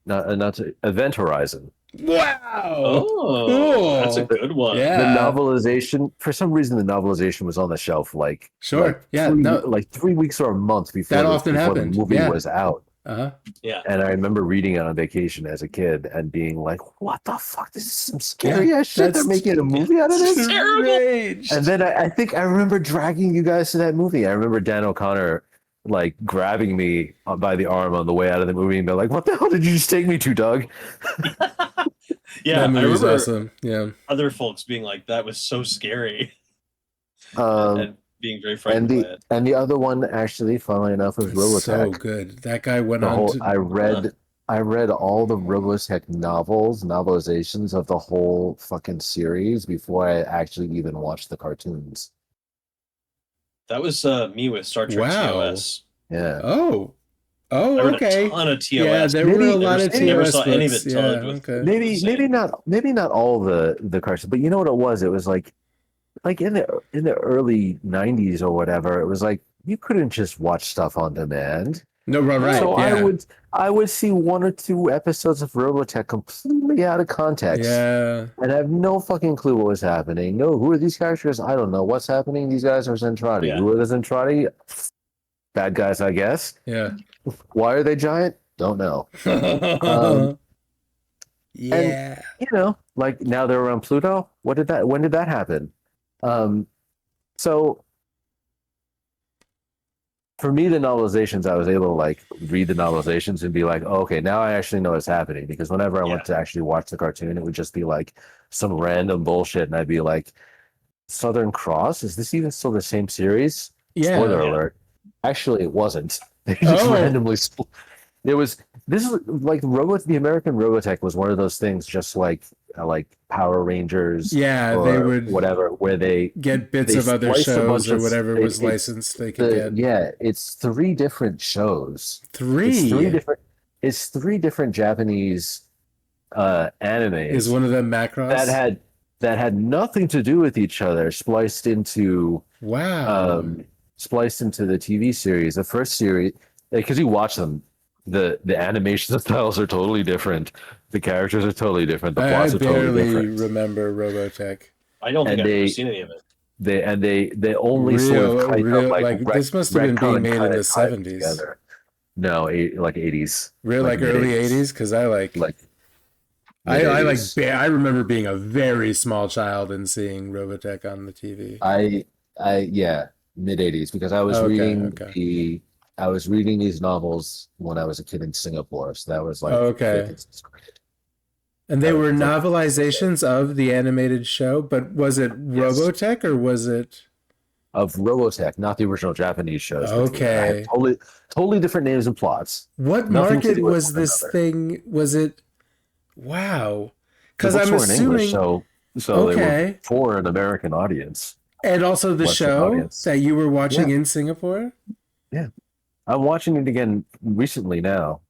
Not to Event Horizon. Wow. Oh, Cool. that's a good one. Yeah. The novelization, for some reason, the novelization was on the shelf Sure. Yeah. No. 3 weeks or a month before That often before happened. the movie Yeah. was out. Uh-huh. Yeah. And I remember reading it on vacation as a kid and being like, "What the fuck? This is some scary ass shit. They're that's- making a movie out of this." Strange. And then I think I remember dragging you guys to that movie. I remember Dan O'Connor like grabbing me by the arm on the way out of the movie and be like, "What the hell did you just take me to, Doug?" Yeah. That I movie's remember awesome. Yeah. other folks being like, that was so scary. Um, And being very and frightened by it. the other one, actually, funnily enough, was It's so Robotech. good. That guy went The on whole to I read all the Robotech novelizations of the whole fucking series before I actually even watched the cartoons. That was me with Star Trek Wow. TOS. Yeah. Oh, I read okay. a ton of TOS. Yeah, there were a lot of never TOS saw any of books. it Yeah, till with- okay. Maybe not all the cartoons, but you know what it was? It was like in the early 90s or whatever, it was like you couldn't just watch stuff on demand. No, right. So Yeah. I would see 1 or 2 episodes of Robotech completely out of context. Yeah. And I have no fucking clue what was happening. No, who are these characters? I don't know. What's happening? These guys are Zentradi. Yeah. Who are the Zentradi? Bad guys, I guess. Yeah. Why are they giant? Don't know. Yeah. Like now they're around Pluto. When did that happen? So for me, the novelizations, I was able to like read the novelizations and be like, oh, okay, now I actually know what's happening. Because whenever I went to actually watch the cartoon, it would just be like some random bullshit, and I'd be like, Southern Cross? Is this even still the same series? Yeah. Spoiler alert. Actually, it wasn't. They just randomly split. This is like the American Robotech was one of those things, just like Power Rangers. Yeah, or they would whatever, where they get bits they of other spliced a shows bunch or of- whatever they- was it's licensed they could get. Yeah, it's 3 different shows. Three. It's three different Japanese animes Is one of them Macross? that had nothing to do with each other, spliced into Wow. the TV series. The first series, because you watch them, the animation styles are totally different. The characters are totally different. The I plots are totally barely different. remember Robotech. I don't think And I've ever seen any of it. They only sort of kind of like this must have been retcon being and made in kinda the tie it 70s. together. No, like 80s. Real like early mid-80s. 80s, because I like mid-80s. I remember being a very small child and seeing Robotech on the TV. Yeah, mid-80s, because I was I was reading these novels when I was a kid in Singapore, so that was like fifth and sixth grade. And they were novelizations of the animated show, but was it Robotech or was it of Robotech, not the original Japanese shows? Okay. Totally different names and plots. What Nothing to market do with was one this another. thing? Was it wow? Because The books I'm were in English, assuming so they were for an American audience. and also the Western show audience. that you were watching in Singapore. Yeah, I'm watching it again recently now.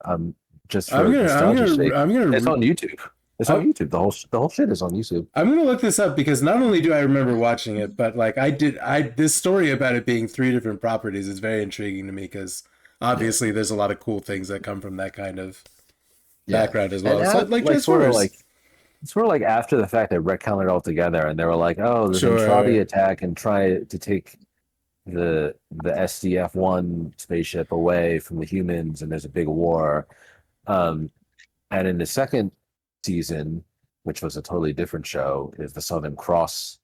Just for I'm nostalgia's sake. gonna It's on YouTube. It's on YouTube. The whole shit is on YouTube. I'm gonna look this up because not only do I remember watching it, but like this story about it being 3 different properties is very intriguing to me because obviously there's a lot of cool things that come from that kind of background as well. And So, like sort of like after the fact they retconned it all together and they were like, oh, there's an Entrati attack and try to take the SDF-1 spaceship away from the humans and there's a big war. And in the second season, which was a totally different show, is the Southern Cross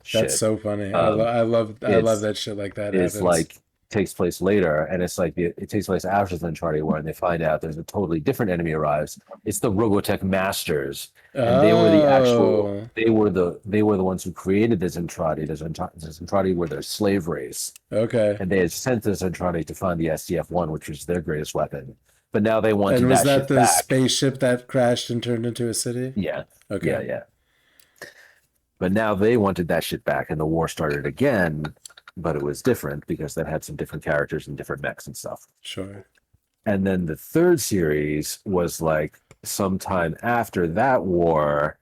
shit. That's so funny. I love that shit like that. It's happens. like takes place later, and it's like it takes place after the Uncharted War, and they find out there's a totally different enemy arrives. It's the Robotech Masters, and they were the actual. They were the ones who created the Zentradi. The Zentradi were their slave race. Okay. And they had sent the Zentradi to find the SDF-1, which was their greatest weapon. But now they wanted and was that shit the back. spaceship that crashed and turned into a city? Yeah. Okay. Yeah. But now they wanted that shit back, and the war started again. But it was different because that had some different characters and different mechs and stuff. Sure. And then the third series was like sometime after that war,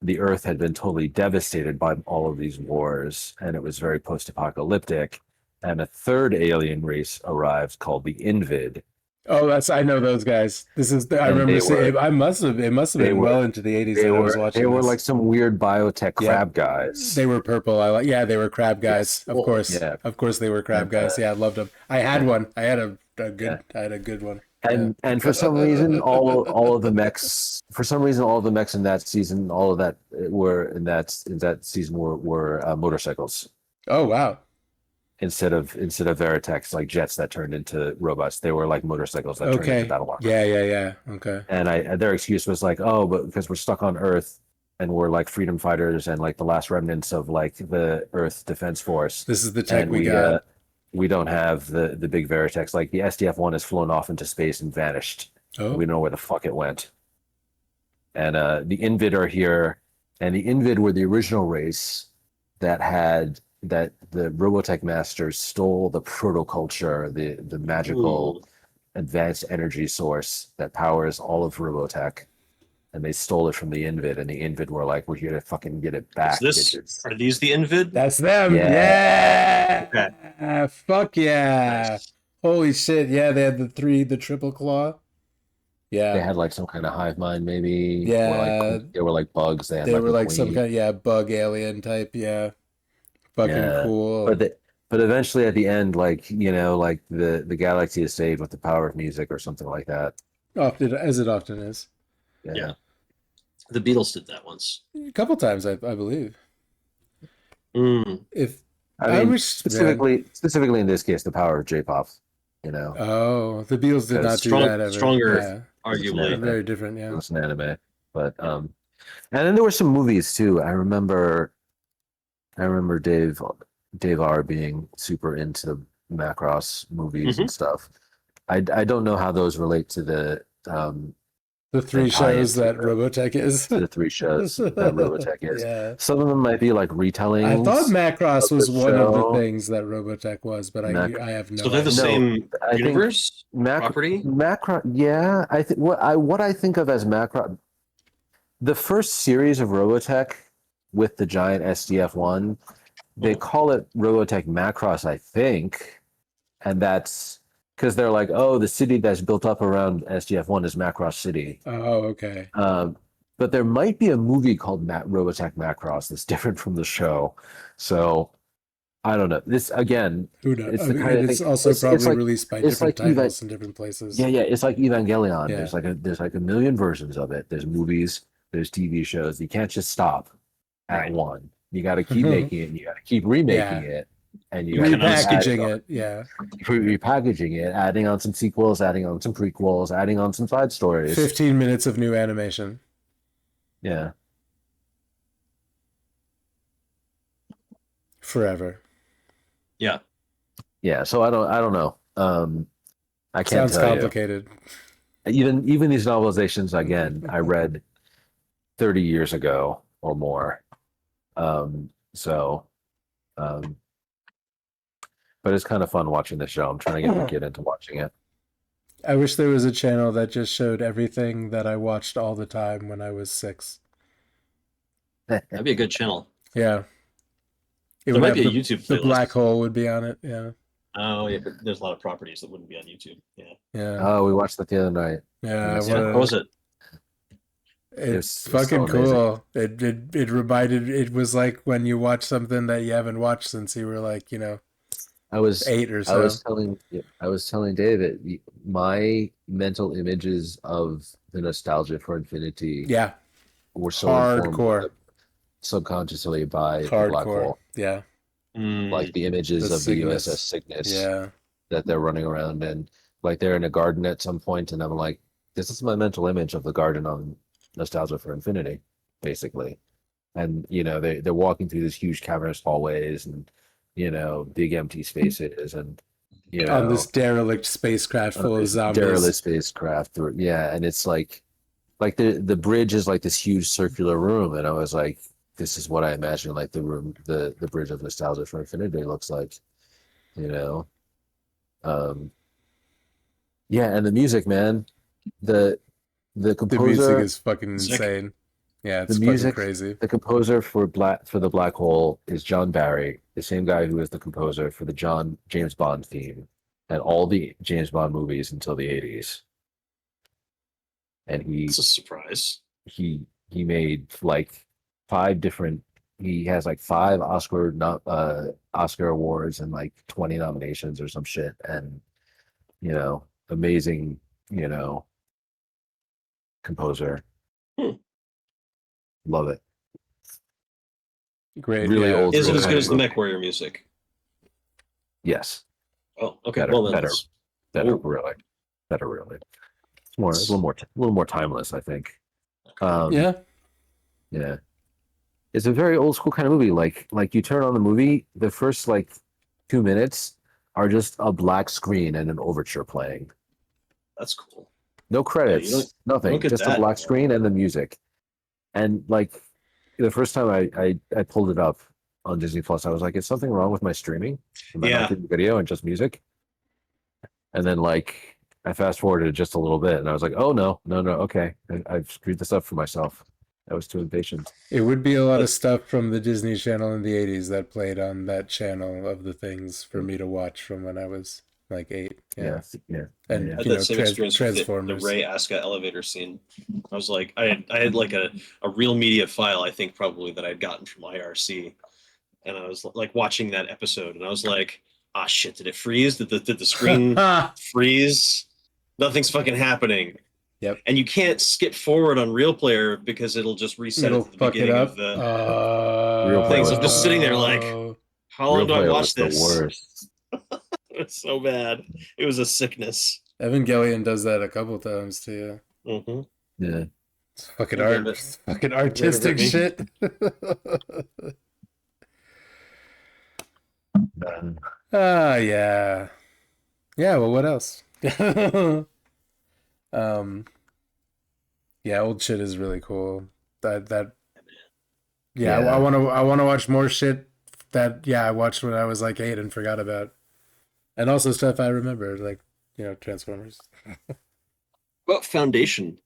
the Earth had been totally devastated by all of these wars, and it was very post-apocalyptic. And a third alien race arrived called the Invid. Oh, I know those guys. I remember seeing. It must have been well into the 80s that I was watching. They were this. like some weird biotech crab guys. They were purple. They were crab guys. Of course. Yeah. Of course they were crab guys. Yeah, I loved them. I had one. I had a good one. And for some reason, all of the mechs in that season, all of that were in that season were motorcycles. Oh wow. Instead of Veritechs, like jets that turned into robots, they were like motorcycles that turned into battle boxes. Yeah. Okay. And their excuse was like, oh, but because we're stuck on Earth and we're like freedom fighters and like the last remnants of like the Earth Defense Force. This is the tech we got. We don't have the big Veritechs. Like the SDF-1 has flown off into space and vanished. Oh. We don't know where the fuck it went. And the Invid are here, and the Invid were the original race that the Robotech Masters stole the protoculture, the magical advanced energy source that powers all of Robotech, and they stole it from the Invid, and the Invid were like, we're here to fucking get it back. Are these the Invid? That's them. Yeah. Fuck yeah. Nice. Holy shit. Yeah, they had the triple claw. Yeah. They had like some kind of hive mind, maybe. Yeah. They were like bugs. They were like some kind of bug alien type. Yeah. Fucking cool. But eventually at the end, like, like the galaxy is saved with the power of music or something like that. Often, as it often is. Yeah. The Beatles did that once. A couple times, I believe. Specifically in this case, the power of J-pop. Oh, the Beatles did not do that ever. Stronger, arguably. Very different, yeah. It was an anime, but and then there were some movies too. I remember Dave R being super into Macross movies and stuff. I don't know how those relate to the 3 shows that Robotech is. The 3 shows that Robotech is. Yeah. Some of them might be like retellings. I thought Macross was one of the things that Robotech was, but I have no idea. So they're the same universe? Property? Macross, yeah. I think what I think of as Macross, the first series of Robotech with the giant SDF-1, they call it Robotech Macross, I think, and that's because they're like, oh, the city that's built up around SDF-1 is Macross City. Oh, okay. But there might be a movie called Robotech Macross that's different from the show. So I don't know. This again, Who knows? it's I the mean, kind of it's thing. also probably like, released by it's different like even, titles in different places. yeah, it's like Evangelion. Yeah. There's like a million versions of it. There's movies, there's TV shows. You can't just stop at one. You got to keep making it. You got to keep remaking it, and you got to repackaging it. Yeah, repackaging it, adding on some sequels, adding on some prequels, adding on some side stories. 15 minutes of new animation. Yeah. Forever. Yeah. Yeah. So I don't know. I can't Sounds tell complicated. You. Even these novelizations again, I read 30 years ago or more. But it's kind of fun watching the show. I'm trying to get into watching it. I wish there was a channel that just showed everything that I watched all the time when I was 6. That'd be a good channel. Yeah. It There would might be a have YouTube the playlist. black hole would be on it. Yeah. Oh, yeah, but there's a lot of properties that wouldn't be on YouTube. Yeah. Yeah. Oh, we watched that the other night. Yeah. How was it? It's It's fucking so amazing. cool. It reminded. It was like when you watch something that you haven't watched since you were like, 8 or so. I was telling David my mental images of the nostalgia for Infinity Yeah. were so Hardcore. informed subconsciously by the black Hardcore. hole. Yeah. Like the images The of the Cygnus. USS Cygnus Yeah. that they're running around and like they're in a garden at some point, and I'm like, this is my mental image of the garden on Nostalgia for Infinity, basically. And they're walking through these huge cavernous hallways and big empty spaces and On this derelict spacecraft full of zombies. derelict spacecraft and it's like the bridge is like this huge circular room, and I was like, this is what I imagine like the room the bridge of Nostalgia for Infinity looks like. And the music, man, the composer, The music is fucking Sick. insane. Yeah, it's the music, fucking crazy. the composer for the Black Hole is John Barry, the same guy who is the composer for the James Bond theme and all the James Bond movies until the 80s. And It's a surprise. he made like 5 different. He has like 5 Oscar awards and like 20 nominations or some shit, and amazing composer. Love it. Great. Really yeah. old Is it school as good as the movie. MechWarrior music? Yes, Oh, okay. Better, Well, then better. it's- better, Ooh. really, better, really. It's a little more timeless, I think. Yeah. Yeah. It's a very old school kind of movie. Like you turn on the movie, the first like 2 minutes are just a black screen and an overture playing. That's cool. No credits, don't nothing, get just a that. black screen and the music. And like the first time I pulled it up on Disney Plus, I was like, is something wrong with my streaming? Am I Yeah. not getting video and just music? And then like I fast forwarded just a little bit and I was like, oh no, okay. I've screwed this up for myself. I was too impatient. It would be a lot of stuff from the Disney Channel in the 80s that played on that channel of the things for me to watch from when I was like 8. Yeah. Yeah. And Yeah. I had that same experience with the Transformers. Ray Aska elevator scene. I was like, I had like a real media file, I think probably that I'd gotten from IRC, and I was like watching that episode, and I was like, ah, shit, did it freeze? Did the screen freeze? Nothing's fucking happening. Yep. And you can't skip forward on Real Player because it'll just reset It'll at the fuck it beginning up. of the. Real Player Things. was I'm just sitting there like, how long Real do I Player watch was the this? worst. It's so bad. It was a sickness. Evangelion does that a couple times too. Mm-hmm. Yeah. It's fucking Yeah, art, but- fucking artistic me. shit. Yeah. Yeah, well, what else? Yeah, old shit is really cool. Yeah, Yeah. I want to watch more shit that I watched when I was like 8 and forgot about. And also stuff I remember, like, Transformers. Well, Foundation.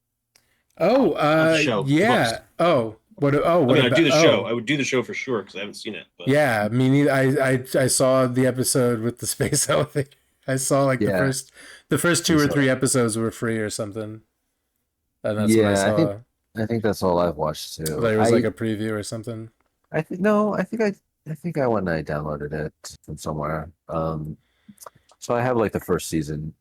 Oh, the show. yeah. Books. Oh, what I mean, I'd do the oh. show. I would do the show for sure because I haven't seen it. But Yeah, me neither. I saw the episode with the space elevator. I saw like Yeah. the first 2 or So- 3 episodes were free or something, and that's what I Yeah, saw. I think that's all I've watched too. There was like a preview or something. I think no, I think I went and I downloaded it from somewhere. So I have like the first season.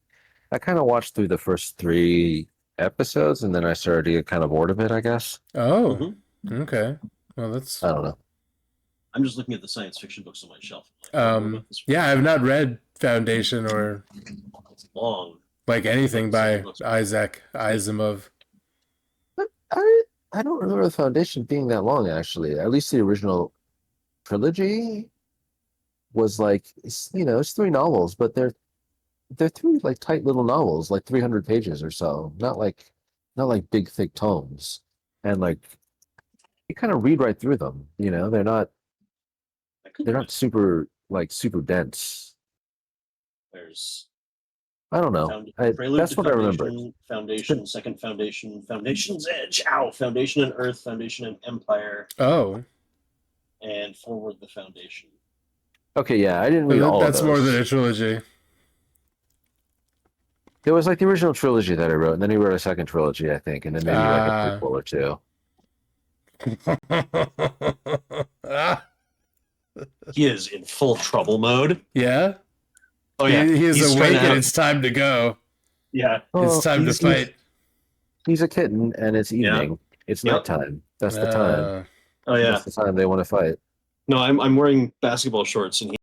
I kind of watched through the first 3 episodes, and then I started to get kind of bored of it, I guess. Oh, okay. Well, that's I don't know. I'm just looking at the science fiction books on my shelf. Like, yeah. I've not read Foundation or It's long. like anything by Isaac Asimov. I don't remember the Foundation being that long, actually. At least the original trilogy was like, it's 3 novels, but they're 3 like tight little novels, like 300 pages or so. Not like big thick tomes. And like you kind of read right through them. They're not super dense. There's I don't know. Prelude That's to what I remember. Foundation, Second Foundation, Foundation's Edge, Foundation and Earth, Foundation and Empire, Oh, and Forward the Foundation. Okay, yeah, I didn't read all of that's those. more than a trilogy. There was like the original trilogy that I wrote, and then he wrote a second trilogy, I think, and then maybe like a prequel or 2. He is in full trouble mode. Yeah. Oh yeah, He is He's awake trying to and have- it's time to go. Yeah, Well, It's time to fight. He's a kitten, and it's evening. It's Yep. nighttime. That's the time. oh yeah. That's the time they want to fight. No, I'm wearing basketball shorts and